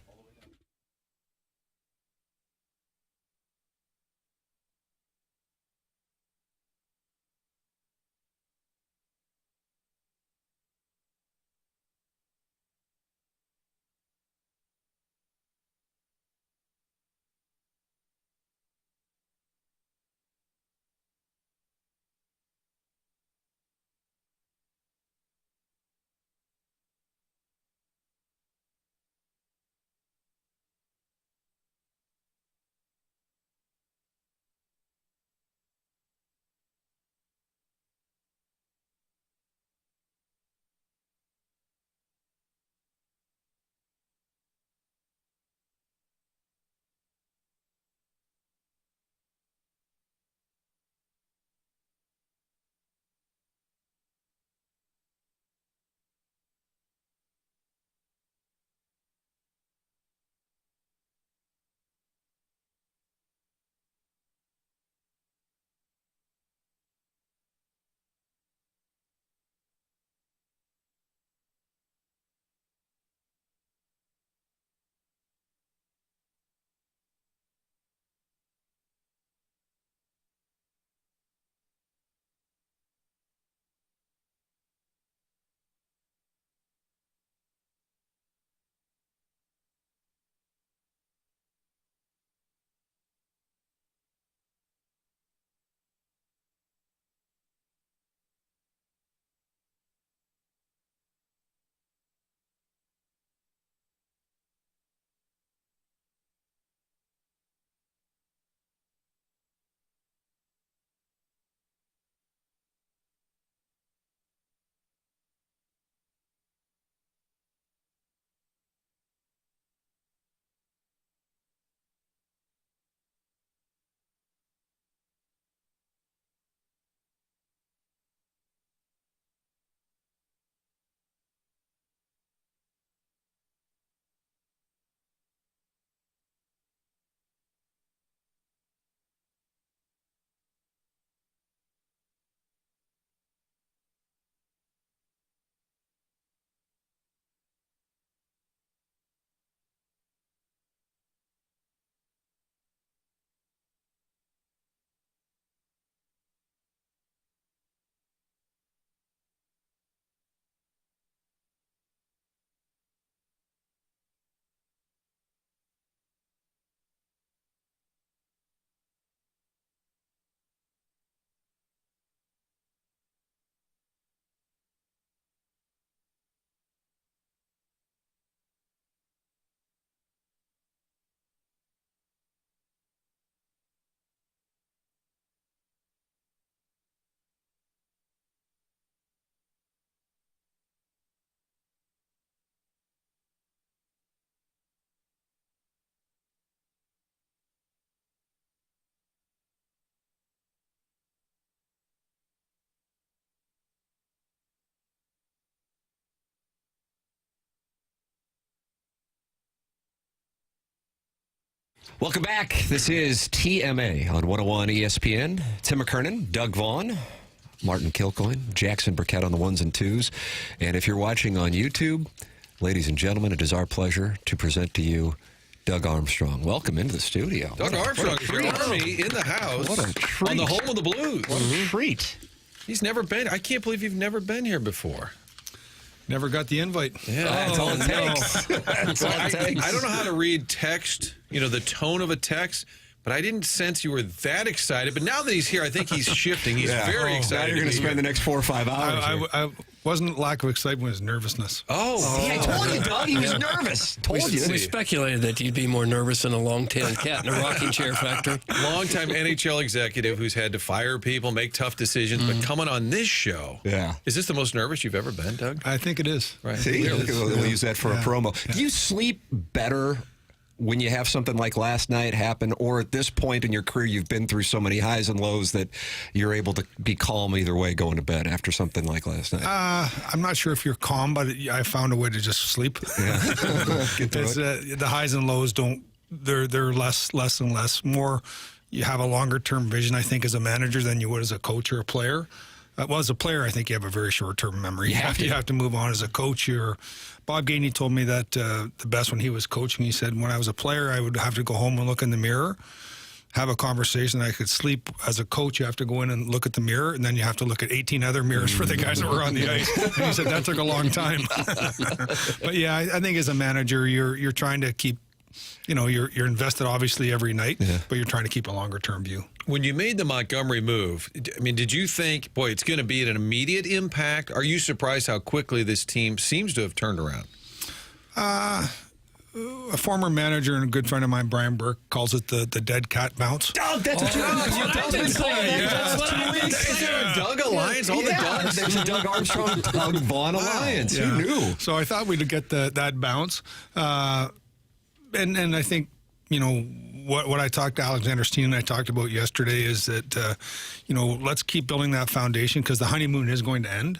Welcome back. This is TMA on 101 ESPN. Tim McKernan, Doug Vaughn, Martin Kilcoyne, Jackson Burkett on the ones and twos. And if you're watching on YouTube, ladies and gentlemen, it is our pleasure to present to you Doug Armstrong. Welcome into the studio. Doug Armstrong is your army in the house. What a treat. On the home of the Blues. What a treat. He's never been. I can't believe you've never been here before. Never got the invite. Yeah, that's all it takes. That's all it takes. I don't know how to read text, the tone of a text, but I didn't sense you were that excited. But now that he's here, I think he's shifting. He's very excited. Now you're going to spend the next 4 or 5 hours I wasn't lack of excitement, it was nervousness. See, I told you, Doug, he was nervous. Told you. We speculated that you'd be more nervous than a long-tailed cat in a rocking chair factory. Longtime NHL executive who's had to fire people, make tough decisions, but coming on this show. Yeah. Is this the most nervous you've ever been, Doug? I think it is. Right. See, we'll use that for a promo. Do you sleep better when you have something like last night happen, or at this point in your career you've been through so many highs and lows that you're able to be calm either way going to bed after something like last night? I'm not sure if you're calm, but I found a way to just sleep. Yeah. The highs and lows they're less and less. More, you have a longer term vision, I think, as a manager than you would as a coach or a player. Well, as a player, I think you have a very short-term memory. You have to move on. As a coach, Bob Gainey told me that the best when he was coaching, he said, when I was a player, I would have to go home and look in the mirror, have a conversation. I could sleep. As a coach, you have to go in and look at the mirror, and then you have to look at 18 other mirrors for the guys that were on the ice. And he said that took a long time. But, yeah, I think as a manager, you're trying to keep, you're invested, obviously, every night, but you're trying to keep a longer-term view. When you made the Montgomery move, did you think, boy, it's going to be an immediate impact? Are you surprised how quickly this team seems to have turned around? A former manager and a good friend of mine, Brian Burke, calls it the dead cat bounce. Oh, that's what you've been saying. Is there a Doug Alliance? All the Dougs? There's a Doug Armstrong, Doug Vaughn Alliance. Who knew? So I thought we'd get that bounce. And I think, what I talked to Alexander Steen and I talked about yesterday is that, let's keep building that foundation because the honeymoon is going to end.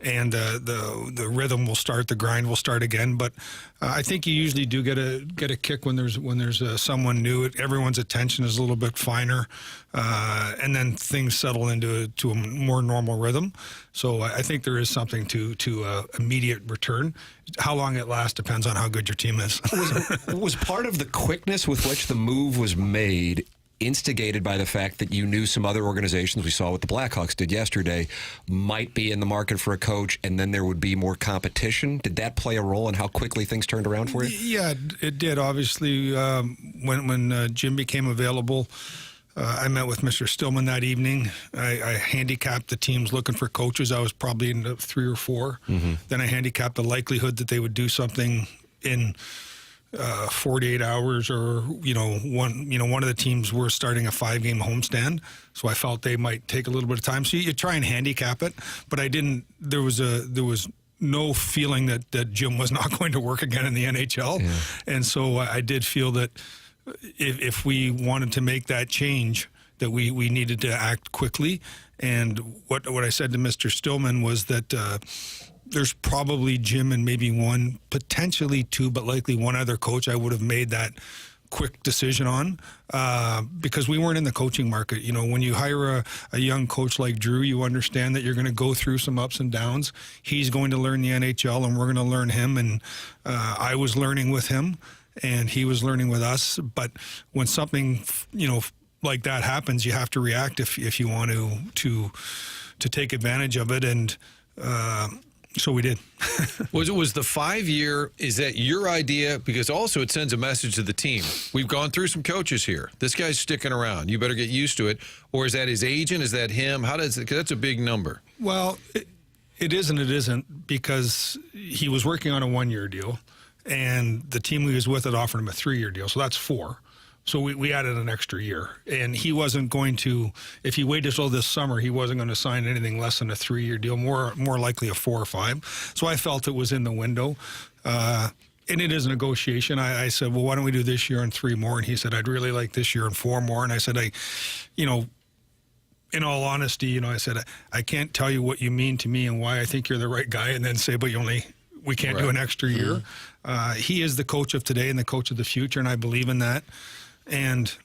And the rhythm will start, the grind will start again. But I think you usually do get a kick when there's someone new. Everyone's attention is a little bit finer, and then things settle into a more normal rhythm. So I think there is something to immediate return. How long it lasts depends on how good your team is. Was part of the quickness with which the move was made instigated by the fact that you knew some other organizations, we saw what the Blackhawks did yesterday, might be in the market for a coach, and then there would be more competition? Did that play a role in how quickly things turned around for you? Yeah, it did. Obviously, when Jim became available, I met with Mr. Stillman that evening. I handicapped the teams looking for coaches. I was probably in 3 or 4. Mm-hmm. Then I handicapped the likelihood that they would do something in 48 hours, or one of the teams were starting a 5-game homestand, so I felt they might take a little bit of time. So you try and handicap it, but I didn't. There was no feeling that Jim was not going to work again in the NHL, and so I did feel that if we wanted to make that change, that we needed to act quickly. And what I said to Mr. Stillman was that. There's probably Jim and maybe one, potentially 2, but likely one other coach I would have made that quick decision on because we weren't in the coaching market. When you hire a young coach like Drew, you understand that you're going to go through some ups and downs. He's going to learn the NHL, and we're going to learn him. And I was learning with him, and he was learning with us. But when something, like that happens, you have to react if you want to take advantage of it. And so we did. Was the 5-year, is that your idea? Because also it sends a message to the team. We've gone through some coaches here. This guy's sticking around. You better get used to it. Or is that his agent? Is that him? How does it? Because that's a big number. Well, it is and it isn't, because he was working on a 1-year deal, and the team he was with had offered him a 3-year deal. So that's 4. So we added an extra year, and he wasn't going to, if he waited till this summer, he wasn't going to sign anything less than a 3-year deal, more likely a 4 or 5. So I felt it was in the window. And it is a negotiation. I said, well, why don't we do this year and 3 more? And he said, I'd really like this year and 4 more. And I said, in all honesty, I said, I can't tell you what you mean to me and why I think you're the right guy, and then say, but we can't do an extra year. He is the coach of today and the coach of the future, and I believe in that. And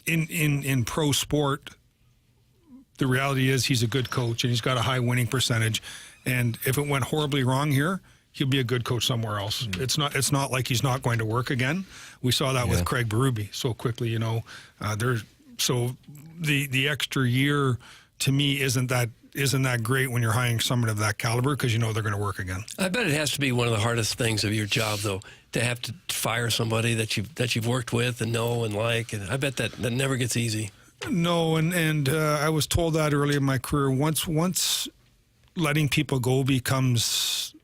in pro sport, the reality is he's a good coach and he's got a high winning percentage. And if it went horribly wrong here, he'll be a good coach somewhere else. Mm-hmm. It's not like he's not going to work again. We saw that with Craig Berube so quickly. So the extra year to me isn't that great when you're hiring someone of that caliber, because they're going to work again. I bet it has to be one of the hardest things of your job, though, to have to fire somebody that you've worked with and know and like. And I bet that never gets easy. No, and I was told that early in my career. Once letting people go becomes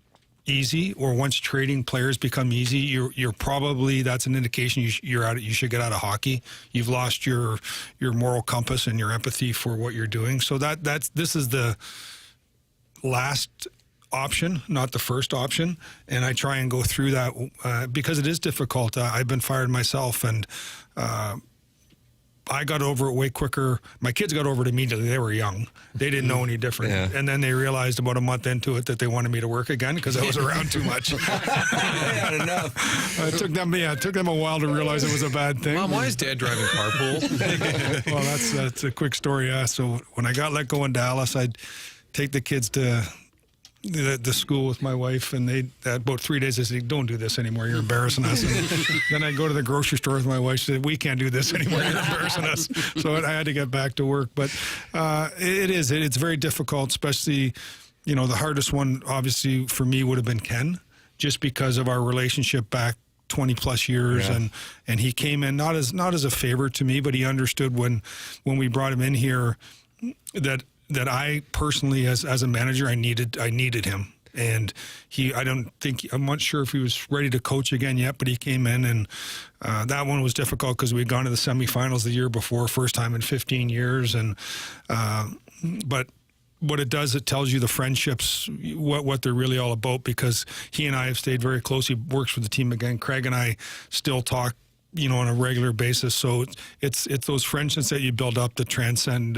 easy, or once trading players become easy, you're probably, that's an indication you should get out of hockey. You've lost your moral compass and your empathy for what you're doing. So this is the last option, not the first option, and I try and go through that because it is difficult. I've been fired myself, and I got over it way quicker. My kids got over it immediately. They were young. They didn't know any different. Yeah. And then they realized about a month into it that they wanted me to work again because I was around too much. They had enough. It took them a while to realize it was a bad thing. Mom, why is Dad driving carpool? Well, that's a quick story. So when I got let go in Dallas, I'd take the kids to the school with my wife, and they about 3 days I said, "Don't do this anymore, you're embarrassing us." And then I go to the grocery store with my wife, she said, "We can't do this anymore, you're embarrassing us." So I had to get back to work. But it's very difficult, especially the hardest one obviously for me would have been Ken, just because of our relationship back 20 plus years. Yeah. And he came in not as a favor to me, but he understood when we brought him in here that I personally, as a manager, I needed him. And I'm not sure if he was ready to coach again yet, but he came in, and that one was difficult because we'd gone to the semifinals the year before, first time in 15 years. And but what it does, it tells you the friendships, what they're really all about, because he and I have stayed very close. He works with the team again. Craig and I still talk on a regular basis. So it's those friendships that you build up that transcend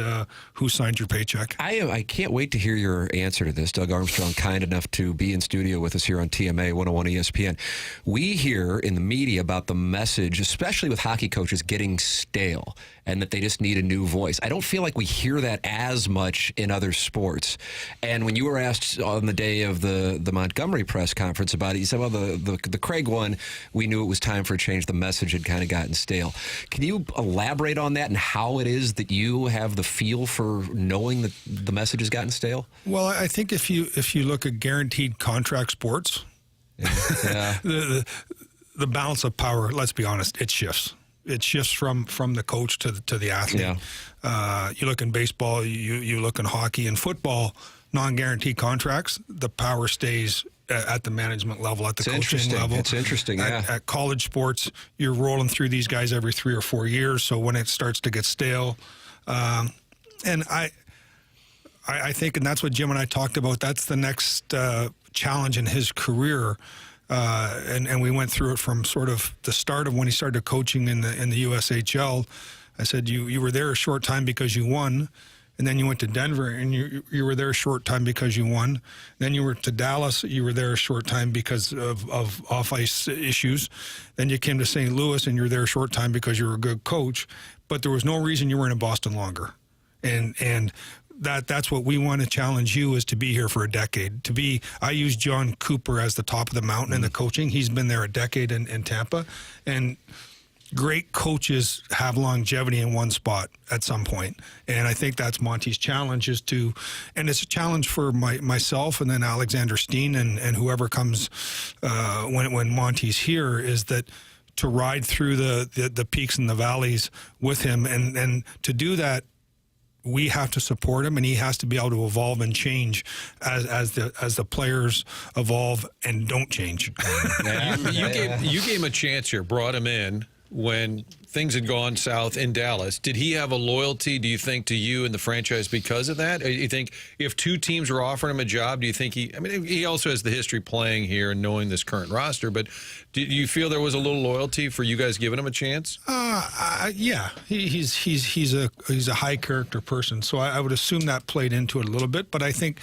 who signed your paycheck. I can't wait to hear your answer to this. Doug Armstrong, kind enough to be in studio with us here on TMA 101 ESPN. We hear in the media about the message, especially with hockey coaches, getting stale and that they just need a new voice. I don't feel like we hear that as much in other sports. And when you were asked on the day of the Montgomery press conference about it, you said, well, the Craig one, we knew it was time for a change. The message had kind of gotten stale. Can you elaborate on that and how it is that you have the feel for knowing that the message has gotten stale? Well, I think if you look at guaranteed contract sports, the balance of power, let's be honest, it shifts. It shifts from the coach to the athlete. Yeah. You look in baseball, you look in hockey and football, non-guaranteed contracts, the power stays at the management level, at the coaching level. It's interesting, yeah. At college sports, you're rolling through these guys every 3 or 4 years, so when it starts to get stale, and I think, and that's what Jim and I talked about, that's the next challenge in his career. And we went through it from sort of the start of when he started coaching in the USHL. I said, you were there a short time because you won, and then you went to Denver and you were there a short time because you won. Then you were to Dallas, you were there a short time because of off-ice issues. Then you came to St. Louis and you were there a short time because you were a good coach, but there was no reason you weren't in Boston longer. And that's what we want to challenge you, is to be here for a decade. I use John Cooper as the top of the mountain in the coaching. He's been there a decade in Tampa, and great coaches have longevity in one spot at some point. And I think that's Monty's challenge, and it's a challenge for myself and then Alexander Steen and whoever comes when Monty's here, is that to ride through the peaks and the valleys with him, and to do that, we have to support him, and he has to be able to evolve and change as the players evolve and don't change. You gave him a chance here, brought him in when things had gone south in Dallas. Did he have a loyalty, do you think, to you and the franchise because of that? Or you think if two teams were offering him a job, do you think he also has the history playing here and knowing this current roster, but do you feel there was a little loyalty for you guys giving him a chance? Yeah, he's a high character person, so I would assume that played into it a little bit, but I think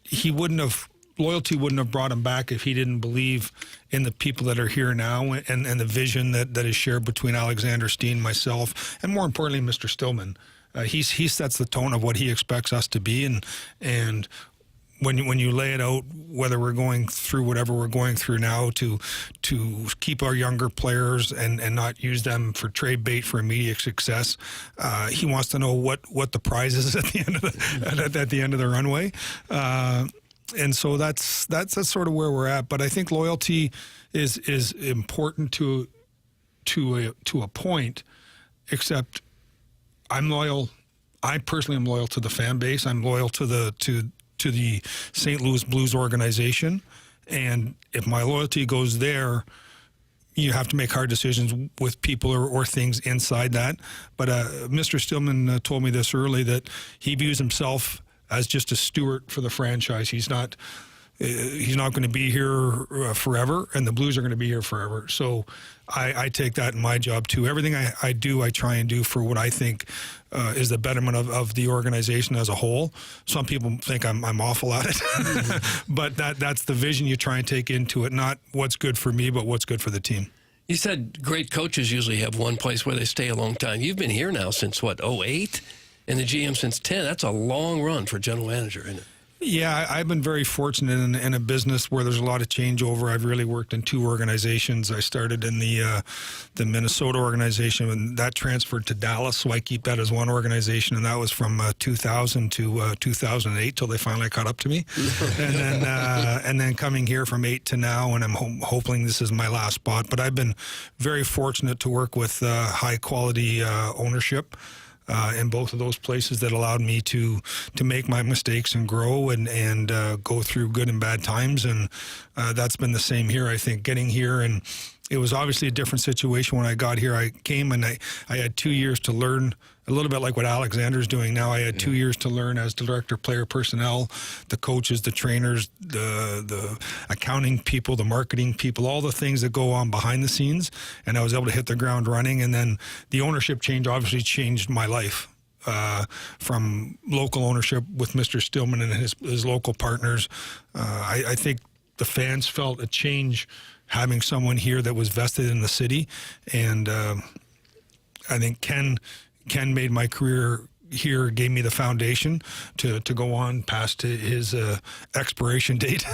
he wouldn't have loyalty wouldn't have brought him back if he didn't believe in the people that are here now and the vision that is shared between Alexander Steen, myself, and more importantly, Mr. Stillman. He sets the tone of what he expects us to be, and when you lay it out, whether we're going through whatever we're going through now to keep our younger players and not use them for trade bait for immediate success, he wants to know what the prize is at the end of at the end of the runway, and so that's sort of where we're at. But I think loyalty is important to a point, except I'm loyal. I personally am loyal to the fan base. I'm loyal to the St. Louis Blues organization, and if my loyalty goes there, you have to make hard decisions with people or things inside that. But Mr. Stillman told me this early, that he views himself as just a steward for the franchise. He's not going to be here forever, and the Blues are going to be here forever. So I take that in my job too. Everything I do, I try and do for what I think is the betterment of the organization as a whole. Some people think I'm awful at it, but that's the vision you try and take into it, not what's good for me, but what's good for the team. You said great coaches usually have one place where they stay a long time. You've been here now since, what, 08? And the GM since 10. That's a long run for a general manager, isn't it? Yeah, I've been very fortunate in a business where there's a lot of changeover. I've really worked in two organizations. I started in the Minnesota organization, and that transferred to Dallas, so I keep that as one organization, and that was from 2000 to 2008 till they finally caught up to me. And then coming here from 8 to now, and I'm hoping this is my last spot. But I've been very fortunate to work with high-quality ownership in both of those places that allowed me to make my mistakes and grow and go through good and bad times. And that's been the same here. I think getting here, and it was obviously a different situation when I got here. I came and I had 2 years to learn, a little bit like what Alexander's doing now. I had 2 years to learn as director of player personnel, the coaches, the trainers, the accounting people, the marketing people, all the things that go on behind the scenes. And I was able to hit the ground running. And then the ownership change obviously changed my life. From local ownership with Mr. Stillman and his local partners. I think the fans felt a change having someone here that was vested in the city. And I think Ken made my career here, gave me the foundation to go on past his expiration date,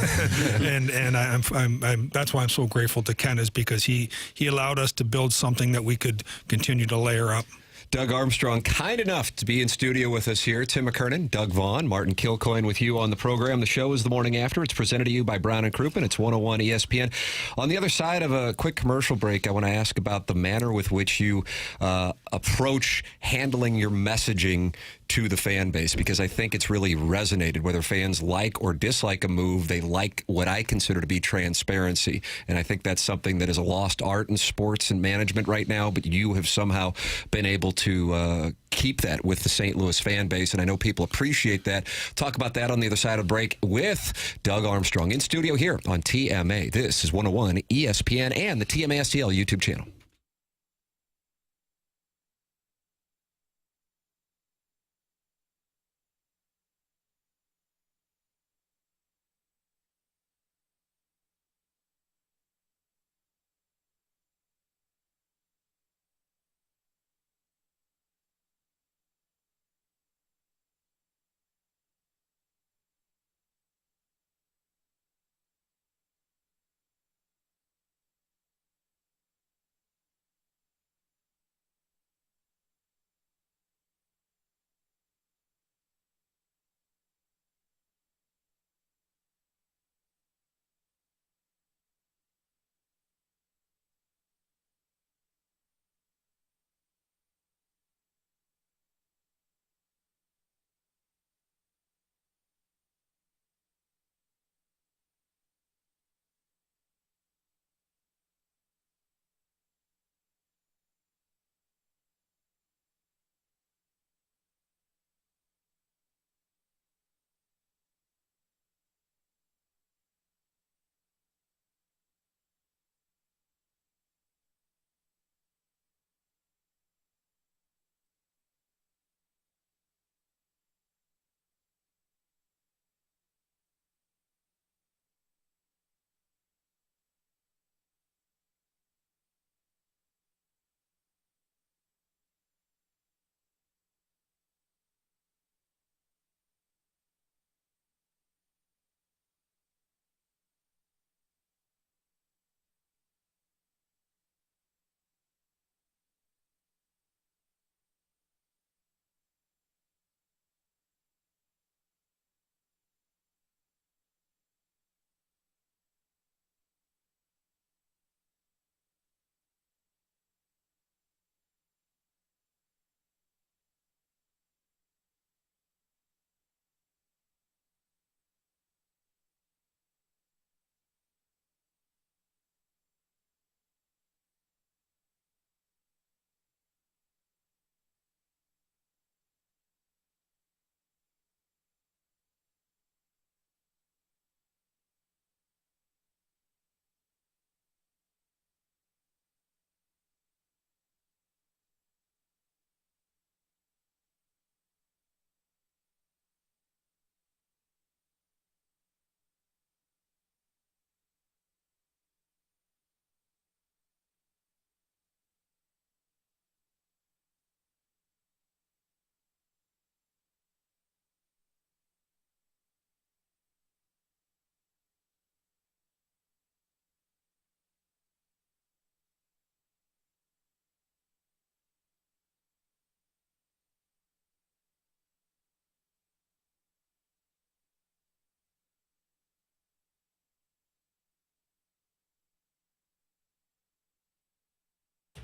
and that's why I'm so grateful to Ken, is because he allowed us to build something that we could continue to layer up. Doug Armstrong, kind enough to be in studio with us here. Tim McKernan, Doug Vaughn, Martin Kilcoyne with you on the program. The show is The Morning After. It's presented to you by Brown & Crouppen. It's 101 ESPN. On the other side of a quick commercial break, I want to ask about the manner with which you approach handling your messaging to the fan base, because I think it's really resonated. Whether fans like or dislike a move, they like what I consider to be transparency. And I think that's something that is a lost art in sports and management right now, but you have somehow been able to keep that with the St. Louis fan base, and I know people appreciate that. Talk about that on the other side of the break with Doug Armstrong in studio here on TMA. This is 101 ESPN and the TMA STL YouTube channel.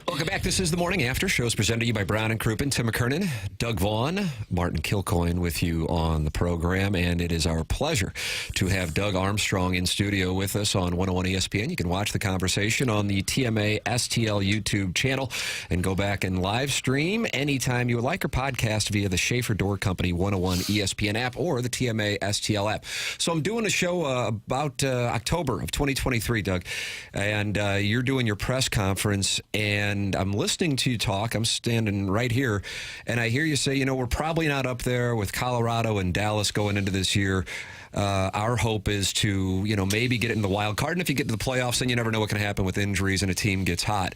Welcome back. This is the Morning After. Shows presented to you by Brown and Crouppen. Tim McKernan, Doug Vaughn, Martin Kilcoyne with you on the program. And it is our pleasure to have Doug Armstrong in studio with us on 101 ESPN. You can watch the conversation on the TMA STL YouTube channel and go back and live stream anytime you would like, or podcast via the Schaefer Door Company 101 ESPN app or the TMA STL app. So I'm doing a show about October of 2023, Doug, and you're doing your press conference, and I'm listening to you talk. I'm standing right here, and I hear you say, we're probably not up there with Colorado and Dallas going into this year. Our hope is to, maybe get it in the wild card, and if you get to the playoffs, then you never know what can happen with injuries and a team gets hot.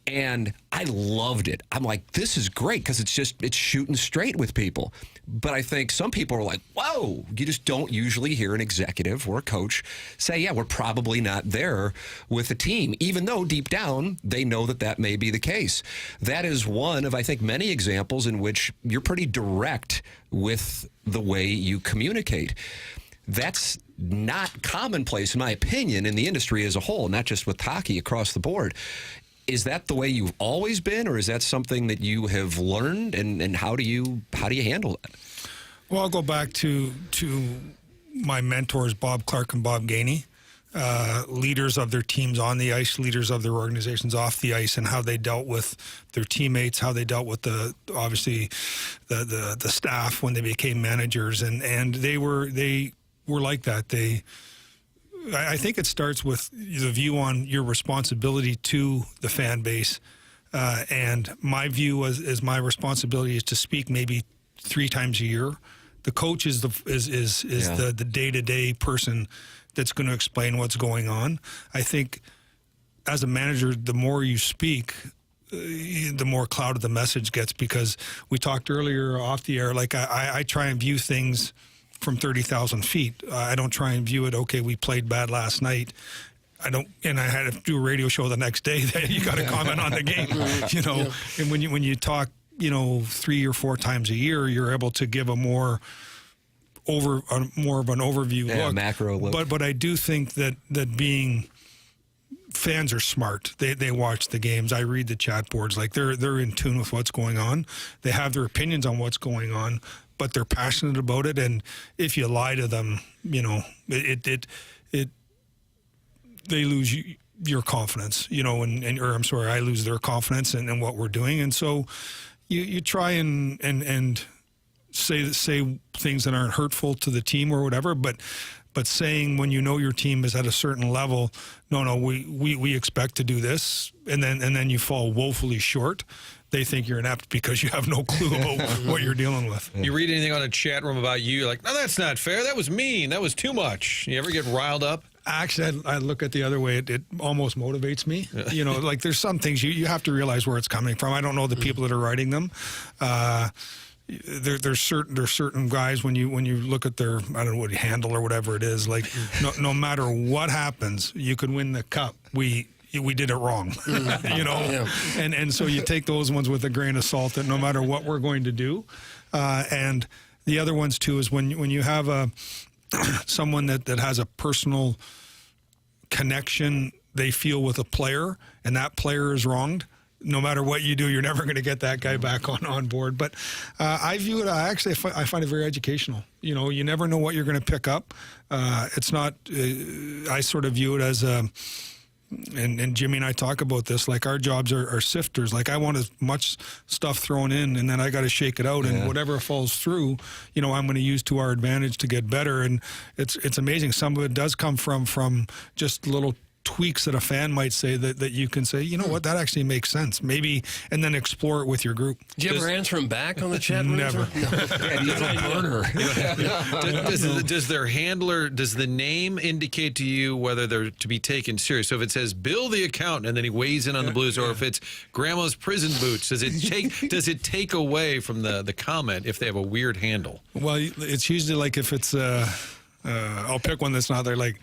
And I loved it. I'm like, this is great because it's shooting straight with people. But I think some people are like, whoa, you just don't usually hear an executive or a coach say, yeah, we're probably not there with the team, even though deep down they know that may be the case. That is one of, I think, many examples in which you're pretty direct with the way you communicate. That's not commonplace, in my opinion, in the industry as a whole, not just with hockey, across the board. Is that the way you've always been, or is that something that you have learned, and how do you handle that? Well, I'll go back to my mentors, Bob Clark and Bob Gainey, leaders of their teams on the ice, leaders of their organizations off the ice, and how they dealt with their teammates, how they dealt with the staff when they became managers, and they were like that. I think it starts with the view on your responsibility to the fan base, and my view is my responsibility is to speak maybe 3 times a year. The coach is the day-to-day person that's going to explain what's going on. I think as a manager, the more you speak, the more clouded the message gets, because we talked earlier off the air, like I try and view things from 30,000 feet. I don't try and view it, okay, we played bad last night. I had to do a radio show the next day that you got to comment on the game, And when you talk, 3 or 4 times a year, you're able to give a more of an overview look. Macro look. But I do think that being fans are smart. They watch the games. I read the chat boards. Like they're in tune with what's going on. They have their opinions on what's going on, but they're passionate about it. And if you lie to them, they lose your confidence, or I lose their confidence in what we're doing. And so you try and say things that aren't hurtful to the team or whatever, but saying when your team is at a certain level, no, we expect to do this, and then you fall woefully short. They think you're inept because you have no clue about what you're dealing with. You read anything on a chat room about you, like, no, that's not fair. That was mean. That was too much. You ever get riled up? Actually, I look at the other way. It almost motivates me. Like there's some things you have to realize where it's coming from. I don't know the people that are writing them. There's certain guys when you look at their, I don't know what handle or whatever it is, like no matter what happens, you could win the cup. We did it wrong, and so you take those ones with a grain of salt, that no matter what we're going to do, and the other ones too is when you have someone that has a personal connection they feel with a player, and that player is wronged. No matter what you do, you're never going to get that guy back on board. But I view it, I find it very educational. You never know what you're going to pick up. It's not, I sort of view it as and Jimmy and I talk about this, like our jobs are sifters. Like I want as much stuff thrown in, and then I got to shake it out, and whatever falls through, I'm going to use to our advantage to get better. And it's amazing. Some of it does come from just little tweaks that a fan might say that you can say, what, that actually makes sense, maybe, and then explore it with your group. Do you ever answer him back on the chat room? Never. Does their handler, does the name indicate to you whether they're to be taken serious? So if it says Bill the accountant, and then he weighs in on the Blues, or if it's Grandma's prison boots, does it take away from the comment if they have a weird handle? Well, it's usually like if it's I'll pick one that's not there, like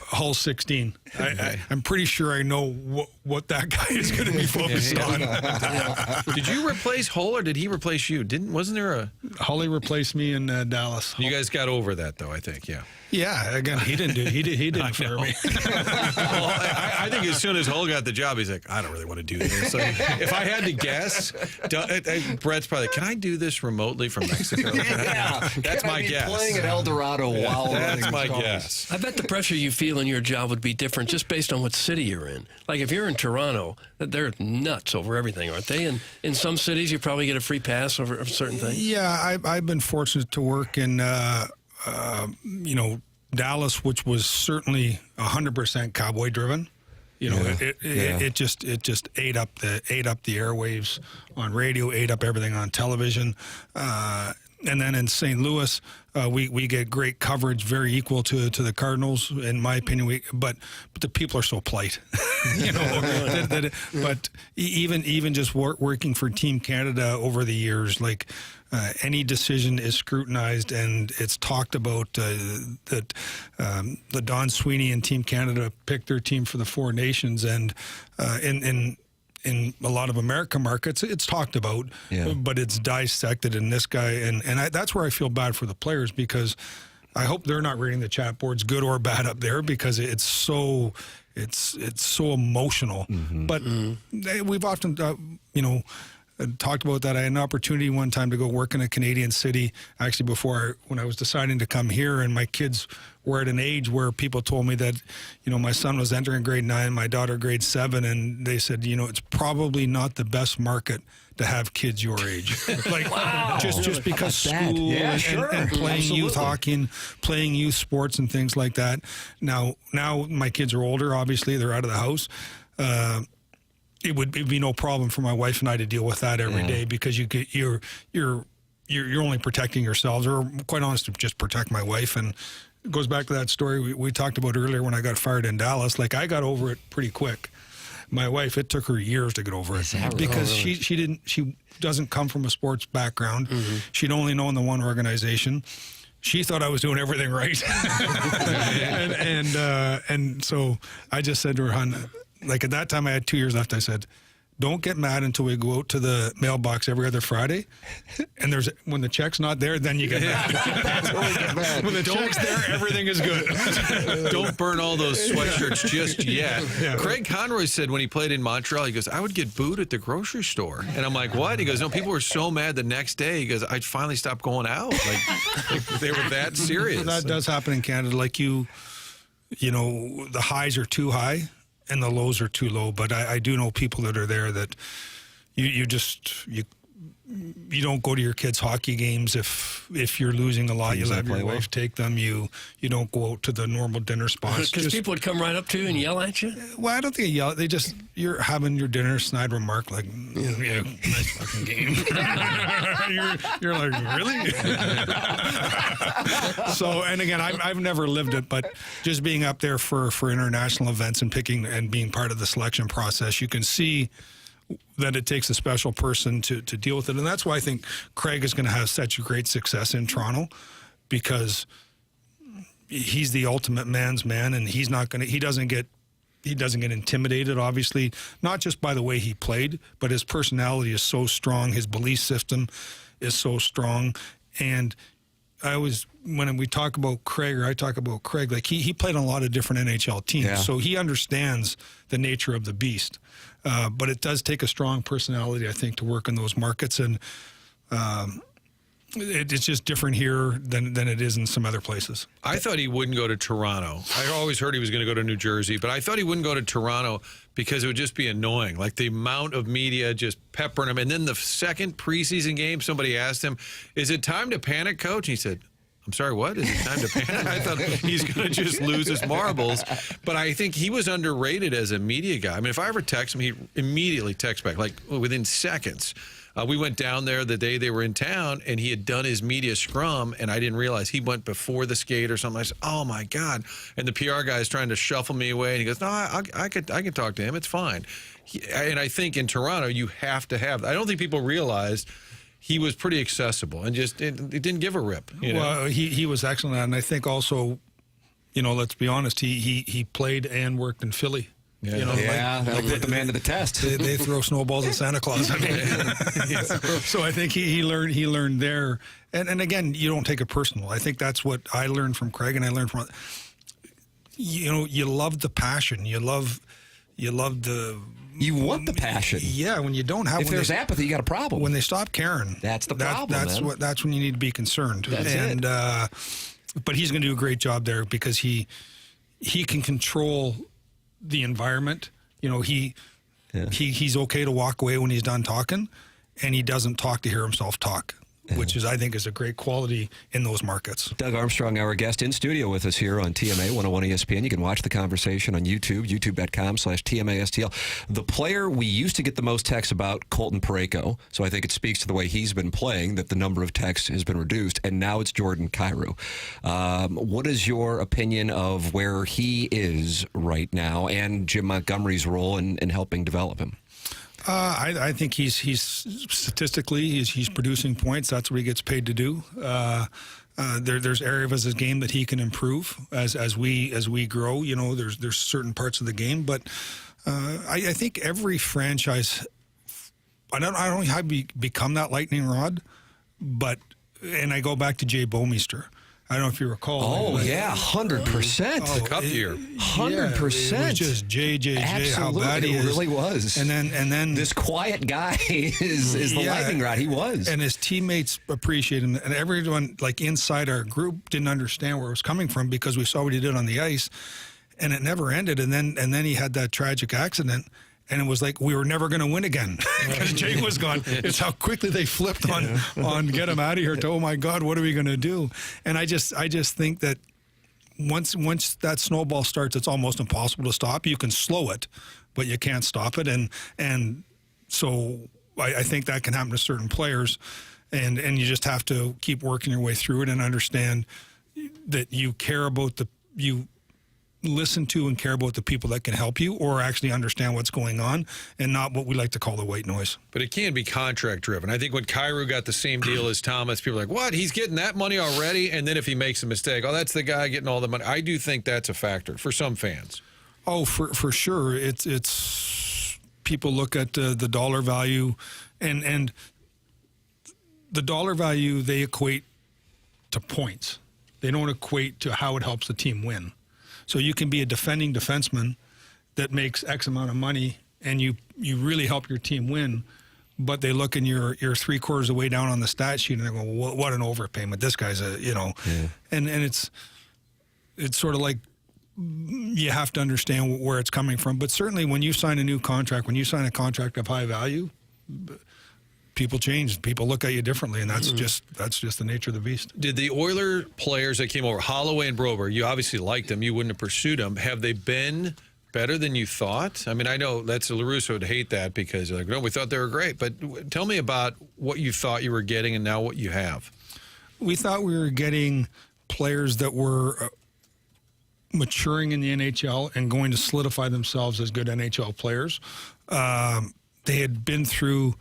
Hull 16. I'm pretty sure I know what that guy is going to be focused on. Did you replace Hull or did he replace you? Wasn't there a Holly replaced me in Dallas. You guys got over that though, I think. Yeah. Yeah. Again, he didn't fire me. Well, I think as soon as Hull got the job, he's like, I don't really want to do this. Like, if I had to guess, Brett's probably, can I do this remotely from Mexico? That's my guess. Playing at El Dorado while that's my guess. I bet the pressure you feel in your job would be different just based on what city you're in. Like if you're in Toronto, they're nuts over everything, aren't they? And in some cities, you probably get a free pass over certain things. Yeah, I've been fortunate to work in, Dallas, which was certainly 100% cowboy driven. It just ate up the airwaves on radio, ate up everything on television. And then in St. Louis, we get great coverage, very equal to the Cardinals, in my opinion. But the people are so polite, but even just working for Team Canada over the years, like any decision is scrutinized, and it's talked about that the Don Sweeney and Team Canada picked their team for the Four Nations, and in a lot of American markets, it's talked about, but it's dissected in this guy. And that's where I feel bad for the players, because I hope they're not reading the chat boards, good or bad, up there, because it's so emotional. Mm-hmm. But we've often, talked about that. I had an opportunity one time to go work in a Canadian city, actually when I was deciding to come here, and my kids were at an age where people told me that, my son was entering grade 9, my daughter grade 7, and they said, it's probably not the best market to have kids your age. Like, wow. just because school and playing youth hockey and playing youth sports and things like that. Now my kids are older, obviously, they're out of the house. It'd be no problem for my wife and I to deal with that every day, because you're only protecting yourselves, or quite honestly, just protect my wife. And it goes back to that story we talked about earlier when I got fired in Dallas. Like, I got over it pretty quick. My wife, it took her years to get over it, because she doesn't come from a sports background. Mm-hmm. She'd only known the one organization. She thought I was doing everything right, and so I just said to her, "Hon." Like, at that time, I had 2 years left. I said, don't get mad until we go out to the mailbox every other Friday. And when the check's not there, then you get mad. That's when we get mad. When the check's there, everything is good. Don't burn all those sweatshirts just yet. Yeah. Craig Conroy said when he played in Montreal, he goes, I would get booed at the grocery store. And I'm like, what? He goes, no, people were so mad the next day. He goes, I finally stopped going out. Like they were that serious. That does happen in Canada. Like, the highs are too high and the lows are too low. But I do know people that are there that you don't go to your kids' hockey games if you're losing a lot. You let your wife take them. You don't go out to the normal dinner spots. Because people would come right up to you and yell at you? Well, I don't think they yell. You're having your dinner, snide remark like, yeah, nice fucking game. you're like, really? So, and again, I've never lived it, but just being up there for international events and picking and being part of the selection process, you can see that it takes a special person to deal with it. And that's why I think Craig is going to have such a great success in Toronto, because he's the ultimate man's man, and he doesn't get intimidated, obviously, not just by the way he played, but his personality is so strong, his belief system is so strong. And when we talk about Craig, or I talk about Craig, like he played on a lot of different NHL teams, so he understands the nature of the beast. But it does take a strong personality, I think, to work in those markets, and it's just different here than it is in some other places. I thought he wouldn't go to Toronto. I always heard he was going to go to New Jersey, but I thought he wouldn't go to Toronto because it would just be annoying, like the amount of media just peppering him. And then the second preseason game, somebody asked him, is it time to panic, coach? And he said, I'm sorry, what? Is it time to panic? I thought he's going to just lose his marbles. But I think he was underrated as a media guy. I mean, if I ever text him, he immediately texts back, like within seconds. We went down there the day they were in town, and he had done his media scrum, and I didn't realize he went before the skate or something. I said, oh, my God. And the PR guy is trying to shuffle me away, and he goes, no, I can talk to him. It's fine. And I think in Toronto, you have to have – I don't think people realized – he was pretty accessible and just it didn't give a rip. Well, he was excellent, and I think also, let's be honest, he played and worked in Philly. Yeah, You know, that'll put the man to the test. They throw snowballs at Santa Claus. I mean, so I think he learned there. And again, you don't take it personal. I think that's what I learned from Craig, and I learned from, you love the passion. You love the. You want the passion. Yeah, when you don't have. If there's apathy, you got a problem. When they stop caring, that's the problem. That's when you need to be concerned. That's it. But he's going to do a great job there because he can control the environment. You know, he's okay to walk away when he's done talking, and he doesn't talk to hear himself talk. Which I think is a great quality in those markets. Doug Armstrong, our guest in studio with us here on TMA 101 ESPN. You can watch the conversation on YouTube, youtube.com/TMASTL. The player we used to get the most texts about, Colton Parayko. So I think it speaks to the way he's been playing that the number of texts has been reduced. And now it's Jordan Kyrou. What is your opinion of where he is right now and Jim Montgomery's role in helping develop him? I think he's statistically he's producing points. That's what he gets paid to do. There's areas of his game that he can improve as we grow. You know, there's certain parts of the game, but I think every franchise. I don't know how to become that lightning rod, but and I go back to Jay Bouwmeester. I don't know if you recall. Oh, yeah, 100%. The cup year. 100%. It was just Jay, how bad he is. It really was. And then this quiet guy is the lightning rod. He was. And his teammates appreciate him. And everyone, like inside our group, didn't understand where it was coming from because we saw what he did on the ice. And it never ended. And then he had that tragic accident. And it was like we were never going to win again because Jay was gone. It's how quickly they flipped on get him out of here to, oh my God, what are we going to do? And I just think that once that snowball starts, it's almost impossible to stop. You can slow it, but you can't stop it. And so I think that can happen to certain players, and you just have to keep working your way through it and understand that you care about you listen to and care about the people that can help you or actually understand what's going on and not what we like to call the white noise. But it can be contract driven. I think when Kyrou got the same deal as Thomas, people are like, what? He's getting that money already? And then if he makes a mistake, oh, that's the guy getting all the money. I do think that's a factor for some fans. Oh, for sure. It's people look at the dollar value and the dollar value they equate to points. They don't equate to how it helps the team win. So you can be a defending defenseman that makes X amount of money and you really help your team win, but they look and you're 3/4 of the way down on the stat sheet and they go, well, what an overpayment. This guy's and it's sort of like you have to understand where it's coming from. But certainly when you sign a new contract, when you sign a contract of high value, people change. People look at you differently, and that's just the nature of the beast. Did the Oiler players that came over, Holloway and Broberg, you obviously liked them. You wouldn't have pursued them. Have they been better than you thought? I mean, I know that's LaRusso would hate that because you're like, no, we thought they were great. But tell me about what you thought you were getting and now what you have. We thought we were getting players that were maturing in the NHL and going to solidify themselves as good NHL players. They had been through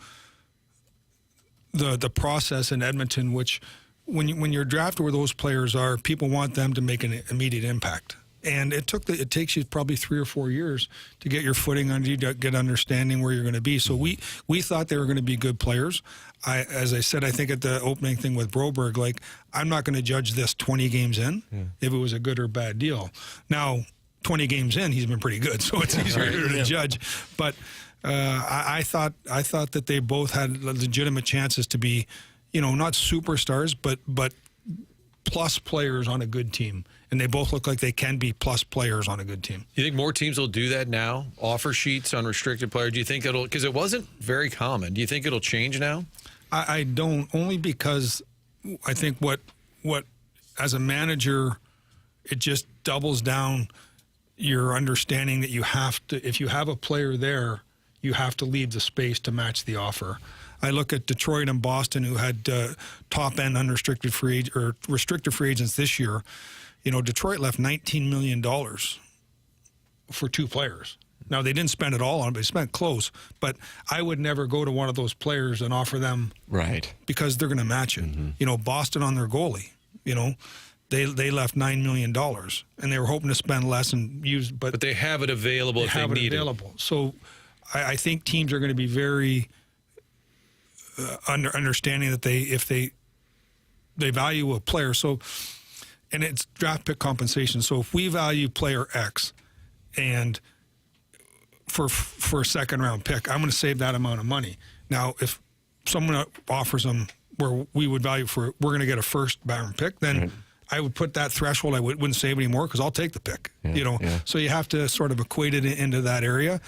the process in Edmonton, which when you're drafted where those players are, people want them to make an immediate impact. And it takes you probably 3 or 4 years to get your footing under you, to get understanding where you're going to be. So we thought they were going to be good players. As I said, I think at the opening thing with Broberg, like I'm not going to judge this 20 games in if it was a good or bad deal. Now, 20 games in, he's been pretty good, so it's easier to judge. But I thought that they both had legitimate chances to be, not superstars, but plus players on a good team. And they both look like they can be plus players on a good team. You think more teams will do that now? Offer sheets on restricted players? Do you think it'll, because it wasn't very common. Do you think it'll change now? I don't, only because I think what as a manager, it just doubles down your understanding that you have to, if you have a player there, you have to leave the space to match the offer. I look at Detroit and Boston, who had top-end unrestricted free or restricted free agents this year. Detroit left $19 million for 2 players. Now, they didn't spend it all on it, but they spent close. But I would never go to one of those players and offer them right because they're going to match it. Boston on their goalie, They left $9 million, and they were hoping to spend less and use, but they have it available if they need it. So I think teams are going to be very understanding that if they value a player. So, and it's draft pick compensation. So if we value player X, and for a second round pick, I'm going to save that amount of money. Now, if someone offers them where we would value we're going to get a first round pick, then I would put that threshold. I wouldn't save any more because I'll take the pick. So you have to sort of equate it into that area.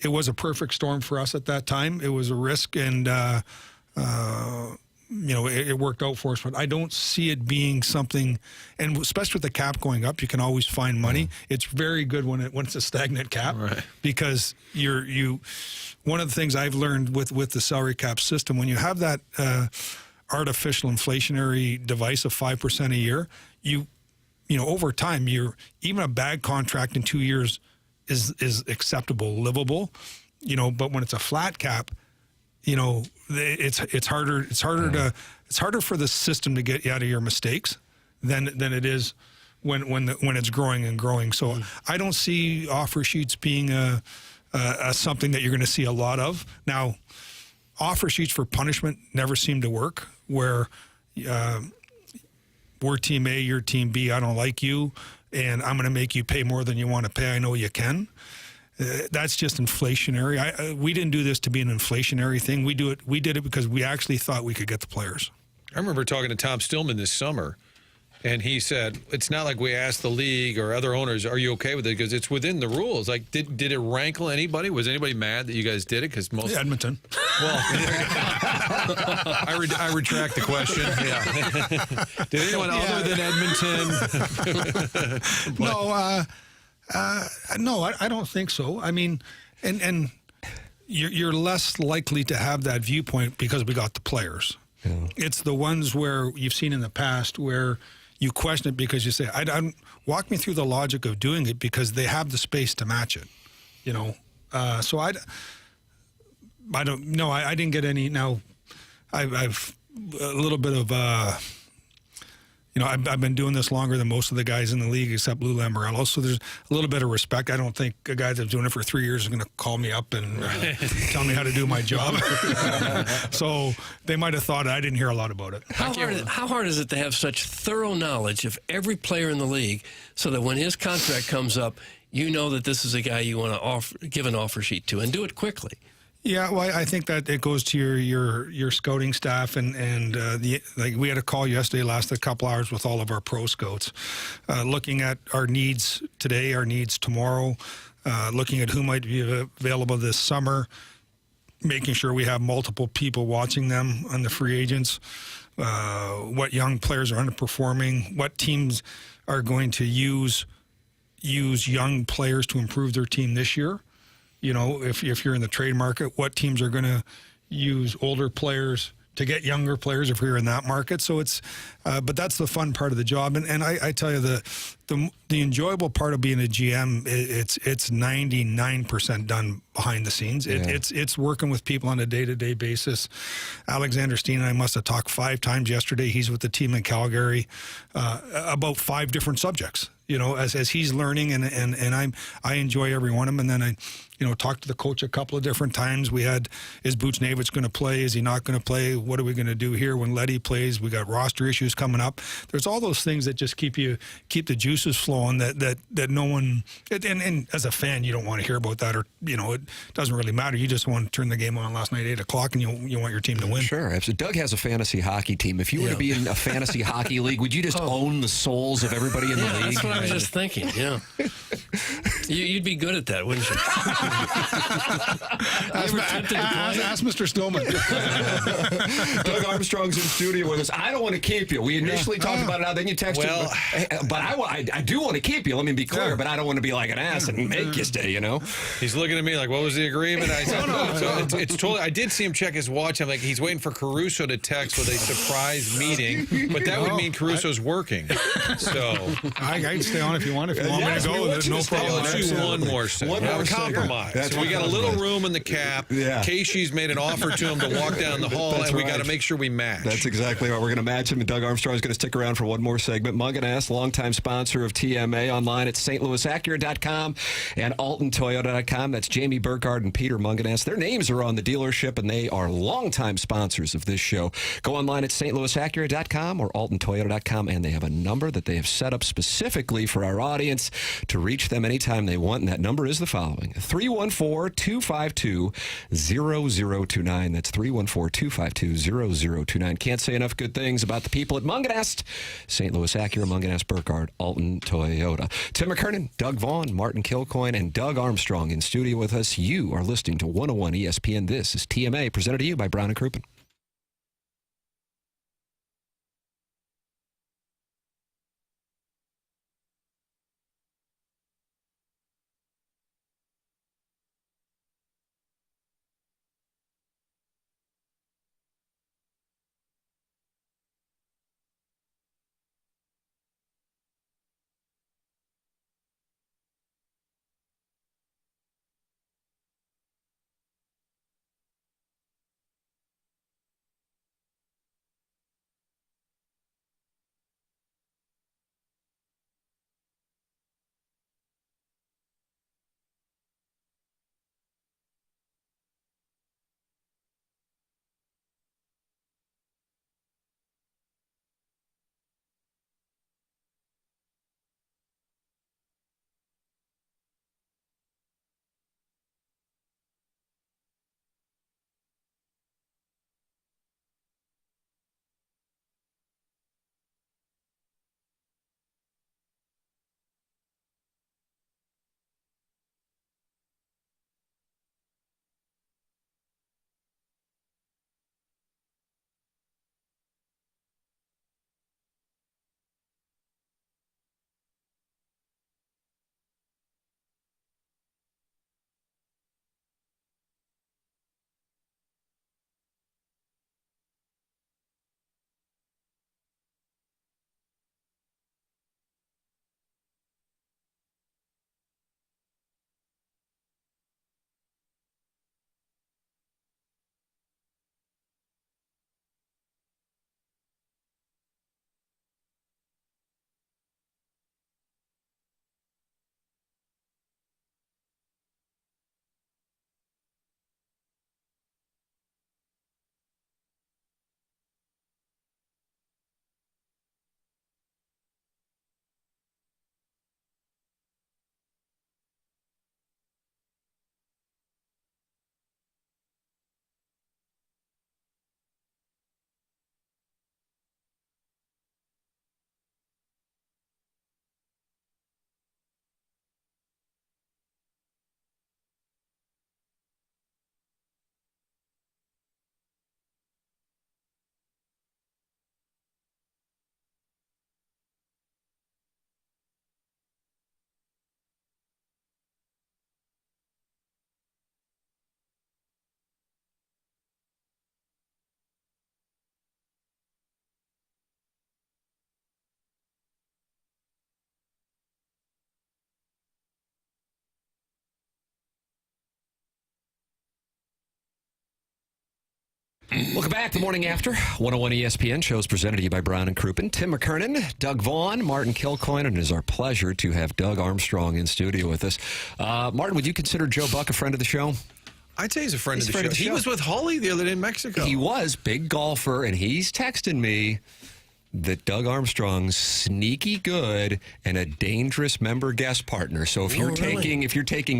It was a perfect storm for us at that time. It was a risk, and it worked out for us. But I don't see it being something, and especially with the cap going up, you can always find money. It's very good when it's a stagnant cap, because one of the things I've learned with the salary cap system, when you have that artificial inflationary device of 5% a year, over time, even a bad contract in 2 years is acceptable, livable, but when it's a flat cap, it's harder for the system to get you out of your mistakes than it is when it's growing and growing. So I don't see offer sheets being something that you're going to see a lot of. Now, offer sheets for punishment never seem to work, where we're team A, you're team B, I don't like you, and I'm going to make you pay more than you want to pay. I know you can. That's just inflationary. We didn't do this to be an inflationary thing. We did it because we actually thought we could get the players. I remember talking to Tom Stillman this summer, and he said, it's not like we asked the league or other owners, are you okay with it? Because it's within the rules. Like, did it rankle anybody? Was anybody mad that you guys did it? Because Edmonton. Well, I retract the question. Yeah. Did anyone other than Edmonton? No, I don't think so. I mean, and you're less likely to have that viewpoint because we got the players. Yeah. It's the ones where you've seen in the past where you question it because you say, walk me through the logic of doing it, because they have the space to match it, So I don't know. I didn't get any. Now, I've a little bit of. I've been doing this longer than most of the guys in the league, except Lou Lamoriello. So there's a little bit of respect. I don't think a guy that's doing it for 3 years is going to call me up and tell me how to do my job. So they might have thought I didn't hear a lot about it. How hard is it to have such thorough knowledge of every player in the league, so that when his contract comes up, you know that this is a guy you want to give an offer sheet to, and do it quickly? Yeah, well, I think that it goes to your scouting staff, and like we had a call yesterday, lasted a couple hours with all of our pro scouts, looking at our needs today, our needs tomorrow, looking at who might be available this summer, making sure we have multiple people watching them on the free agents, what young players are underperforming, what teams are going to use young players to improve their team this year. If you're in the trade market, what teams are going to use older players to get younger players if we're in that market. So it's, but that's the fun part of the job. And I tell you, the enjoyable part of being a GM, it's 99% done behind the scenes. It's working with people on a day-to-day basis. Alexander Steen and I must have talked 5 times yesterday. He's with the team in Calgary about 5 different subjects. As he's learning, and I enjoy every one of them. And then I, talked to the coach a couple of different times. We had, is Buchnevich going to play? Is he not going to play? What are we going to do here when Letty plays? We got roster issues coming up. There's all those things that just keep the juices flowing. That no one, and as a fan, you don't want to hear about that, or it doesn't really matter. You just want to turn the game on last night at 8:00, and you want your team to win. Sure, absolutely. Doug has a fantasy hockey team. If you were to be in a fantasy hockey league, would you just own the souls of everybody in the league? That's what I was just thinking. Yeah, you'd be good at that, wouldn't you? Ask Mr. Stillman. Doug Armstrong's in studio with us. I don't want to keep you. We initially talked about it, then you texted me. But I do want to keep you. Let me be clear, but I don't want to be like an ass and make you stay, He's looking at me like, what was the agreement? I said, So it's totally, I did see him check his watch. I'm like, he's waiting for Caruso to text with a surprise meeting, but that would mean Caruso's working. So I can stay on if you want. If you want me to go, there's no problem. do one more segment. One more compromise. That's we got a little room in the cap. Yeah. Casey's made an offer to him to walk down the hall, That's and we right. got to make sure we match. That's exactly right. We're going to match him, and Doug Armstrong is going to stick around for one more segment. Munganess, longtime sponsor of TMA, online at stlouisacura.com and altontoyota.com. That's Jamie Burkhardt and Peter Munganess. Their names are on the dealership, and they are longtime sponsors of this show. Go online at stlouisacura.com or altontoyota.com, and they have a number that they have set up specifically for our audience to reach them anytime they want, and that number is the following: 314-252-0029. That's 314-252-0029. Can't say enough good things about the people at Munganess, St. Louis Acura, Munganess, Burkhardt, Alton Toyota. Tim McKernan, Doug Vaughn, Martin Kilcoyne, and Doug Armstrong in studio with us. You are listening to 101 ESPN. This is TMA, presented to you by Brown & Crouppen. Welcome back to Morning After. 101 ESPN shows presented to you by Brown & Crouppen. Tim McKernan, Doug Vaughn, Martin Kilcoyne, and it is our pleasure to have Doug Armstrong in studio with us. Martin, would you consider Joe Buck a friend of the show? I'd say he's a friend of the show. He was with Holly the other day in Mexico. He was, big golfer, and he's texting me that Doug Armstrong's sneaky good and a dangerous member guest partner. So if you're taking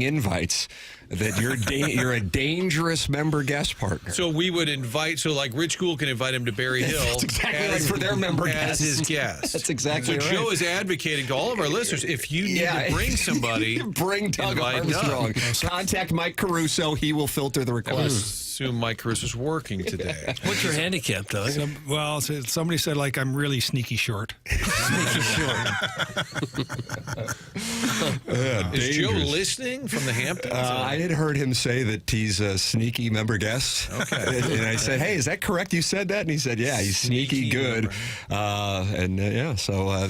invites, that you're a dangerous member guest partner. So we would invite, like Rich Gould can invite him to Berry Hill. That's exactly right, for their member guests. As his guest. That's exactly right. So Joe is advocating to all of our listeners, if you need to bring somebody, bring Doug Armstrong. Contact Mike Caruso. He will filter the request. I assume Mike Caruso's working today. What's your handicap, Doug? Somebody said I'm really sneaky short. Sneaky short. Is Joe listening from the Hamptons? I had heard him say that he's a sneaky member guest. Okay. And I said, hey, is that correct? You said that? And he said, yeah, he's sneaky good. So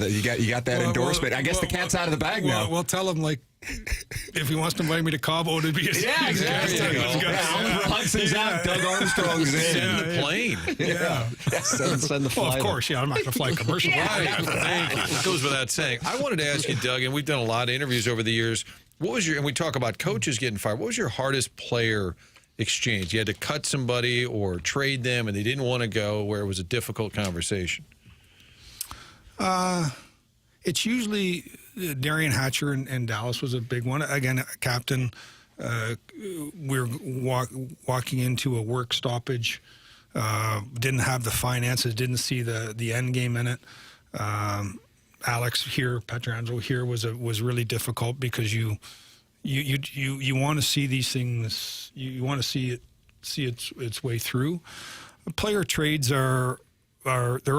you got that endorsement. I guess the cat's out of the bag now. We'll tell him if he wants to invite me to Cabo, it'd be Yeah, exactly. Hudson's out. Doug Armstrong's in. Send the plane. Yeah. Send the flight. Well, of course, yeah. I'm not going to fly commercial. Right. Thank you. It goes without saying. I wanted to ask you, Doug, and we've done a lot of interviews over the years. What was and we talk about coaches getting fired. What was your hardest player exchange? You had to cut somebody or trade them, and they didn't want to go, where it was a difficult conversation. It's usually Darian Hatcher in Dallas was a big one. Again, captain. We're walking into a work stoppage. Didn't have the finances. Didn't see the end game in it. Alex here, Petrangelo here was really difficult because you want to see these things. You want to see its way through. Player trades they're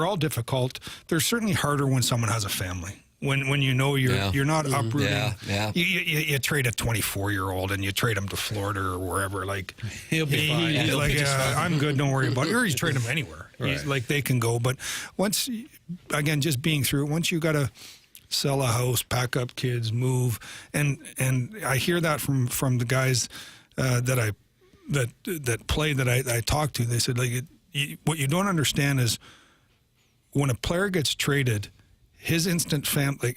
all difficult. They're certainly harder when someone has a family. When you know you're not uprooting. Yeah. You trade a 24-year-old and you trade him to Florida or wherever. Like he'll be fine. He's like, I'm good. Don't worry about it. Or you trade him anywhere. Right. Like they can go. But once, again, just being through it. Once you got to sell a house, pack up kids, move, and I hear that from the guys that I talk to. They said like what you don't understand is when a player gets traded, his instant family,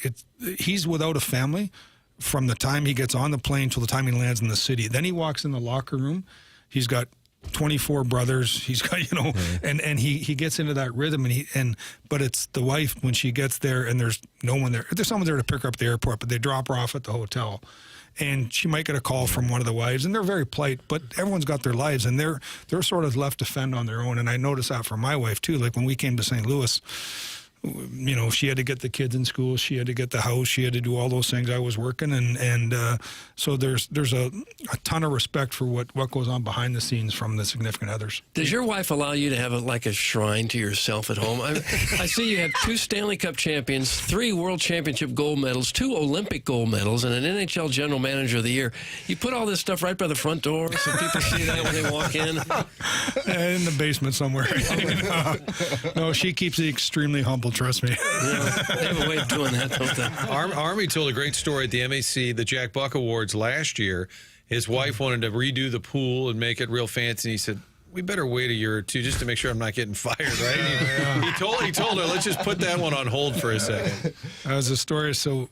he's without a family from the time he gets on the plane till the time he lands in the city. Then he walks in the locker room. He's got 24 brothers. He's got, and he gets into that rhythm but it's the wife when she gets there and there's no one there. There's someone there to pick her up at the airport, but they drop her off at the hotel. And she might get a call from one of the wives, and they're very polite, but everyone's got their lives, and they're sort of left to fend on their own. And I noticed that for my wife, too. Like when we came to St. Louis, she had to get the kids in school, she had to get the house, she had to do all those things. I was working, and so there's a ton of respect for what goes on behind the scenes from the significant others. Does your wife allow you to have a shrine to yourself at home? I see you have 2 Stanley Cup champions, 3 World Championship gold medals, 2 Olympic gold medals, and an NHL General Manager of the Year. You put all this stuff right by the front door so people see that when they walk in? In the basement somewhere. No, she keeps it extremely humble. Trust me. Yeah, they have a way of doing that, don't they? Army told a great story at the MAC, the Jack Buck Awards last year. His wife wanted to redo the pool and make it real fancy. And he said, we better wait a year or two just to make sure I'm not getting fired, right? He told her, let's just put that one on hold for a second. That was a story. So,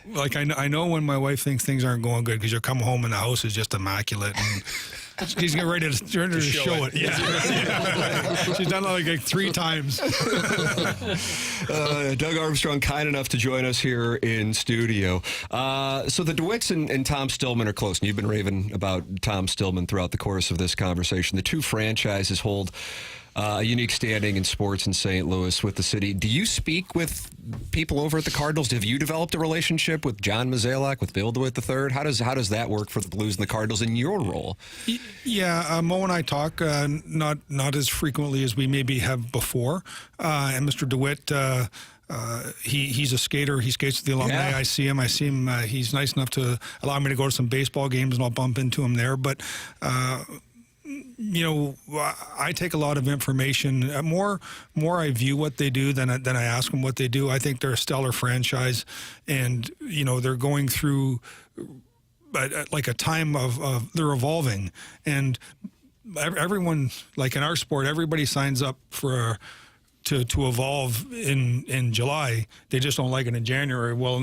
like, I know when my wife thinks things aren't going good because you'll come home and the house is just immaculate. And she's getting ready to show it. Yeah. She's done it like 3 times. Doug Armstrong, kind enough to join us here in studio. So the DeWitts and Tom Stillman are close, and you've been raving about Tom Stillman throughout the course of this conversation. The 2 franchises hold a unique standing in sports in St. Louis with the city. Do you speak with people over at the Cardinals? Have you developed a relationship with John Mozeliak, with Bill DeWitt III? How does that work for the Blues and the Cardinals in your role? Yeah, Mo and I talk not as frequently as we maybe have before. And Mr. DeWitt, he's a skater. He skates with the alumni. Yeah. I see him. He's nice enough to allow me to go to some baseball games, and I'll bump into him there. But I take a lot of information. More I view what they do than I ask them what they do. I think they're a stellar franchise, and they're going through like a time of they're evolving, and everyone, like in our sport, everybody signs up for to evolve in July. They just don't like it in January. Well,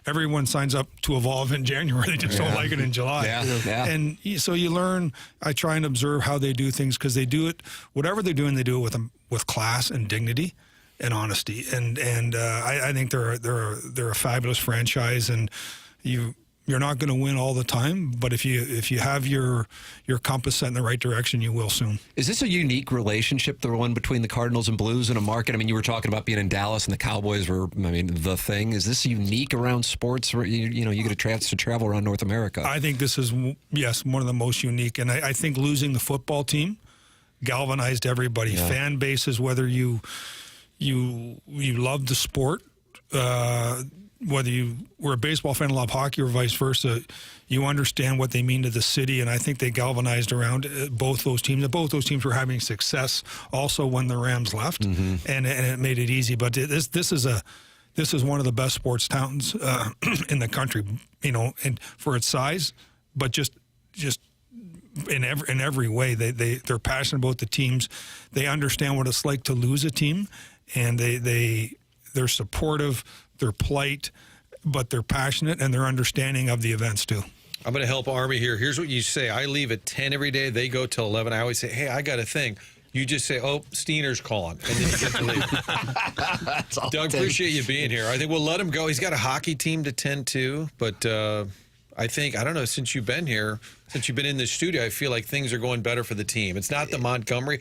everyone signs up to evolve in January. They just don't like it in July. Yeah. And so you learn. I try and observe how they do things because they do it. Whatever they're doing, they do it with class and dignity and honesty. And I think they're a fabulous franchise. And you're not going to win all the time, but if you have your compass set in the right direction, you will soon. Is this a unique relationship, the one between the Cardinals and Blues in a market? I mean, you were talking about being in Dallas and the Cowboys were, the thing. Is this unique around sports where, you get a chance to travel around North America? I think this is, yes, one of the most unique. And I think losing the football team galvanized everybody. Yeah. Fan bases, whether you love the sport, whether you were a baseball fan and love hockey or vice versa, you understand what they mean to the city, and I think they galvanized around both those teams. And both those teams were having success also when the Rams left, and it made it easy. But this is this is one of the best sports towns in the country, and for its size, but just in every way. They're passionate about the teams. They understand what it's like to lose a team, and they're supportive, they're polite, but they're passionate, and they're understanding of the events too. I'm going to help Army here. Here's what you say. I leave at 10 every day. They go till 11. I always say, hey, I got a thing. You just say, oh, Steiner's calling, and then you get to leave. Doug, appreciate you being here. I think we'll let him go. He's got a hockey team to tend to, but I don't know, since you've been here, since you've been in this studio, I feel like things are going better for the team. It's not the Montgomery.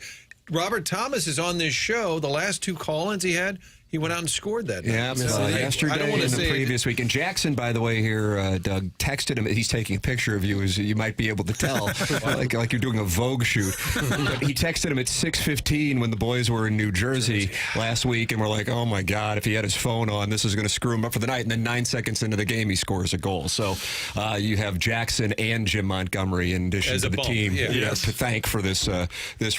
Robert Thomas is on this show. The last 2 call-ins he had, he went out and scored that night. Yeah, yesterday I don't want to and say the previous week. And Jackson, by the way, here, Doug, texted him. He's taking a picture of you, as you might be able to tell, like you're doing a Vogue shoot. But he texted him at 6:15 when the boys were in New Jersey last week, and we're like, oh, my God, if he had his phone on, this is going to screw him up for the night. And then 9 seconds into the game, he scores a goal. So you have Jackson and Jim Montgomery in addition to the team to thank for this run.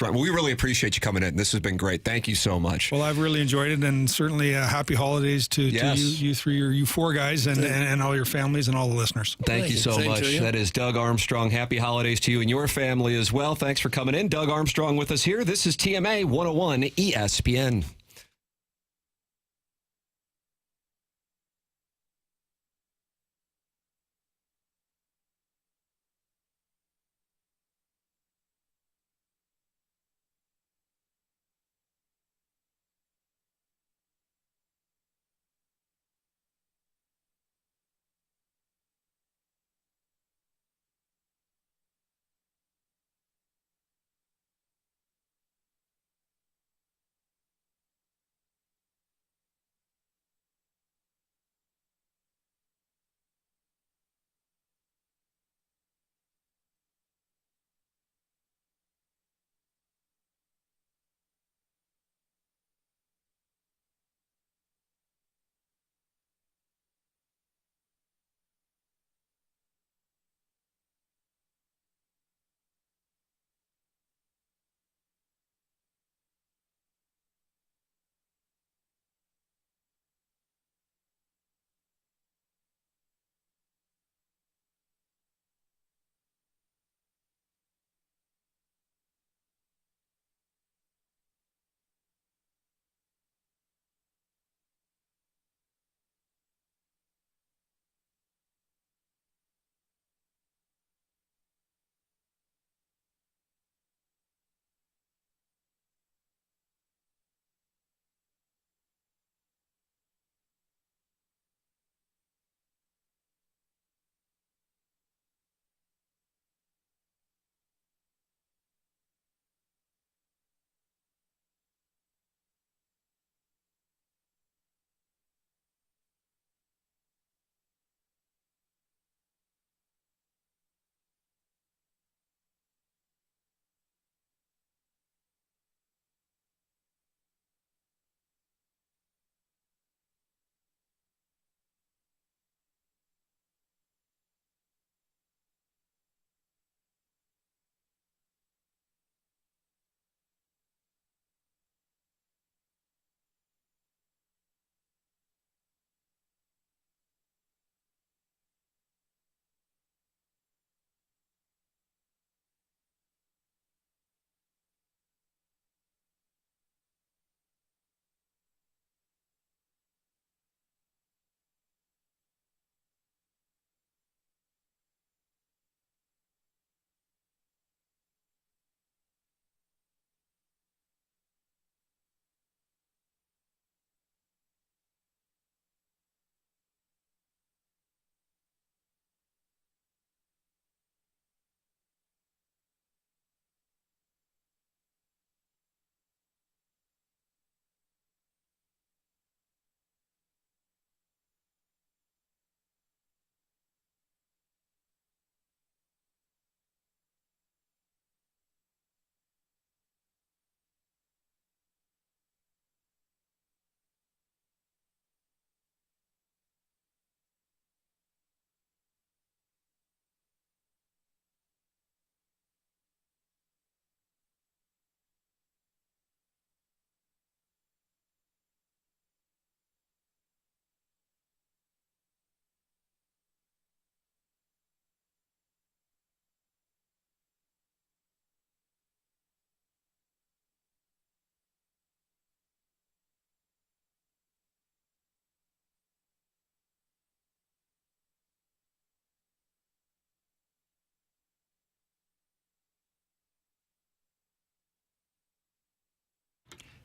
Well, we really appreciate you coming in. This has been great. Thank you so much. Well, I've really enjoyed it, and certainly happy holidays to you 3 or you 4 guys and all your families and all the listeners. Thank you so much. That is Doug Armstrong. Happy holidays to you and your family as well. Thanks for coming in. Doug Armstrong with us here. This is TMA 101 ESPN.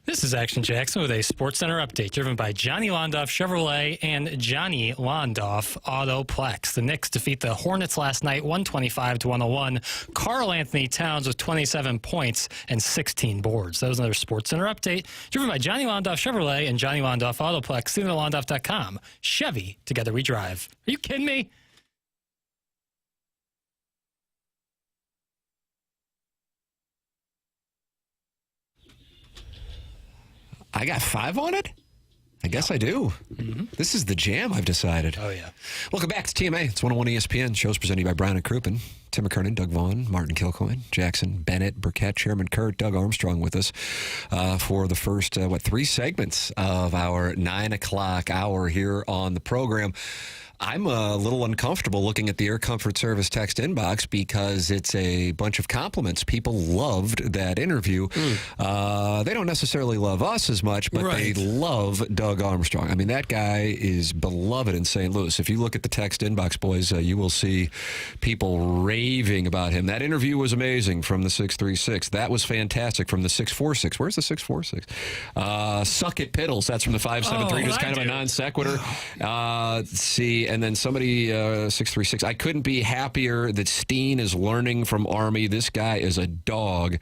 This is Action Jackson with a SportsCenter update driven by Johnny Londoff Chevrolet and Johnny Londoff Autoplex. The Knicks defeat the Hornets last night 125-101. Karl Anthony Towns with 27 points and 16 boards. That was another SportsCenter update driven by Johnny Londoff Chevrolet and Johnny Londoff Autoplex. See them at Londoff.com. Chevy, together we drive. Are you kidding me? I got 5 on it? I guess I do. Mm-hmm. This is the jam, I've decided. Oh, yeah. Welcome back to TMA. It's 101 ESPN. Shows presented by Brown and Crouppen. Tim McKernan, Doug Vaughn, Martin Kilcoyne, Jackson Bennett, Burkett, Chairman Kurt, Doug Armstrong with us for the first, 3 segments of our 9 o'clock hour here on the program. I'm a little uncomfortable looking at the Air Comfort Service text inbox because it's a bunch of compliments. People loved that interview. They don't necessarily love us as much, but they love Doug Armstrong. I mean, that guy is beloved in St. Louis. If you look at the text inbox, boys, you will see people raving about him. That interview was amazing from the 636. That was fantastic from the 646. Where's the 646? Suck it, Piddles. That's from the 573. Just kind of a non sequitur. See. And then somebody, 636, I couldn't be happier that Steen is learning from Army. This guy is a dog.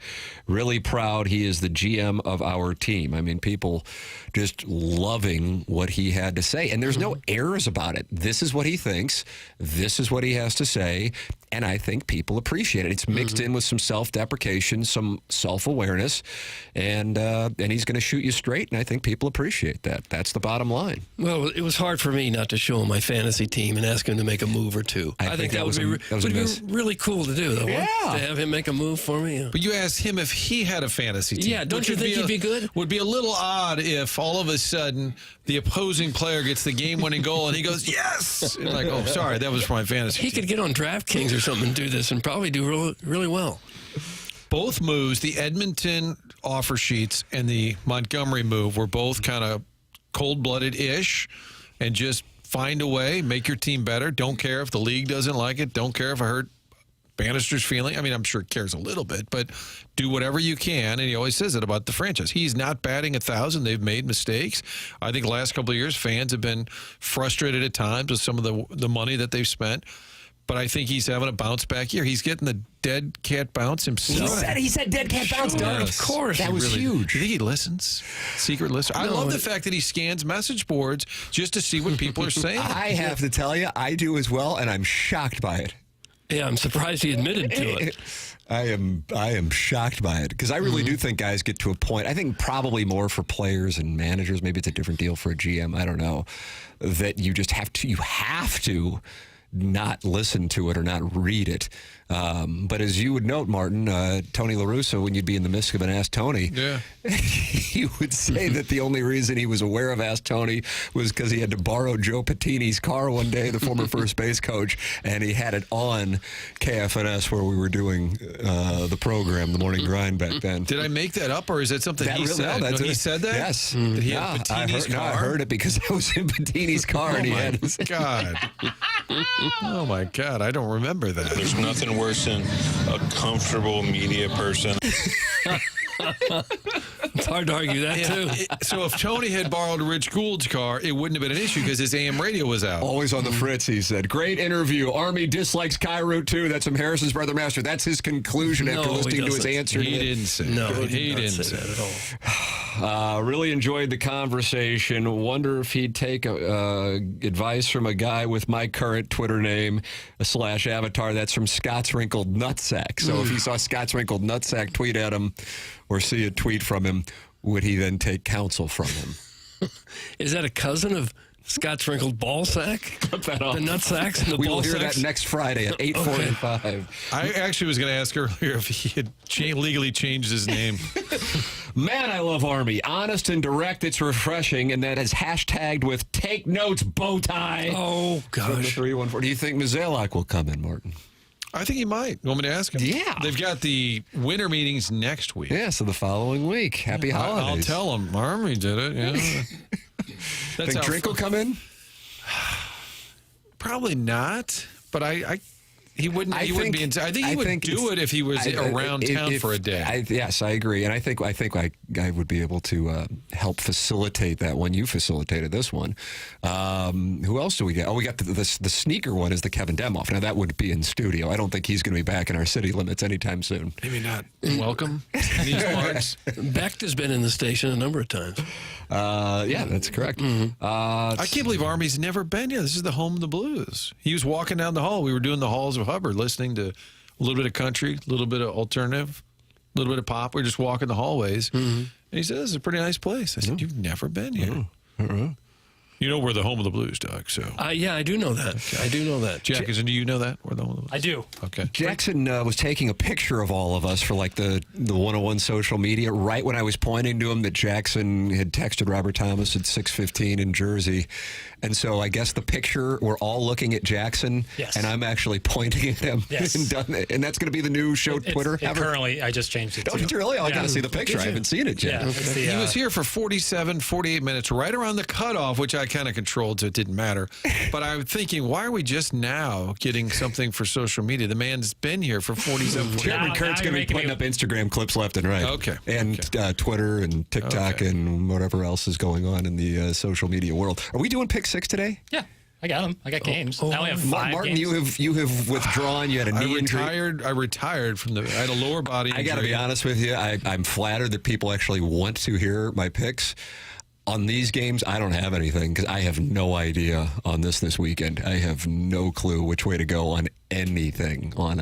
Really proud he is the GM of our team. I mean, people just loving what he had to say. And there's no errors about it. This is what he thinks. This is what he has to say. And I think people appreciate it. It's mixed in with some self-deprecation, some self-awareness, and he's going to shoot you straight, and I think people appreciate that. That's the bottom line. Well, it was hard for me not to show him my fantasy team and ask him to make a move or two. I think that would be really cool to do, though. Yeah. To have him make a move for me. Yeah. But you asked him if he had a fantasy team. Yeah, don't you think he'd be good? Would be a little odd if all of a sudden the opposing player gets the game-winning goal and he goes, yes! And like, oh, sorry, that was for my fantasy team. He could get on DraftKings or something and do this and probably do really well. Both moves, the Edmonton offer sheets and the Montgomery move, were both kind of cold-blooded-ish and just find a way, make your team better. Don't care if the league doesn't like it. Don't care if I hurt Bannister's feeling. I mean, I'm sure it cares a little bit, but do whatever you can. And he always says it about the franchise. He's not batting 1,000. They've made mistakes. I think the last couple of years, fans have been frustrated at times with some of the money that they've spent. But I think he's having a bounce back year. He's getting the dead cat bounce himself. He said dead cat bounce, Doug. Yes. Of course. That was really huge. Do you think he listens? Secret listener. I love the fact that he scans message boards just to see what people are saying. I have to tell you, I do as well, and I'm shocked by it. Yeah, I'm surprised he admitted to it. I am shocked by it because I really do think guys get to a point. I think probably more for players and managers. Maybe it's a different deal for a GM. I don't know. That you just have to not listen to it or not read it. But as you would note, Martin, Tony La Russa, when you'd be in the midst of an Ask Tony, he would say that the only reason he was aware of Ask Tony was because he had to borrow Joe Pettini's car one day, the former first base coach, and he had it on KFNS where we were doing the program, the Morning Grind back then. Did I make that up, or is that something he said? No, he said that? Yes. Did he have Pettini's car? I heard it because I was in Pettini's car and he had his... God. Oh, my God. I don't remember that. There's nothing worse than a comfortable media person. It's hard to argue that, too. So if Tony had borrowed Rich Gould's car, it wouldn't have been an issue because his AM radio was out. Always on the fritz, he said. Great interview. Army dislikes Cairo, too. That's from Harrison's brother master. That's his conclusion after listening to his answer. He didn't say that. He didn't say that at all. Really enjoyed the conversation. Wonder if he'd take advice from a guy with my current Twitter name / avatar. That's from Scott's Wrinkled Nutsack. So if he saw Scott's Wrinkled Nutsack tweet at him or see a tweet from him, would he then take counsel from him? Is that a cousin of Scott's Wrinkled Ballsack? Cut that off. The Nutsacks and the We ball will hear sacks? that next Friday at 8:45. Okay. I actually was going to ask earlier if he had legally changed his name. Man, I love Army. Honest and direct, it's refreshing, and that is hashtagged with take notes bow tie. Oh, gosh. From the 314. Do you think Mizalak will come in, Martin? I think he might. You want me to ask him? Yeah. They've got the winter meetings next week. Yeah, so the following week. Happy holidays. I'll tell him. Army did it. Yeah. Think Drink will come in? Probably not. But I He wouldn't. I think he would do it if he was around town for a day. Yes, I agree, and I think I would be able to help facilitate that one. You facilitated this one. Who else do we get? Oh, we got the sneaker one is the Kevin Demoff. Now that would be in studio. I don't think he's going to be back in our city limits anytime soon. Maybe not. Welcome. These parts. Becht has been in the station a number of times. Yeah, that's correct. I can't believe Army's never been here. This is the home of the blues. He was walking down the hall. We were doing the halls of Hubbard, listening to a little bit of country, a little bit of alternative, a little bit of pop. We were just walking the hallways. And he said, this is a pretty nice place. I said, you've never been here. You know we're the home of the blues, Doug. So yeah, I do know that. Okay. I do know that. Jackson, do you know that? We're the home of the blues. I do. Okay. Jackson was taking a picture of all of us for like the 101 social media right when I was pointing to him that Jackson had texted Robert Thomas at 6:15 in Jersey. And so I guess the picture, we're all looking at Jackson, and I'm actually pointing at him. Yes. And that's going to be the new show Twitter. Currently, I just changed it. Don't you really? I got to see the picture. I haven't seen it yet. Yeah, he was here for 47, 48 minutes, right around the cutoff, which I kind of controlled, so it didn't matter. But I'm thinking, why are we just now getting something for social media? The man's been here for 47, 48 Chairman Kurt's going to be putting up Instagram clips left and right. Okay. And Twitter and TikTok and whatever else is going on in the social media world. Are we doing Pick 6 today? Yeah. I got them. I got games. I only have 5 Martin, games. you have withdrawn. You had a knee injury. I retired from I had a lower body injury. I got to be honest with you. I'm flattered that people actually want to hear my picks. On these games, I don't have anything because I have no idea on this weekend. I have no clue which way to go on anything on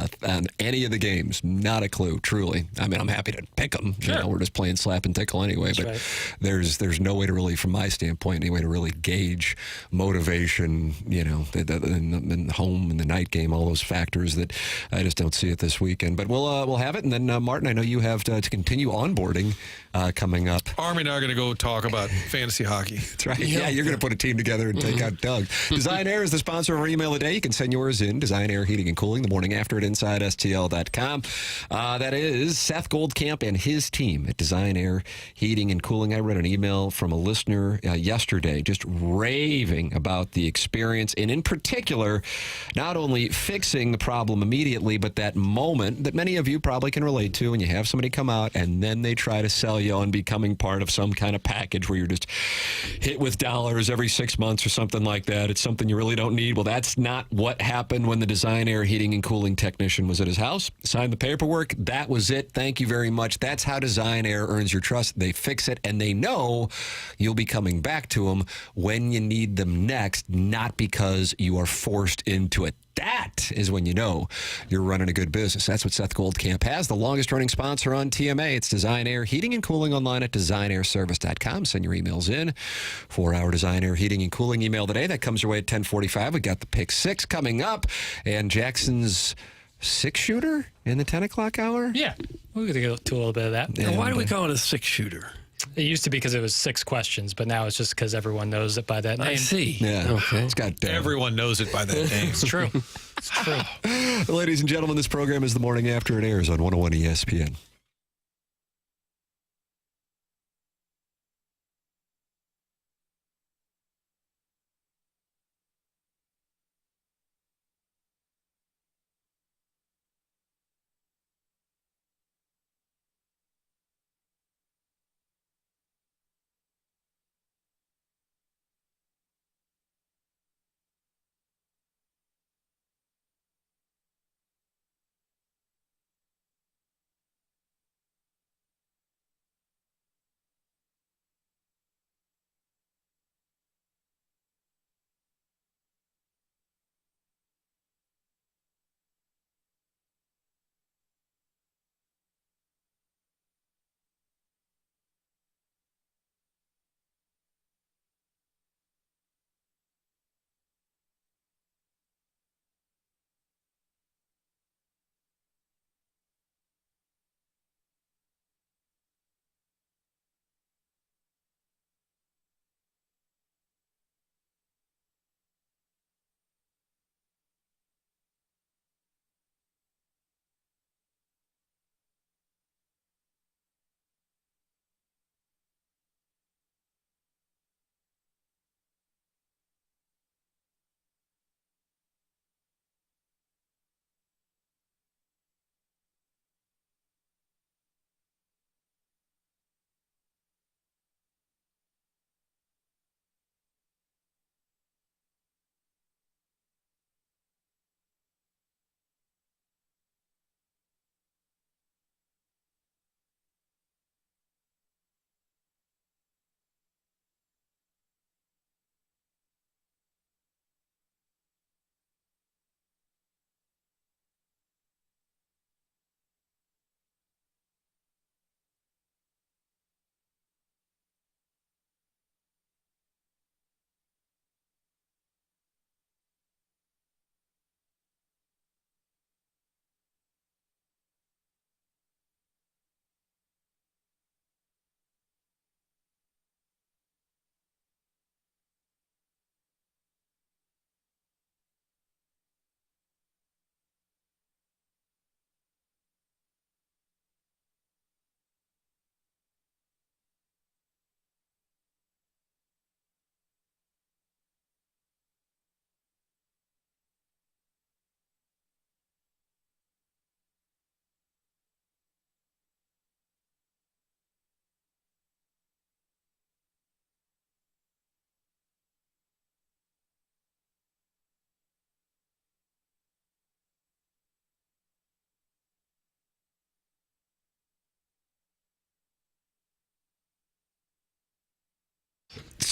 any of the games. Not a clue, truly. I mean, I'm happy to pick them. Sure. You know, we're just playing slap and tickle anyway. That's but right. there's no way to really, from my standpoint, any way to really gauge motivation. You know, in the home and the night game, all those factors that I just don't see it this weekend. But we'll have it. And then Martin, I know you have to continue onboarding coming up. Army and I are going to go talk about fantasy hockey. That's right. Yeah, you're going to put a team together and take out Doug. Design Air is the sponsor of our email today. You can send yours in. Design Air Heating and Cooling, the morning after at InsideSTL.com. That is Seth Goldcamp and his team at Design Air Heating and Cooling. I read an email from a listener yesterday just raving about the experience, and in particular, not only fixing the problem immediately, but that moment that many of you probably can relate to when you have somebody come out and then they try to sell you on becoming part of some kind of package where you're just hit with dollars every 6 months or something like that. It's something you really don't need. Well, that's not what happened when the Design Air Heating and Cooling technician was at his house, signed the paperwork. That was it. Thank you very much. That's how Design Air earns your trust. They fix it, and they know you'll be coming back to them when you need them next, not because you are forced into it. That is when you know you're running a good business. That's what Seth Goldcamp has, the longest-running sponsor on TMA. It's Design Air Heating and Cooling online at designairservice.com. Send your emails in for our Design Air Heating and Cooling email today. That comes your way at 10:45. We got the Pick 6 coming up, and Jackson's 6-shooter in the 10 o'clock hour. Yeah, we're going to go to a little bit of that. Now, why do we call it a 6-shooter? It used to be because it was 6 questions, but now it's just because everyone knows it by that name. I see. Yeah. Okay. It's got Everyone knows it by that name. It's true. It's true. Ladies and gentlemen, this program is The Morning After. It airs on 101 ESPN.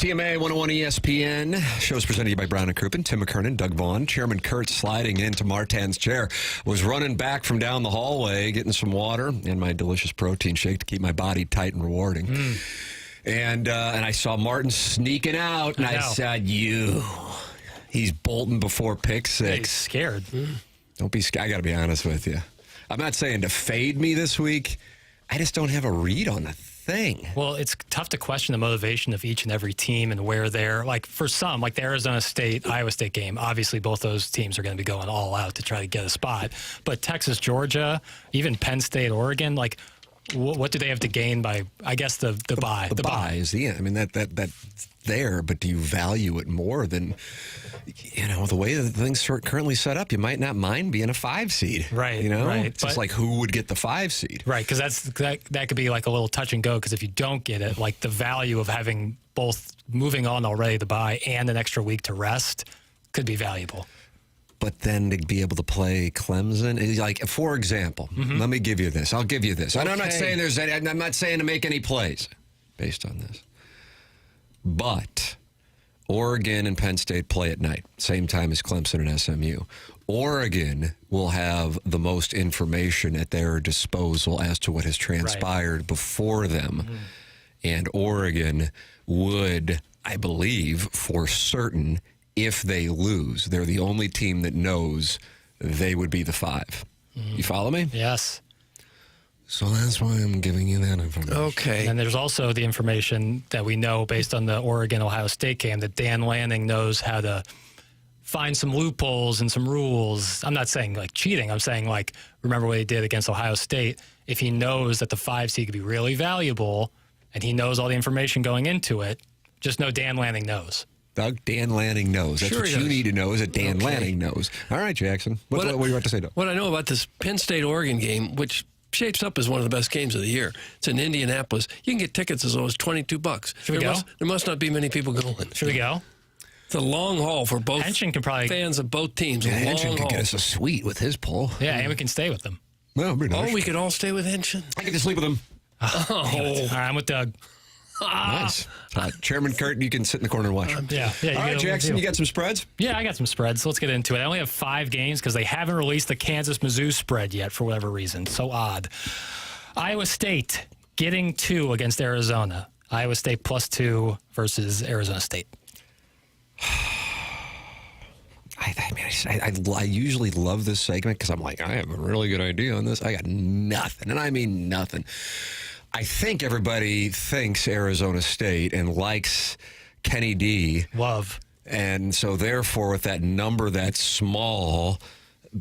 TMA 101 ESPN. Show's presented to you by Brown & Crouppen, Tim McKernan, Doug Vaughn. Chairman Kurt sliding into Martin's chair. Was running back from down the hallway, getting some water and my delicious protein shake to keep my body tight and rewarding. And I saw Martin sneaking out, and I said, he's bolting before pick 6. Yeah, he's scared. Don't be scared. I got to be honest with you. I'm not saying to fade me this week. I just don't have a read on the thing. Well, it's tough to question the motivation of each and every team and where they're, like, for some, like the Arizona State, Iowa State game, obviously both those teams are going to be going all out to try to get a spot. But Texas, Georgia, even Penn State, Oregon, like, what do they have to gain by, I guess, the bye? The bye is the end. I mean, that's there, but do you value it more than, the way that things are currently set up? You might not mind being a 5 seed. Right, right. It's just like who would get the 5 seed. Right, because that could be like a little touch and go, because if you don't get it, like the value of having both moving on already the bye and an extra week to rest could be valuable. But then to be able to play Clemson, like, for example, let me give you this. I'll give you this. Okay. I'm not saying I'm not saying to make any plays based on this. But Oregon and Penn State play at night, same time as Clemson and SMU. Oregon will have the most information at their disposal as to what has transpired before them. And Oregon would, I believe, for certain, if they lose, they're the only team that knows they would be the 5. You follow me? Yes. So that's why I'm giving you that information. Okay. And there's also the information that we know based on the Oregon-Ohio State game that Dan Lanning knows how to find some loopholes and some rules. I'm not saying like cheating. I'm saying like, remember what he did against Ohio State. If he knows that the 5 seed could be really valuable and he knows all the information going into it, just know Dan Lanning knows. Doug, Dan Lanning knows. That's what you need to know, is that Dan Lanning knows. All right, Jackson. What do you want to say, Doug? What I know about this Penn State-Oregon game, which shapes up as one of the best games of the year. It's in Indianapolis. You can get tickets as low as $22. Should we go? There must not be many people going. Should we go? It's a long haul for both fans of both teams. Yeah, Henshin could get us a suite with his pull. Yeah, and we can stay with them. Well, we could all stay with Henshin. I get to sleep with him. All right, I'm with Doug. Nice. Chairman Kurt, you can sit in the corner and watch. Yeah. All right, Jackson, you got some spreads? Yeah, I got some spreads. So let's get into it. I only have 5 games because they haven't released the Kansas-Mizzou spread yet for whatever reason. So odd. Iowa State getting 2 against Arizona. Iowa State +2 versus Arizona State. I usually love this segment because I'm like, I have a really good idea on this. I got nothing, and I mean nothing. I think everybody thinks Arizona State and likes Kenny D. Love. And so therefore, with that number that small,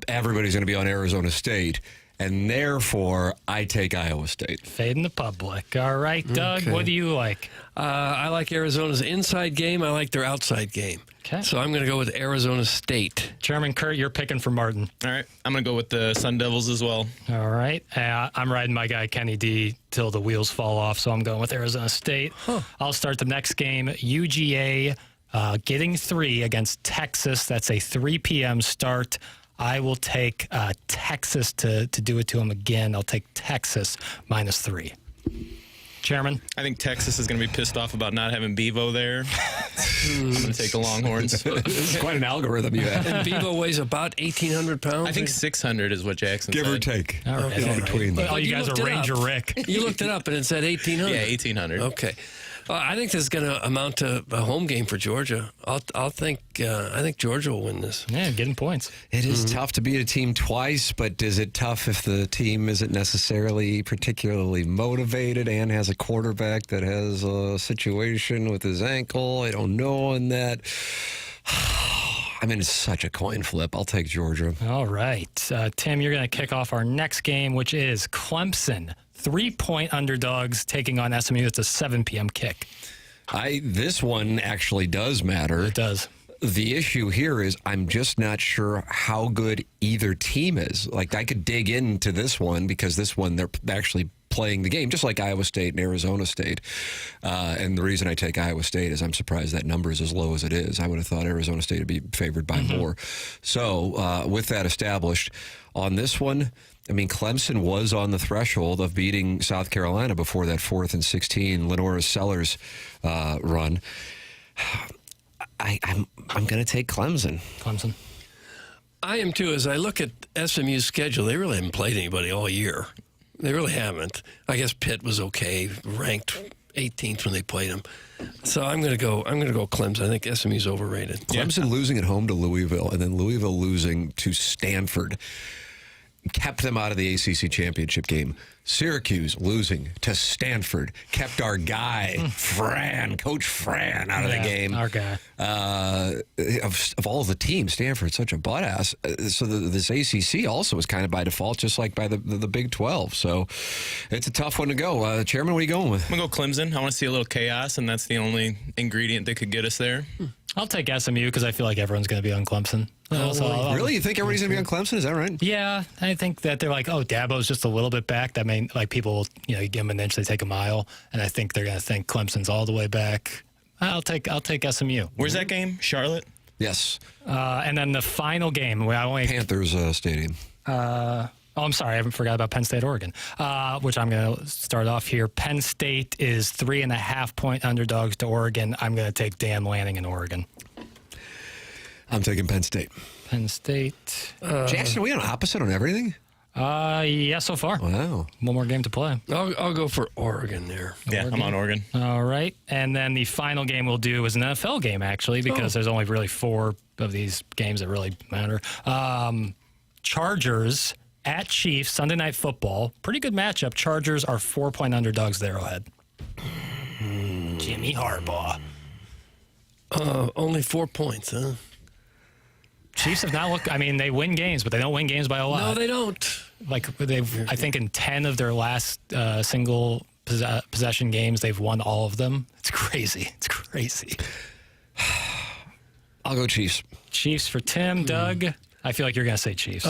everybody's going to be on Arizona State. And therefore, I take Iowa State. Fading the public. All right, Doug, what do you like? I like Arizona's inside game. I like their outside game. Okay. So I'm going to go with Arizona State. Chairman Kurt, you're picking for Martin. All right. I'm going to go with the Sun Devils as well. All right. I'm riding my guy Kenny D till the wheels fall off, so I'm going with Arizona State. I'll start the next game. UGA getting 3 against Texas. That's a 3 p.m. start. I will take Texas to do it to them again. I'll take Texas -3. Chairman? I think Texas is going to be pissed off about not having Bevo there. I'm going to take the Longhorns. This is quite an algorithm you have. And Bevo weighs about 1,800 pounds? I think 600 is what Jackson said. Give or take. All right. In between them. Oh, you guys are Ranger Rick. You looked it up and it said 1,800. Yeah, 1,800. Okay. I think this is going to amount to a home game for Georgia. I think Georgia will win this. Yeah, getting points. It is tough to beat a team twice, but is it tough if the team isn't necessarily particularly motivated and has a quarterback that has a situation with his ankle? I don't know. And that, I mean, it's such a coin flip. I'll take Georgia. All right. Tim, you're going to kick off our next game, which is Clemson. 3-point underdogs taking on SMU. It's a 7 p.m. kick. This one actually does matter. It does. The issue here is I'm just not sure how good either team is. Like, I could dig into this one because this one they're actually playing the game, just like Iowa State and Arizona State. And the reason I take Iowa State is I'm surprised that number is as low as it is. I would have thought Arizona State would be favored by more. So with that established, on this one, I mean, Clemson was on the threshold of beating South Carolina before that 4th and 16 Lenora Sellers run. I'm going to take Clemson. Clemson. I am too. As I look at SMU's schedule, they really haven't played anybody all year. They really haven't. I guess Pitt was okay, ranked 18th when they played them. So I'm going to go Clemson. I think SMU's overrated. Clemson losing at home to Louisville, and then Louisville losing to Stanford kept them out of the ACC championship game. Syracuse losing to Stanford kept our guy, Coach Fran, out of the game. Our guy. Of all the teams, Stanford's such a butt ass. So this ACC also is kind of by default, just like by the Big 12. So it's a tough one to go. Chairman, what are you going with? I'm going to go Clemson. I want to see a little chaos, and that's the only ingredient that could get us there. I'll take SMU because I feel like everyone's going to be on Clemson. Really? You think everybody's going to be on Clemson? Is that right? Yeah, I think that they're like, oh, Dabo's just a little bit back. That may, like, people, you give them an inch, they take a mile, and I think they're going to think Clemson's all the way back. I'll take SMU. Where's that game? Charlotte? Yes. And then the final game, where I only Panthers Stadium. I'm sorry, I haven't forgot about Penn State, Oregon, which I'm going to start off here. Penn State is 3.5-point underdogs to Oregon. I'm going to take Dan Lanning in Oregon. I'm taking Penn State. Penn State. Jackson, are we on opposite on everything? Yeah, so far. Wow. One more game to play. I'll go for Oregon there. Yeah, I'm on Oregon. All right. And then the final game we'll do is an NFL game, actually, because there's only really 4 of these games that really matter. Chargers at Chiefs, Sunday Night Football. Pretty good matchup. Chargers are 4-point underdogs there, Arrowhead. Jimmy Harbaugh. Only 4 points, huh? Chiefs have not looked. I mean, they win games, but they don't win games by a lot. No, they don't. Like I think in 10 of their last single possession games, they've won all of them. It's crazy. It's crazy. I'll go Chiefs. Chiefs for Tim. Doug, I feel like you're going to say Chiefs.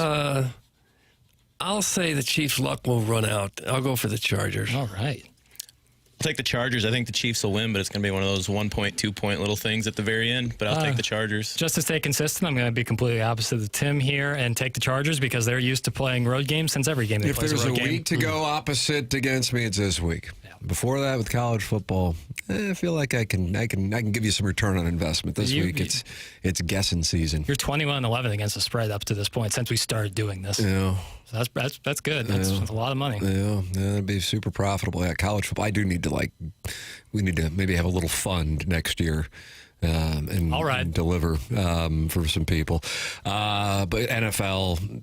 I'll say the Chiefs' luck will run out. I'll go for the Chargers. All right. I'll take the Chargers. I think the Chiefs will win, but it's going to be one of those 1-point, 2-point little things at the very end. But I'll take the Chargers. Just to stay consistent, I'm going to be completely opposite of Tim here and take the Chargers because they're used to playing road games since every game they play is a road game. If there's a week to go opposite against me, it's this week. Yeah. Before that, with college football, I feel like I can give you some return on investment. This week, it's guessing season. You're 21-11 against the spread up to this point since we started doing this. Yeah. So that's good. That's a lot of money. Yeah, it'd be super profitable. Yeah, college football. I do need to we need to maybe have a little fund next year. And deliver for some people. But NFL,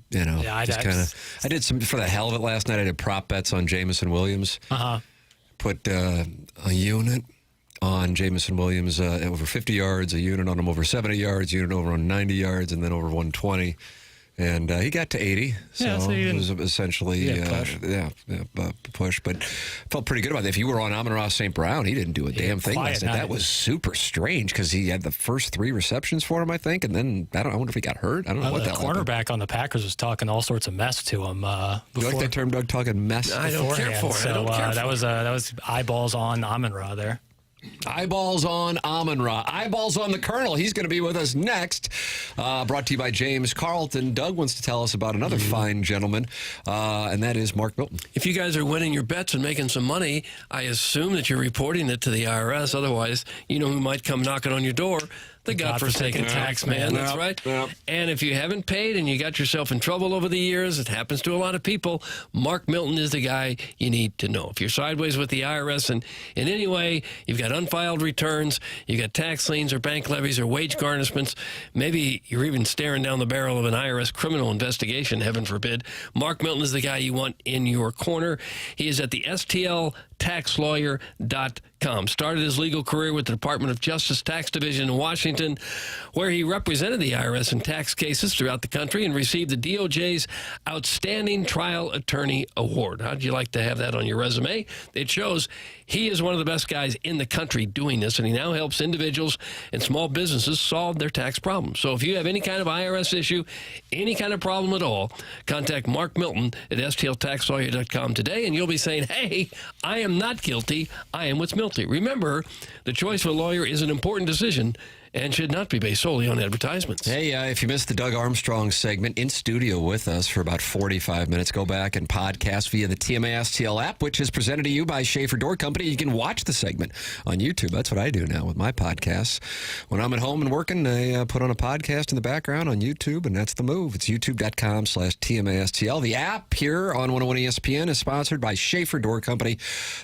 I did some for the hell of it last night. I did prop bets on Jamison Williams. Put a unit on Jamison Williams over 50 yards, a unit on him over 70 yards, unit over on 90 yards, and then over 120. And he got to 80, so it was essentially push. But felt pretty good about that. If you were on Amon-Ra St. Brown, he didn't do a damn thing last night. That was super strange because he had the first 3 receptions for him, I think, and then I wonder if he got hurt. I don't know what that was. The cornerback on the Packers was talking all sorts of mess to him. You like that term, Doug? Talking mess? I don't care for it. So that was eyeballs on Amon-Ra there. Eyeballs on Amon-Ra. Eyeballs on the Colonel. He's going to be with us next. Brought to you by James Carlton. Doug wants to tell us about another fine gentleman, and that is Mark Milton. If you guys are winning your bets and making some money, I assume that you're reporting it to the IRS. Otherwise, you know who might come knocking on your door. The godforsaken tax man. That's right. Yep. And if you haven't paid and you got yourself in trouble over the years, it happens to a lot of people, Mark Milton is the guy you need to know. If you're sideways with the IRS and in any way, you've got unfiled returns, you got tax liens or bank levies or wage garnishments, maybe you're even staring down the barrel of an IRS criminal investigation, heaven forbid, Mark Milton is the guy you want in your corner. He is at the STLTaxLawyer.com. Started his legal career with the Department of Justice Tax Division in Washington, where he represented the IRS in tax cases throughout the country and received the DOJ's Outstanding Trial Attorney Award. How'd you like to have that on your resume? It shows he is one of the best guys in the country doing this, and he now helps individuals and small businesses solve their tax problems. So if you have any kind of IRS issue, any kind of problem at all, contact Mark Milton at STLTaxLawyer.com today, and you'll be saying, hey, I am not guilty. I am what's guilty. Remember, the choice of a lawyer is an important decision, and should not be based solely on advertisements. Hey, if you missed the Doug Armstrong segment in studio with us for about 45 minutes, go back and podcast via the TMA STL app, which is presented to you by Schaefer Door Company. You can watch the segment on YouTube. That's what I do now with my podcasts. When I'm at home and working, I put on a podcast in the background on YouTube, and that's the move. It's youtube.com/TMASTL. The app here on 101 ESPN is sponsored by Schaefer Door Company.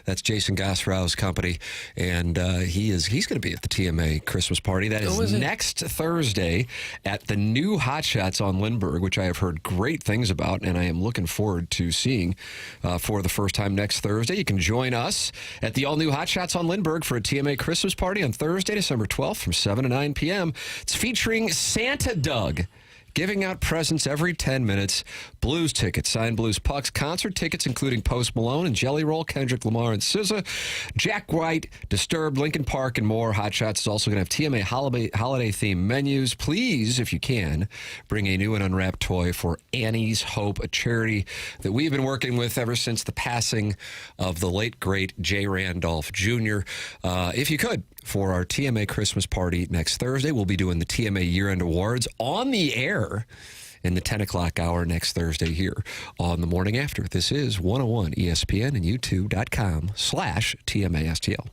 That's Jason Gossrau's company, and he's going to be at the TMA Christmas party. That is next Thursday at the new Hot Shots on Lindbergh, which I have heard great things about, and I am looking forward to seeing for the first time next Thursday. You can join us at the all-new Hot Shots on Lindbergh for a TMA Christmas party on Thursday, December 12th from 7 to 9 p.m. It's featuring Santa Doug, giving out presents every 10 minutes, blues tickets, signed blues pucks, concert tickets, including Post Malone and Jelly Roll, Kendrick Lamar and SZA, Jack White, Disturbed, Linkin Park, and more. Hot Shots is also going to have TMA holiday-themed menus. Please, if you can, bring a new and unwrapped toy for Annie's Hope, a charity that we've been working with ever since the passing of the late, great Jay Randolph Jr. If you could, for our TMA Christmas party next Thursday, we'll be doing the TMA Year-End Awards on the air in the 10 o'clock hour next Thursday here on The Morning After. This is 101 ESPN and youtube.com/TMASTL.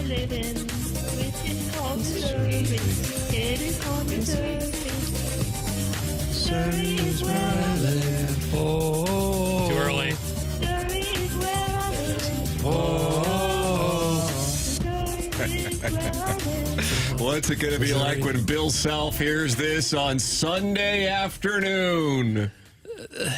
live in, which is called Missouri. It is called Missouri. Missouri is where I live. Oh. Too early. Missouri is where I live. What's it going to be like when Bill Self hears this on Sunday afternoon?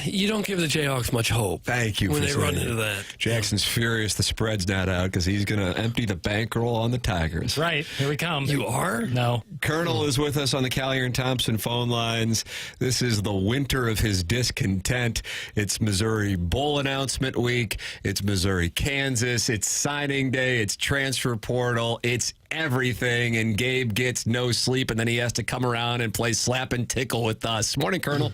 You don't give the Jayhawks much hope. Thank you when for they saying run that. into that. Jackson's furious the spread's not out because he's going to empty the bankroll on the Tigers. Right. Here we come. You are? No. Colonel is with us on the Callier and Thompson phone lines. This is the winter of his discontent. It's Missouri Bowl announcement week. It's Missouri, Kansas. It's signing day. It's transfer portal. It's everything. And Gabe gets no sleep, and then he has to come around and play slap and tickle with us. Morning, Colonel.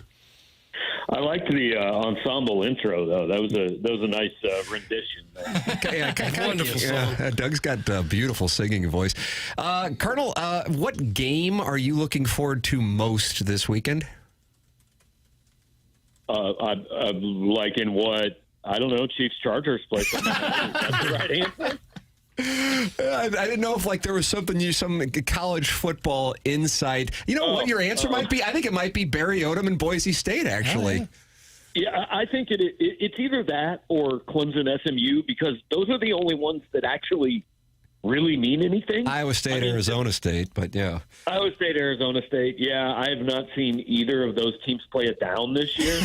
I liked the ensemble intro, though. That was a nice rendition. Wonderful song. Doug's got a beautiful singing voice. Colonel, what game are you looking forward to most this weekend? Like in what? I don't know. Chiefs Chargers play. That's the right answer. I didn't know if there was some college football insight. You know what your answer might be? I think it might be Barry Odom and Boise State, actually. Yeah, I think it's either that or Clemson SMU because those are the only ones that actually really mean anything. Iowa State, Arizona State, but yeah. Iowa State, Arizona State. Yeah, I have not seen either of those teams play it down this year.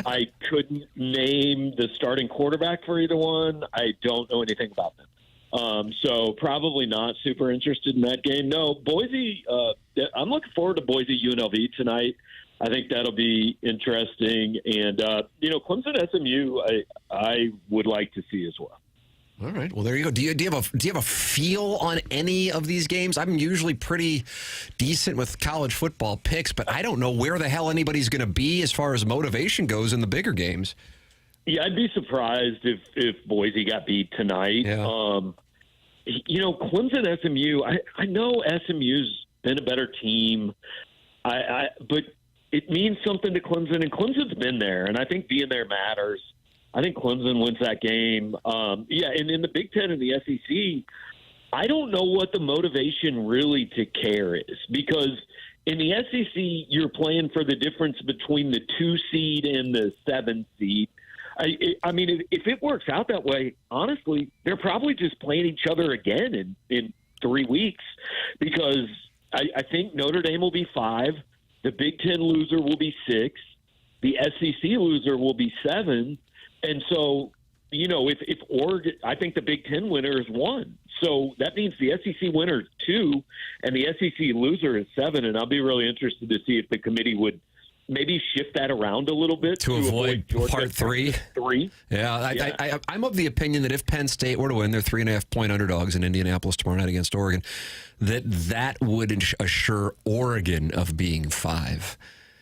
I couldn't name the starting quarterback for either one. I don't know anything about them. So probably not super interested in that game. No, Boise, I'm looking forward to Boise UNLV tonight. I think that'll be interesting. And, Clemson SMU, I would like to see as well. All right. Well, there you go. Do you have a feel on any of these games? I'm usually pretty decent with college football picks, but I don't know where the hell anybody's going to be as far as motivation goes in the bigger games. Yeah, I'd be surprised if Boise got beat tonight. Yeah. Clemson SMU. I know SMU's been a better team. But it means something to Clemson, and Clemson's been there, and I think being there matters. I think Clemson wins that game. And in the Big Ten and the SEC, I don't know what the motivation really to care is because in the SEC, you're playing for the difference between the 2 seed and the 7 seed. I mean, if it works out that way, honestly, they're probably just playing each other again in 3 weeks because I think Notre Dame will be 5, the Big Ten loser will be 6, the SEC loser will be 7. And so, if Oregon, I think the Big Ten winner is 1. So that means the SEC winner is 2, and the SEC loser is 7. And I'll be really interested to see if the committee would maybe shift that around a little bit to avoid part 3. Yeah, I'm of the opinion that if Penn State were to win, they're 3.5-point underdogs in Indianapolis tomorrow night against Oregon, that would assure Oregon of being 5.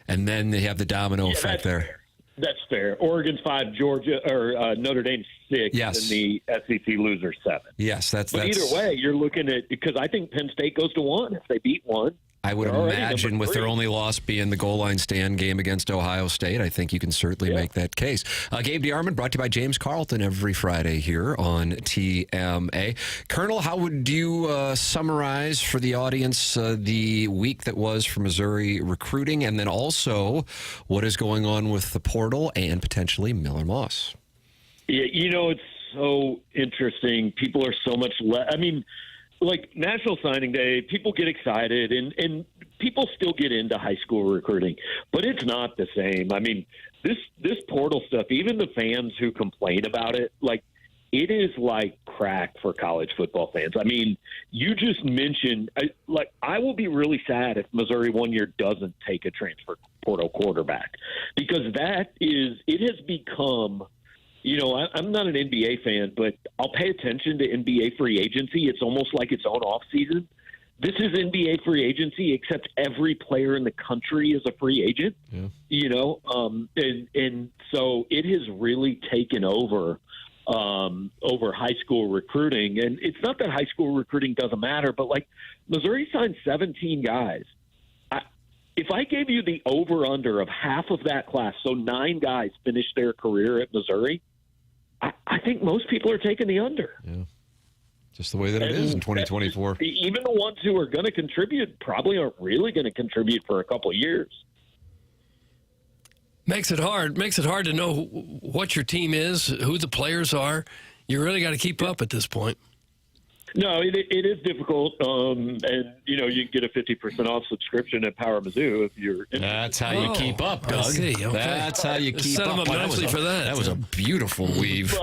And then they have the domino effect there. Fair. That's fair. Oregon's 5, Georgia or Notre Dame's 6, yes. And the SEC loser 7. Yes, that's. Either way, you're looking at because I think Penn State goes to 1 if they beat 1. I would imagine with their only loss being the goal line stand game against Ohio State, I think you can certainly make that case. Gabe DeArmond, brought to you by James Carlton every Friday here on TMA. Colonel, how would you summarize for the audience the week that was for Missouri recruiting, and then also what is going on with the portal and potentially Miller Moss? Yeah, it's so interesting. People are so much less. I mean, like National Signing Day, people get excited and people still get into high school recruiting, but it's not the same. I mean, this portal stuff, even the fans who complain about it, like it is like crack for college football fans. I mean, you just mentioned, I will be really sad if Missouri 1 year doesn't take a transfer portal quarterback because it has become, I'm not an NBA fan, but I'll pay attention to NBA free agency. It's almost like its own off season. This is NBA free agency, except every player in the country is a free agent. Yeah. And so it has really taken over high school recruiting. And it's not that high school recruiting doesn't matter, but like Missouri signed 17 guys. If I gave you the over-under of half of that class, so 9 guys finished their career at Missouri, I think most people are taking the under. Yeah. Just the way that it is in 2024. Even the ones who are going to contribute probably aren't really going to contribute for a couple of years. Makes it hard to know what your team is, who the players are. You really got to keep up at this point. No, it is difficult, and you can get a 50% off subscription at Power Mizzou if you're. That's how you keep up, Doug. Okay. That's how you keep Set up. them up nicely for that. That was a beautiful weave.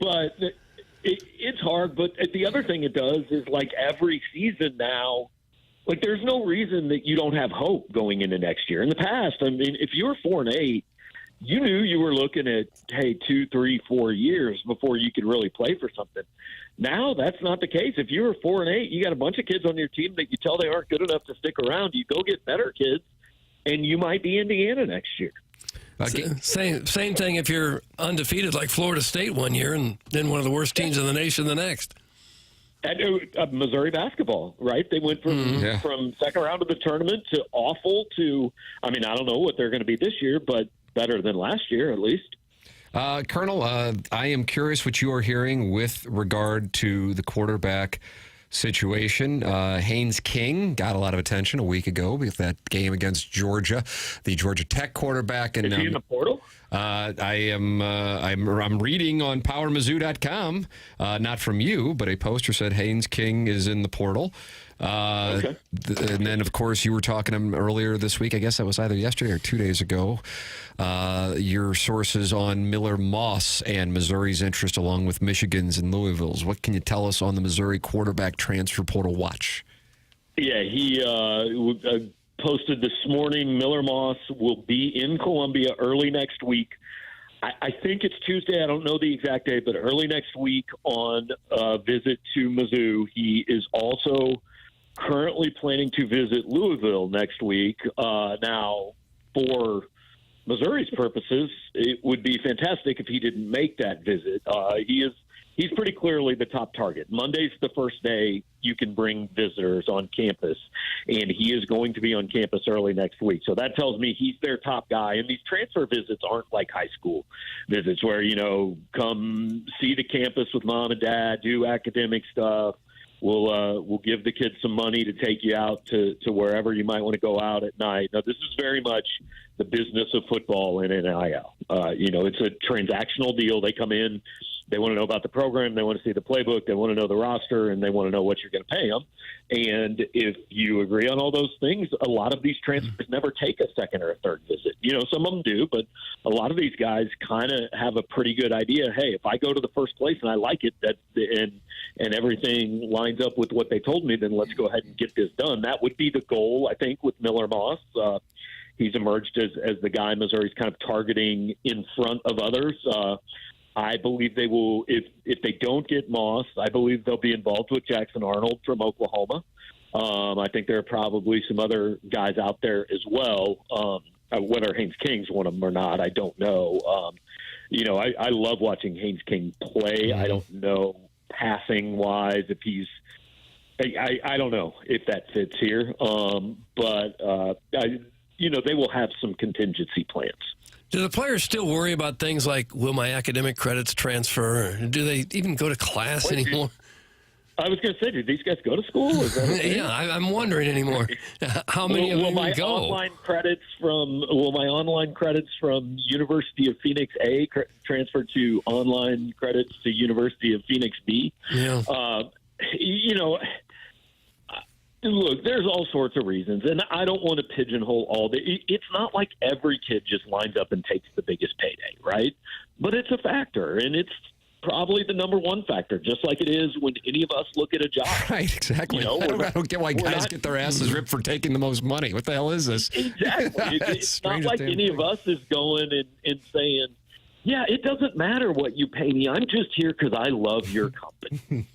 But it's hard. But the other thing it does is, like, every season now, like, there's no reason that you don't have hope going into next year. In the past, I mean, if you were 4-8, you knew you were looking at, 2, 3, 4 years before you could really play for something. Now that's not the case. If you were 4-8, you got a bunch of kids on your team that you tell they aren't good enough to stick around. You go get better kids, and you might be Indiana next year. Same thing if you're undefeated like Florida State one year and then one of the worst teams in the nation the next. And Missouri basketball, right? They went from second round of the tournament to awful to, I mean, I don't know what they're going to be this year, but better than last year at least. Colonel, I am curious what you are hearing with regard to the quarterback situation. Haynes King got a lot of attention a week ago with that game against Georgia, the Georgia Tech quarterback. And is he in the portal? I'm reading on PowerMizzou.com, not from you, but a poster said Haynes King is in the portal. Okay. And then, of course, you were talking to him earlier this week. I guess that was either yesterday or 2 days ago. Your sources on Miller Moss and Missouri's interest, along with Michigan's and Louisville's. What can you tell us on the Missouri quarterback transfer portal watch? Yeah, he posted this morning. Miller Moss will be in Columbia early next week. I think it's Tuesday. I don't know the exact day, but early next week on a visit to Mizzou. He is also currently planning to visit Louisville next week. Now, for Missouri's purposes, it would be fantastic if he didn't make that visit. He's pretty clearly the top target. Monday's the first day you can bring visitors on campus, and he is going to be on campus early next week. So that tells me he's their top guy. And these transfer visits aren't like high school visits where, come see the campus with mom and dad, do academic stuff. We'll give the kids some money to take you out to wherever you might want to go out at night. Now, this is very much the business of football and NIL. It's a transactional deal. They come in, they want to know about the program, they want to see the playbook, they want to know the roster, and they want to know what you're going to pay them. And if you agree on all those things, a lot of these transfers never take a second or a third visit. Some of them do, but a lot of these guys kind of have a pretty good idea. Hey, if I go to the first place and I like it, and everything lines up with what they told me, then let's go ahead and get this done. That would be the goal, I think, with Miller Moss. He's emerged as the guy Missouri's kind of targeting in front of others. I believe they will, if they don't get Moss, I believe they'll be involved with Jackson Arnold from Oklahoma. I think there are probably some other guys out there as well. Whether Haynes King's one of them or not, I don't know. I love watching Haynes King play. I don't know passing-wise if he's I don't know if that fits here. But they will have some contingency plans. Do the players still worry about things like, will my academic credits transfer? Or do they even go to class anymore? I was going to say, do these guys go to school? Is that okay? Yeah, I'm wondering anymore. How many of them go? Will my online credits from University of Phoenix A transfer to online credits to University of Phoenix B? Yeah. Look, there's all sorts of reasons, and I don't want to pigeonhole all the. It's not like every kid just lines up and takes the biggest payday, right? But it's a factor, and it's probably the number one factor, just like it is when any of us look at a job. Right, exactly. I don't get why guys get their asses ripped for taking the most money. What the hell is this? Exactly. It's not like any of us is going and saying, yeah, it doesn't matter what you pay me. I'm just here because I love your company.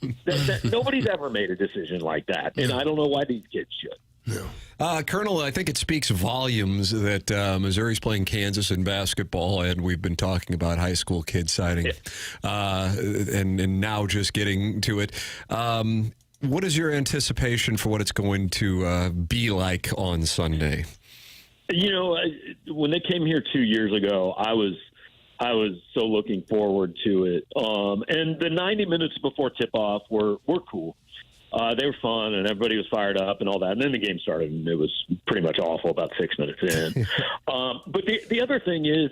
Nobody's ever made a decision like that, and I don't know why these kids should. No. Colonel, I think it speaks volumes that Missouri's playing Kansas in basketball, and we've been talking about high school kids signing, and now just getting to it. What is your anticipation for what it's going to be like on Sunday? When they came here 2 years ago, I was I was so looking forward to it. And the 90 minutes before tip-off were cool. They were fun, and everybody was fired up and all that. And then the game started, and it was pretty much awful about 6 minutes in. But the other thing is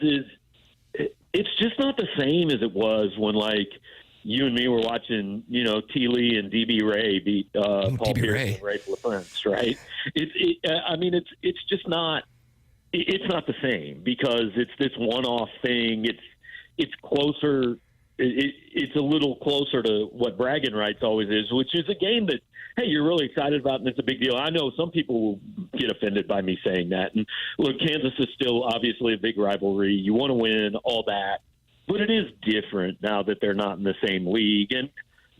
it's just not the same as it was when, like, you and me were watching, T. Lee and D.B. Ray beat Paul Pierce and Ray LaFrance, right? It's just not. It's not the same because it's this one-off thing. It's closer. It's a little closer to what bragging rights always is, which is a game that, hey, you're really excited about, and it's a big deal. I know some people will get offended by me saying that. And look, Kansas is still obviously a big rivalry. You want to win, all that. But it is different now that they're not in the same league. And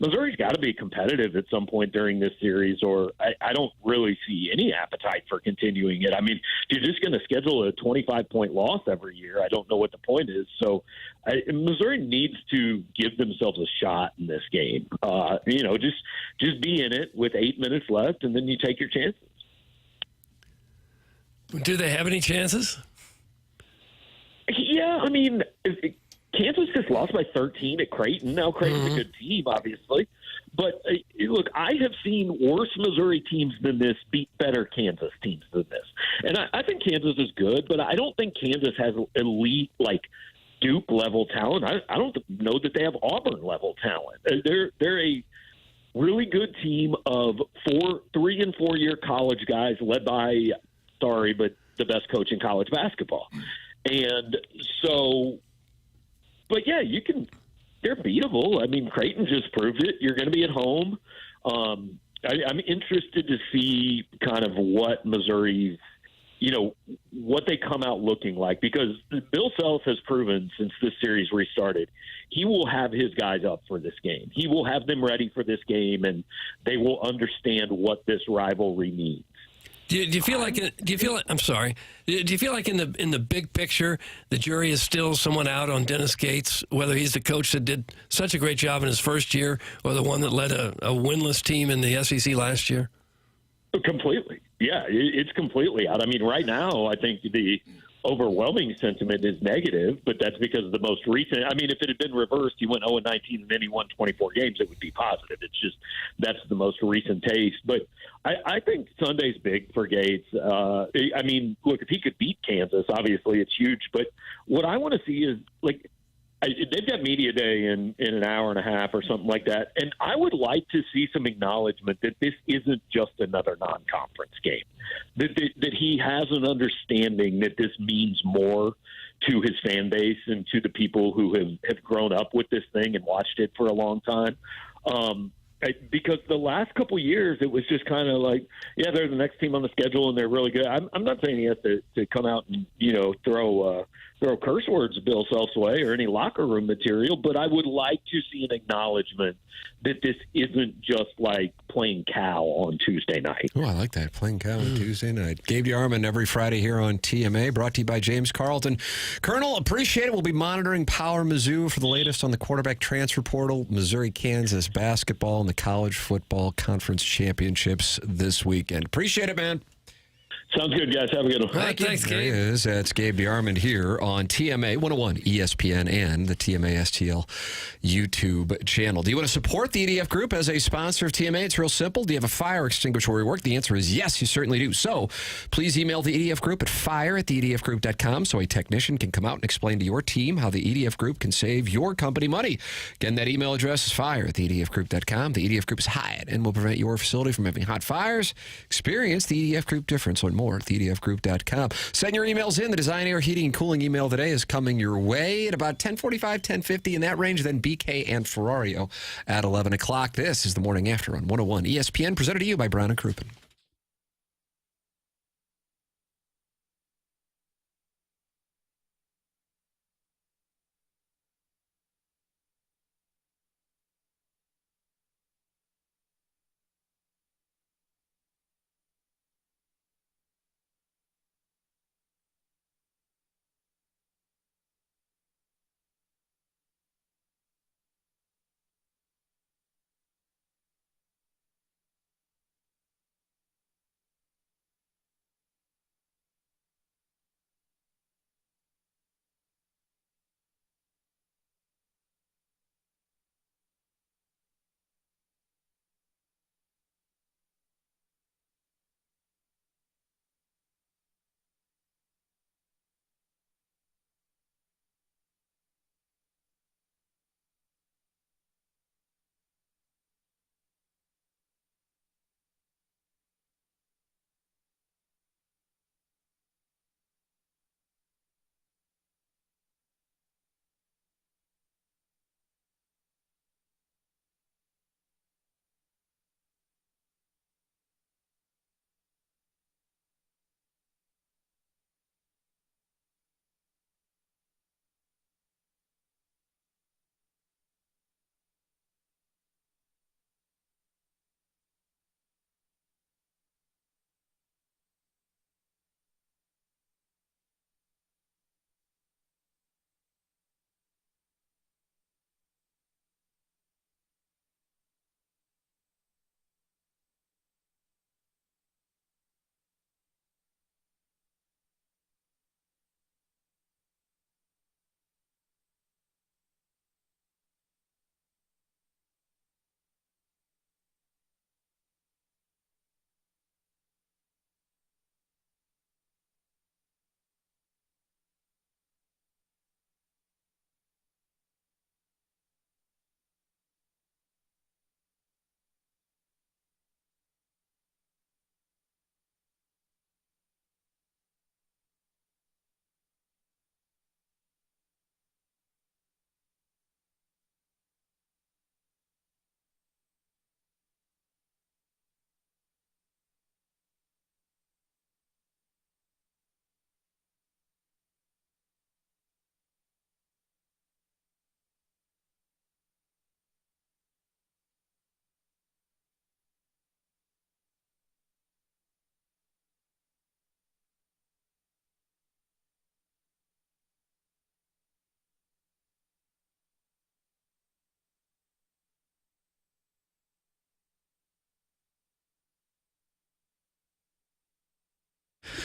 Missouri's got to be competitive at some point during this series, or I don't really see any appetite for continuing it. I mean, if you're just going to schedule a 25-point loss every year, I don't know what the point is. So Missouri needs to give themselves a shot in this game. Just be in it with 8 minutes left, and then you take your chances. Do they have any chances? Yeah, I mean, Kansas just lost by 13 at Creighton. Now, Creighton's a good team, obviously. But, look, I have seen worse Missouri teams than this beat better Kansas teams than this. And I think Kansas is good, but I don't think Kansas has elite, like, Duke-level talent. I don't know that they have Auburn-level talent. They're a really good team of 3 and 4 year college guys led by, but the best coach in college basketball. And so – but, yeah, they're beatable. I mean, Creighton just proved it. You're going to be at home. I'm interested to see kind of what Missouri's, what they come out looking like, because Bill Self has proven since this series restarted, he will have his guys up for this game. He will have them ready for this game, and they will understand what this rivalry means. Do you feel like? I'm sorry. Do you feel like in the big picture, the jury is still somewhat out on Dennis Gates, whether he's the coach that did such a great job in his first year, or the one that led a winless team in the SEC last year? Completely. Yeah, it's completely out. I mean, right now, I think the overwhelming sentiment is negative, but that's because of the most recent. I mean, if it had been reversed, he went 0-19 and then he won 24 games, it would be positive. It's just that's the most recent taste. But I think Sunday's big for Gates. I mean, look, if he could beat Kansas, obviously it's huge. But what I want to see is, like, they've got media day in an hour and a half or something like that. And I would like to see some acknowledgement that this isn't just another non-conference game, that he has an understanding that this means more to his fan base and to the people who have grown up with this thing and watched it for a long time. Because the last couple of years, it was just kind of like, yeah, they're the next team on the schedule and they're really good. I'm not saying he has to come out and, throw curse words Bill Self's way or any locker room material, but I would like to see an acknowledgement that this isn't just like playing cow on Tuesday night. Oh, I like that. Playing cow on Tuesday night. Gabe DeArmond every Friday here on TMA, brought to you by James Carlton. Colonel, appreciate it. We'll be monitoring Power Mizzou for the latest on the quarterback transfer portal, Missouri-Kansas basketball, and the college football conference championships this weekend. Appreciate it, man. Sounds good, guys. Have a good one. Thanks, Gabe. That's Gabe DeArmond here on TMA 101 ESPN and the TMA STL YouTube channel. Do you want to support the EDF Group as a sponsor of TMA? It's real simple. Do you have a fire extinguisher where you work? The answer is yes, you certainly do. So please email the EDF Group at fire@theedfgroup.com so a technician can come out and explain to your team how the EDF Group can save your company money. Again, that email address is fire@theedfgroup.com. The EDF Group is hot and will prevent your facility from having hot fires. Experience the EDF Group difference. Learn more at theedfgroup.com. Send your emails in. The Design, Air, Heating, and Cooling email today is coming your way at about 10:45, 10:50 in that range. Then BK and Ferrario at 11 o'clock. This is the Morning After on 101 ESPN, presented to you by Brown & Crouppen.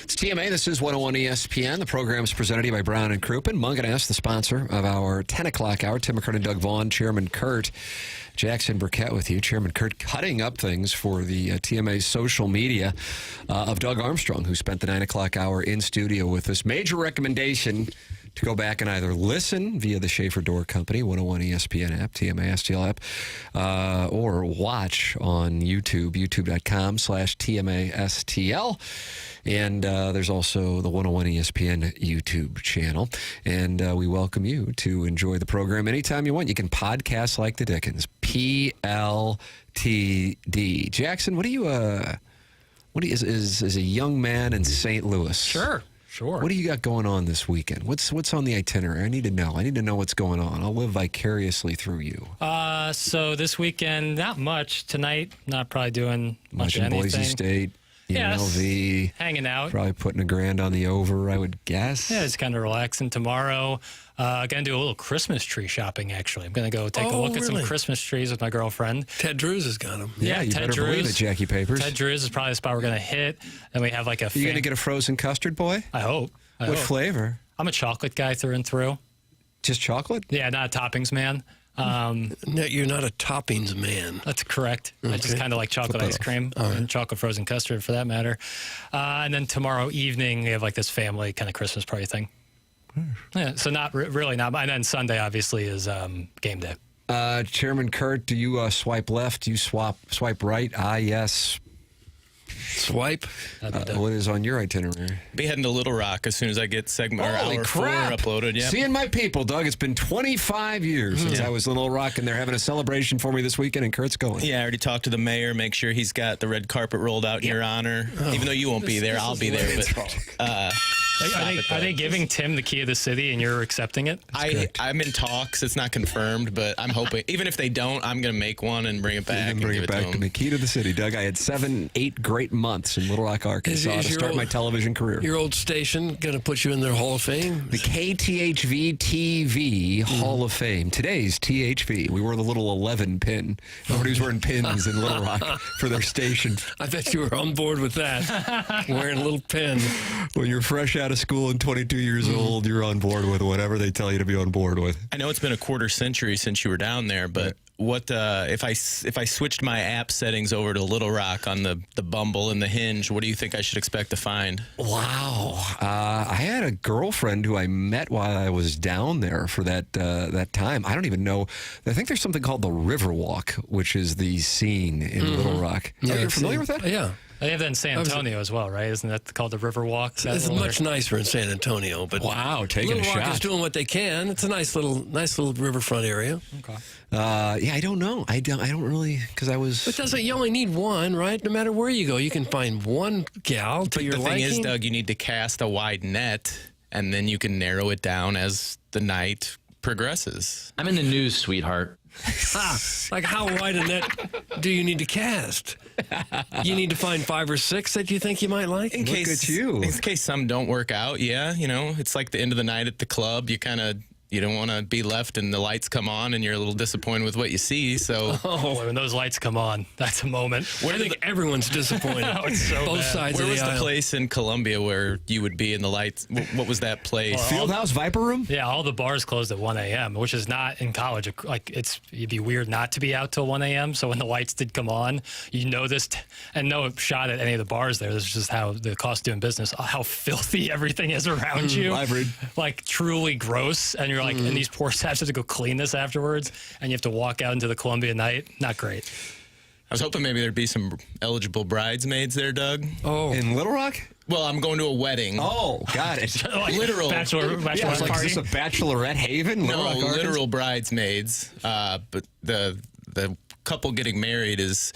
It's TMA. This is 101 ESPN. The program is presented to you by Brown and Crouppen. Munganess, the sponsor of our 10 o'clock hour. Tim McKernan, Doug Vaughn, Chairman Kurt, Jackson Burkett with you. Chairman Kurt cutting up things for the TMA's social media of Doug Armstrong, who spent the 9 o'clock hour in studio with us. Major recommendation to go back and either listen via the Schaefer Door Company 101 ESPN app, TMA STL app, or watch on YouTube, youtube.com/TMA STL. And there's also the 101 ESPN YouTube channel. And we welcome you to enjoy the program anytime you want. You can podcast like the Dickens. PLTD. Jackson, what do you, as a young man in St. Louis? Sure. What do you got going on this weekend? What's on the itinerary? I need to know. I need to know what's going on. I'll live vicariously through you. So this weekend, not much. Tonight, not probably doing much of in anything. Boise State, Yes, UNLV. hanging out. Probably putting $1,000 on the over, I would guess. Yeah, it's kind of relaxing. Tomorrow, going to do a little Christmas tree shopping, actually. I'm going to go take a look at some Christmas trees with my girlfriend. Ted Drews has got them. Yeah, you Ted better believe it, Jackie Papers. Ted Drews is probably the spot we're going to hit. Then we have like a... You going to get a frozen custard, boy? I hope. What flavor? I'm a chocolate guy through and through. Just chocolate? Yeah, not a toppings man. No, you're not a toppings man. That's correct. Okay. I just kind of like chocolate ice cream and chocolate frozen custard for that matter. And then tomorrow evening, we have like this family kind of Christmas party thing. Yeah, so not really not. And then Sunday, obviously, is game day. Chairman Kurt, do you swipe left? Do you swipe right? Yes. Swipe. What is on your itinerary? Be heading to Little Rock as soon as I get segment Holy hour crap. 4 uploaded. Yeah. Seeing my people, Doug. It's been 25 years since I was in Little Rock, and they're having a celebration for me this weekend, and Kurt's going. Yeah, I already talked to the mayor. Make sure he's got the red carpet rolled out in your honor. Even though you won't be there, I'll be there. But Are they giving Tim the key of the city and you're accepting it? I'm in talks. It's not confirmed, but I'm hoping. Even if they don't, I'm going to make one and bring it back. And bring it back to the key to the city, Doug. I had 7-8 great months in Little Rock, Arkansas to start my television career. Your old station going to put you in their Hall of Fame? The KTHV TV Hall of Fame. Today's THV. We wore the little 11 pin. Nobody was wearing pins in Little Rock for their station. I bet you were on board with that. Wearing a little pin. When you're fresh out of school and 22 years old, you're on board with whatever they tell you to be on board with. I know it's been a quarter century since you were down there, but what if I switched my app settings over to Little Rock on the Bumble and the Hinge? What do you think I should expect to find? Wow. I had a girlfriend who I met while I was down there for that time. I don't even know. I think there's something called the Riverwalk, which is the scene in Little Rock. Yeah, Are you familiar with that? Yeah. They have that in San Antonio as well, right? Isn't that called the Riverwalk? It's much nicer in San Antonio, but wow, taking Little a Rock shot. is doing what they can. It's a nice little riverfront area. Okay. Yeah, I don't know. I don't really, because I was. But you only need one, right? No matter where you go, you can find one gal to your liking. The thing is, Doug, you need to cast a wide net, and then you can narrow it down as the night progresses. I'm in the news, sweetheart. Like how wide a net do you need to cast? You need to find 5 or 6 that you think you might like? In case some don't work out, yeah. You know, it's like the end of the night at the club. You don't want to be left and the lights come on and you're a little disappointed with what you see. So when those lights come on, that's a moment. I think everyone's disappointed. It's so Both bad. sides where of was the the aisle. place in Columbia where you would be in the lights? What was that place? Fieldhouse Viper Room? Yeah, all the bars closed at 1 a.m., which is not in college. Like it'd be weird not to be out till 1 a.m. So when the lights did come on, you noticed, and no shot at any of the bars there. This is just how the cost doing business, how filthy everything is around you. I've read. Like truly gross. And you're like, and these poor staffs have to go clean this afterwards, and you have to walk out into the Columbia night. Not great. I was hoping maybe there'd be some eligible bridesmaids there, Doug. Oh, in Little Rock? Well, I'm going to a wedding. Oh, got it. Like literal bachelor Yeah, it's like, party. is this a bachelorette haven? No, Little Rock, Arkansas? literal bridesmaids. But the couple getting married is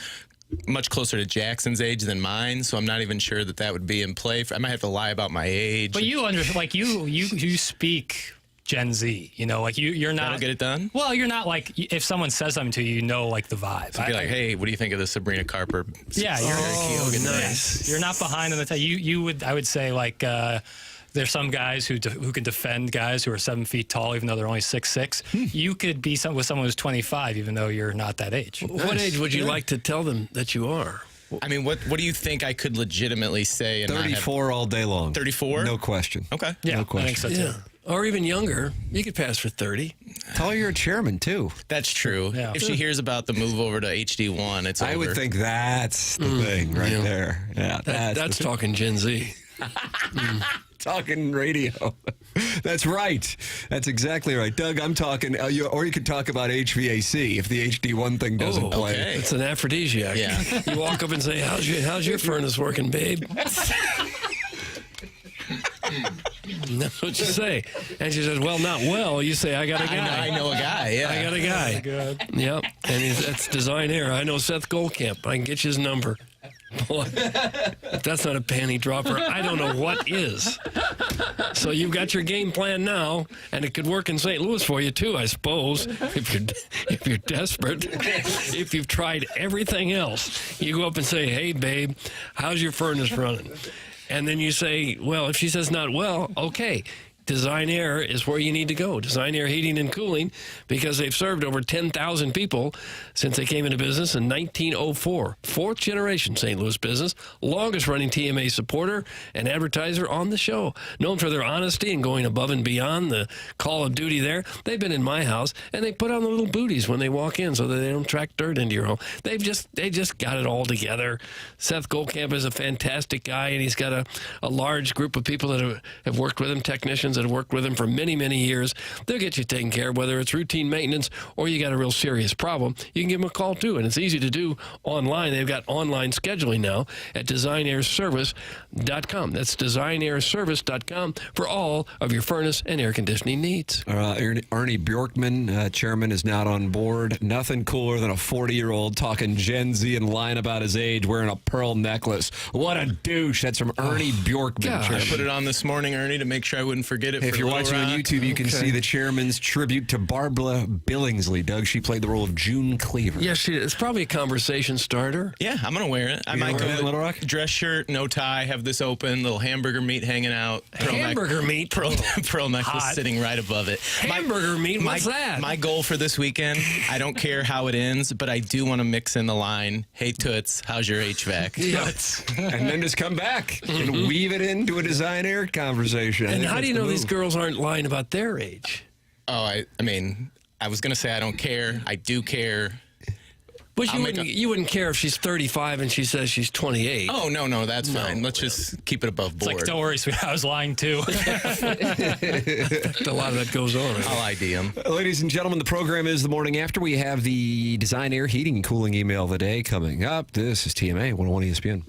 much closer to Jackson's age than mine, so I'm not even sure that would be in play. I might have to lie about my age. But you understand, like you speak Gen Z, you know, like you're not. That'll get it done? Well, you're not like, if someone says something to you, you know, like the vibe. So be like, hey, what do you think of the Sabrina Carper? Yeah, you're nice. You're not behind on the I would say like there's some guys who can defend guys who are 7 feet tall, even though they're only 6'6". You could be with someone who's 25, even though you're not that age. What age would you like to tell them that you are? I mean, what do you think I could legitimately say? And 34 all day long. 34? No question. Okay. Yeah, No question. I think so too. Or even younger. You could pass for 30. Tell her you're a chairman, too. That's true. Yeah. If she hears about the move over to HD1, it's over. I would think that's the thing right there. Yeah, That's talking Gen Z. Talking radio. That's right. That's exactly right. Doug, I'm talking, or you could talk about HVAC if the HD1 thing doesn't play. okay. It's an aphrodisiac. Yeah. You walk up and say, how's your furnace working, babe? That's what you say. And she says, well, not well. You say, I got a guy. I know a guy, yeah. I got a guy. Yep. And that's Design Air. I know Seth Goldcamp. I can get you his number. Boy, if that's not a panty dropper, I don't know what is. So you've got your game plan now, and it could work in St. Louis for you too, I suppose, if you're desperate. If you've tried everything else, you go up and say, hey, babe, how's your furnace running? And then you say, well, if she says not well, okay. Design Air is where you need to go. Design Air Heating and Cooling, because they've served over 10,000 people since they came into business in 1904. Fourth generation St. Louis business, longest running TMA supporter and advertiser on the show. Known for their honesty and going above and beyond the call of duty there. They've been in my house, and they put on the little booties when they walk in so that they don't track dirt into your home. They just got it all together. Seth Goldcamp is a fantastic guy, and he's got a large group of people that have worked with him, technicians that have worked with him for many, many years. They'll get you taken care of, whether it's routine maintenance or you got a real serious problem. You can give them a call, too, and it's easy to do online. They've got online scheduling now at designairservice.com. That's designairservice.com for all of your furnace and air conditioning needs. Ernie Bjorkman, chairman, is not on board. Nothing cooler than a 40-year-old talking Gen Z and lying about his age wearing a pearl necklace. What a douche. That's from Ernie Bjorkman, I chairman. put it on this morning, Ernie, to make sure I wouldn't forget it. If you're watching on YouTube, you can see the chairman's tribute to Barbara Billingsley. Doug, she played the role of June Cleaver. Yes, it's probably a conversation starter. Yeah, I'm going to wear it. I might go Little Rock? dress shirt, no tie, have this open, little hamburger meat hanging out. Hamburger meat? Pearl necklace Hot. sitting right above it. Hamburger meat? What's that? My goal for this weekend, I don't care how it ends, but I do want to mix in the line, hey, Toots, how's your HVAC? Yes. And then just come back and weave it into a Design Air conversation. And how do you know these girls aren't lying about their age? Oh, I mean, I was going to say I don't care. I do care. But you wouldn't care if she's 35 and she says she's 28. Oh, no, that's fine. Let's just keep it above board. It's like, don't worry, sweetheart, I was lying too. A lot of that goes on. I'll ID them. Ladies and gentlemen, the program is The Morning After. We have the Design Air Heating and Cooling email of the day coming up. This is TMA 101 ESPN.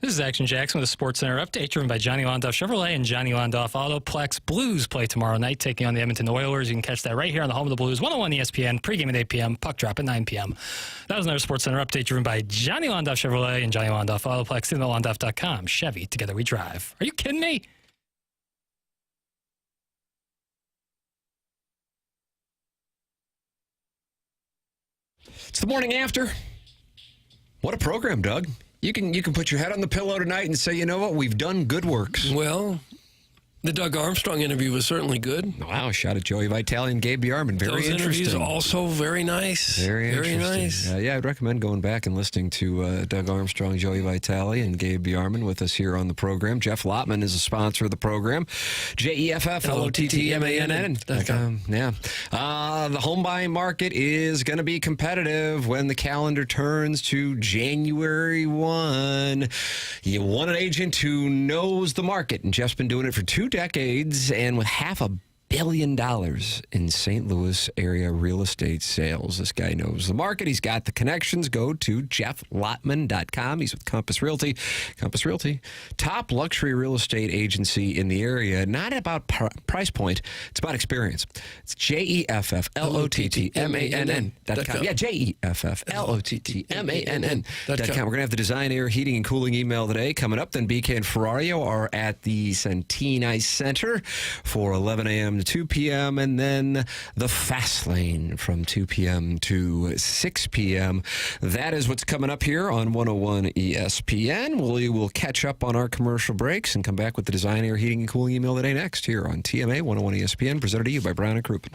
This is Action Jackson with a Sports Center update driven by Johnny Londoff Chevrolet and Johnny Londoff Autoplex. Blues play tomorrow night, taking on the Edmonton Oilers. You can catch that right here on the home of the Blues, 101 ESPN, pregame at 8 p.m., puck drop at 9 p.m. That was another Sports Center update driven by Johnny Londoff Chevrolet and Johnny Londoff Autoplex. Londoff.com. Chevy, together we drive. Are you kidding me? It's the morning after. What a program, Doug. You can put your head on the pillow tonight and say, you know what, we've done good works. Well, the Doug Armstrong interview was certainly good. Wow, shot at Joey Vitale and Gabe Yarman. Very Those interesting. interviews also very nice. Very nice. Yeah, I'd recommend going back and listening to Doug Armstrong, Joey Vitale, and Gabe Yarman with us here on the program. Jeff Lottman is a sponsor of the program. JEFF-LOTTMANN.com. Yeah. The home buying market is going to be competitive when the calendar turns to January 1. You want an agent who knows the market, and Jeff's been doing it for 2 decades, and with $500 million in St. Louis area real estate sales. This guy knows the market. He's got the connections. Go to jefflotman.com. He's with Compass Realty. Compass Realty, top luxury real estate agency in the area. Not about price point. It's about experience. It's JEFFLOTTMANN.com. Yeah, JEFFLOTTMANN.com. We're going to have the Design, Air, Heating, and Cooling email today. Coming up, then BK and Ferrario are at the Centene Ice Center for 11 a.m. to 2 p.m. and then the Fast Lane from 2 p.m. to 6 p.m. That is what's coming up here on 101 ESPN. We will catch up on our commercial breaks and come back with the Design, Air, Heating, and Cooling email today next here on TMA 101 ESPN, presented to you by Brown and Crouppen.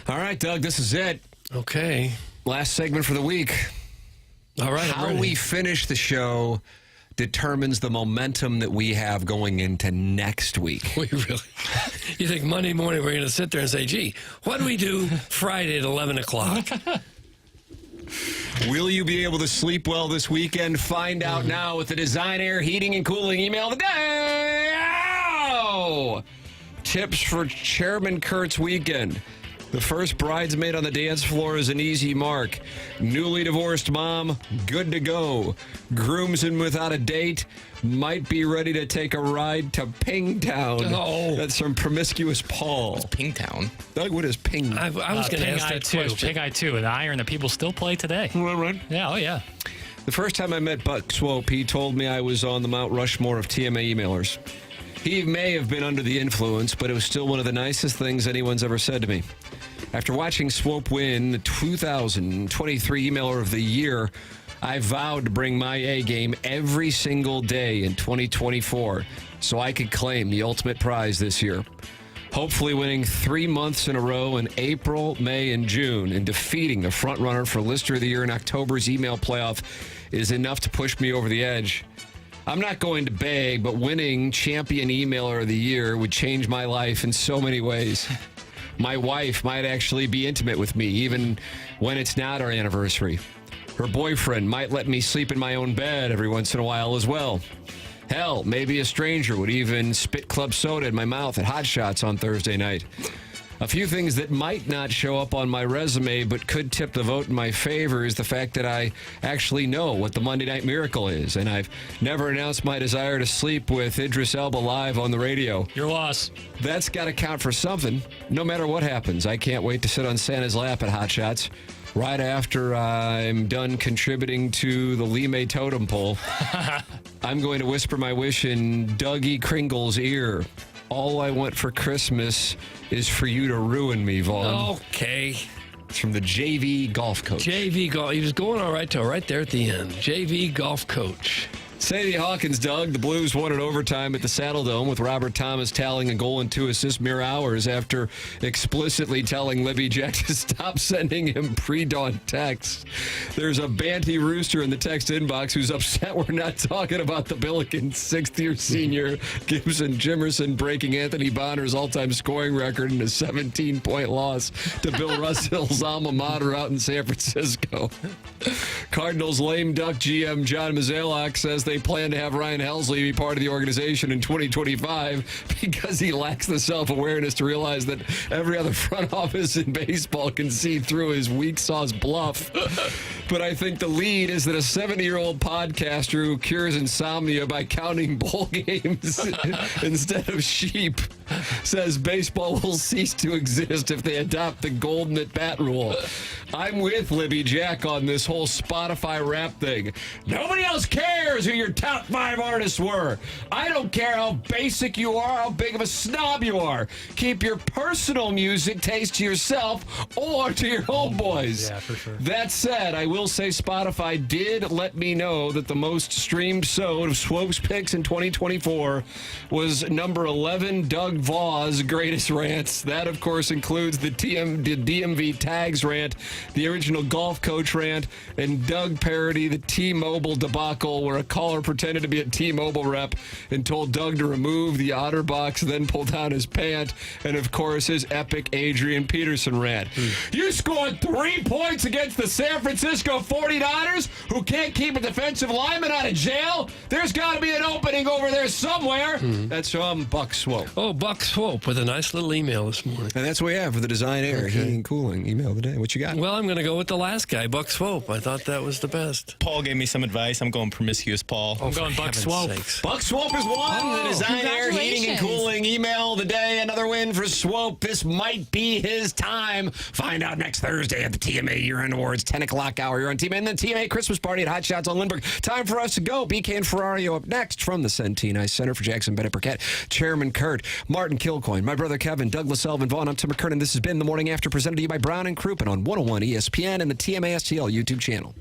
All right, Doug, this is it. Okay. Last segment for the week. All right, I'm How ready. we finish the show determines the momentum that we have going into next week. We really? You think Monday morning we're going to sit there and say, gee, what do we do Friday at 11 o'clock? Will you be able to sleep well this weekend? Find out now with the Design Air Heating and Cooling email of the day. Ow! Tips for Chairman Kurt's weekend. The first bridesmaid on the dance floor is an easy mark. Newly divorced mom, good to go. Groomsman without a date, might be ready to take a ride to Pingtown. Oh. That's from Promiscuous Paul. What's Pingtown? Doug, what is Ping? I was going to ask that question. Ping Eye 2, an iron that people still play today. Right. Yeah, oh yeah. The first time I met Buck Swope, he told me I was on the Mount Rushmore of TMA emailers. He may have been under the influence, but it was still one of the nicest things anyone's ever said to me. After watching Swope win the 2023 Emailer of the Year, I vowed to bring my A game every single day in 2024 so I could claim the ultimate prize this year. Hopefully winning 3 months in a row in April, May, and June and defeating the frontrunner for Lister of the Year in October's email playoff is enough to push me over the edge. I'm not going to beg, but winning Champion Emailer of the Year would change my life in so many ways. My wife might actually be intimate with me, even when it's not our anniversary. Her boyfriend might let me sleep in my own bed every once in a while as well. Hell, maybe a stranger would even spit club soda in my mouth at Hot Shots on Thursday night. A few things that might not show up on my resume but could tip the vote in my favor is the fact that I actually know what the Monday Night Miracle is, and I've never announced my desire to sleep with Idris Elba live on the radio. Your loss. That's got to count for something. No matter what happens, I can't wait to sit on Santa's lap at Hot Shots right after I'm done contributing to the Lime Totem Pole. I'm going to whisper my wish in Dougie Kringle's ear. All I want for Christmas is for you to ruin me, Vaughn. Okay. It's from the JV golf coach. JV golf. He was going all right till right there at the end. JV golf coach. Sadie Hawkins, Doug. The Blues won in overtime at the Saddle Dome with Robert Thomas tallying a goal and 2 assists mere hours after explicitly telling Libby Jack to stop sending him pre-dawn texts. There's a Banty Rooster in the text inbox who's upset we're not talking about the Billikens' sixth-year senior Gibson Jimerson breaking Anthony Bonner's all-time scoring record in a 17-point loss to Bill Russell's alma mater out in San Francisco. Cardinals lame duck GM John Mozeliak says they plan to have Ryan Helsley be part of the organization in 2025 because he lacks the self-awareness to realize that every other front office in baseball can see through his weak sauce bluff. But I think the lead is that a 70-year-old podcaster who cures insomnia by counting bowl games instead of sheep says baseball will cease to exist if they adopt the golden at-bat rule. I'm with Libby Jack on this whole Spotify rap thing. Nobody else cares who your top 5 artists were. I don't care how basic you are, how big of a snob you are. Keep your personal music taste to yourself or to your homeboys. Yeah, for sure. That said, I will say Spotify did let me know that the most streamed sode of Swope's picks in 2024 was number 11, Doug Vaughn's Greatest Rants. That, of course, includes the DMV Tags rant, the original golf coach rant, and Doug parody the T-Mobile debacle where a caller pretended to be a T-Mobile rep and told Doug to remove the OtterBox, then pull down his pant, and, of course, his epic Adrian Peterson rant. You scored 3 points against the San Francisco 49ers, who can't keep a defensive lineman out of jail? There's got to be an opening over there somewhere. That's from Buck Swope. Oh, Buck Swope with a nice little email this morning. And that's what we have for the Design Air Heating and Cooling email of the day. What you got? Well, I'm going to go with the last guy, Buck Swope. I thought that was the best. Paul gave me some advice. I'm going Promiscuous Paul. I'm going Buck Swope. Buck Swope is one. The Design Air Heating and Cooling email of the day. Another win for Swope. This might be his time. Find out next Thursday at the TMA Year-End Awards, 10 o'clock hour. You're on TMA and the TMA Christmas party at Hot Shots on Lindbergh. Time for us to go. BK and Ferrario up next from the Centene Center for Jackson Burkett, Chairman Kurt, Martin Kilcoyne, my brother Kevin, Douglas Elvin, Vaughn. I'm Tim McKernan. This has been The Morning After, presented to you by Brown and Crouppen on 101 ESPN and the TMA STL YouTube channel.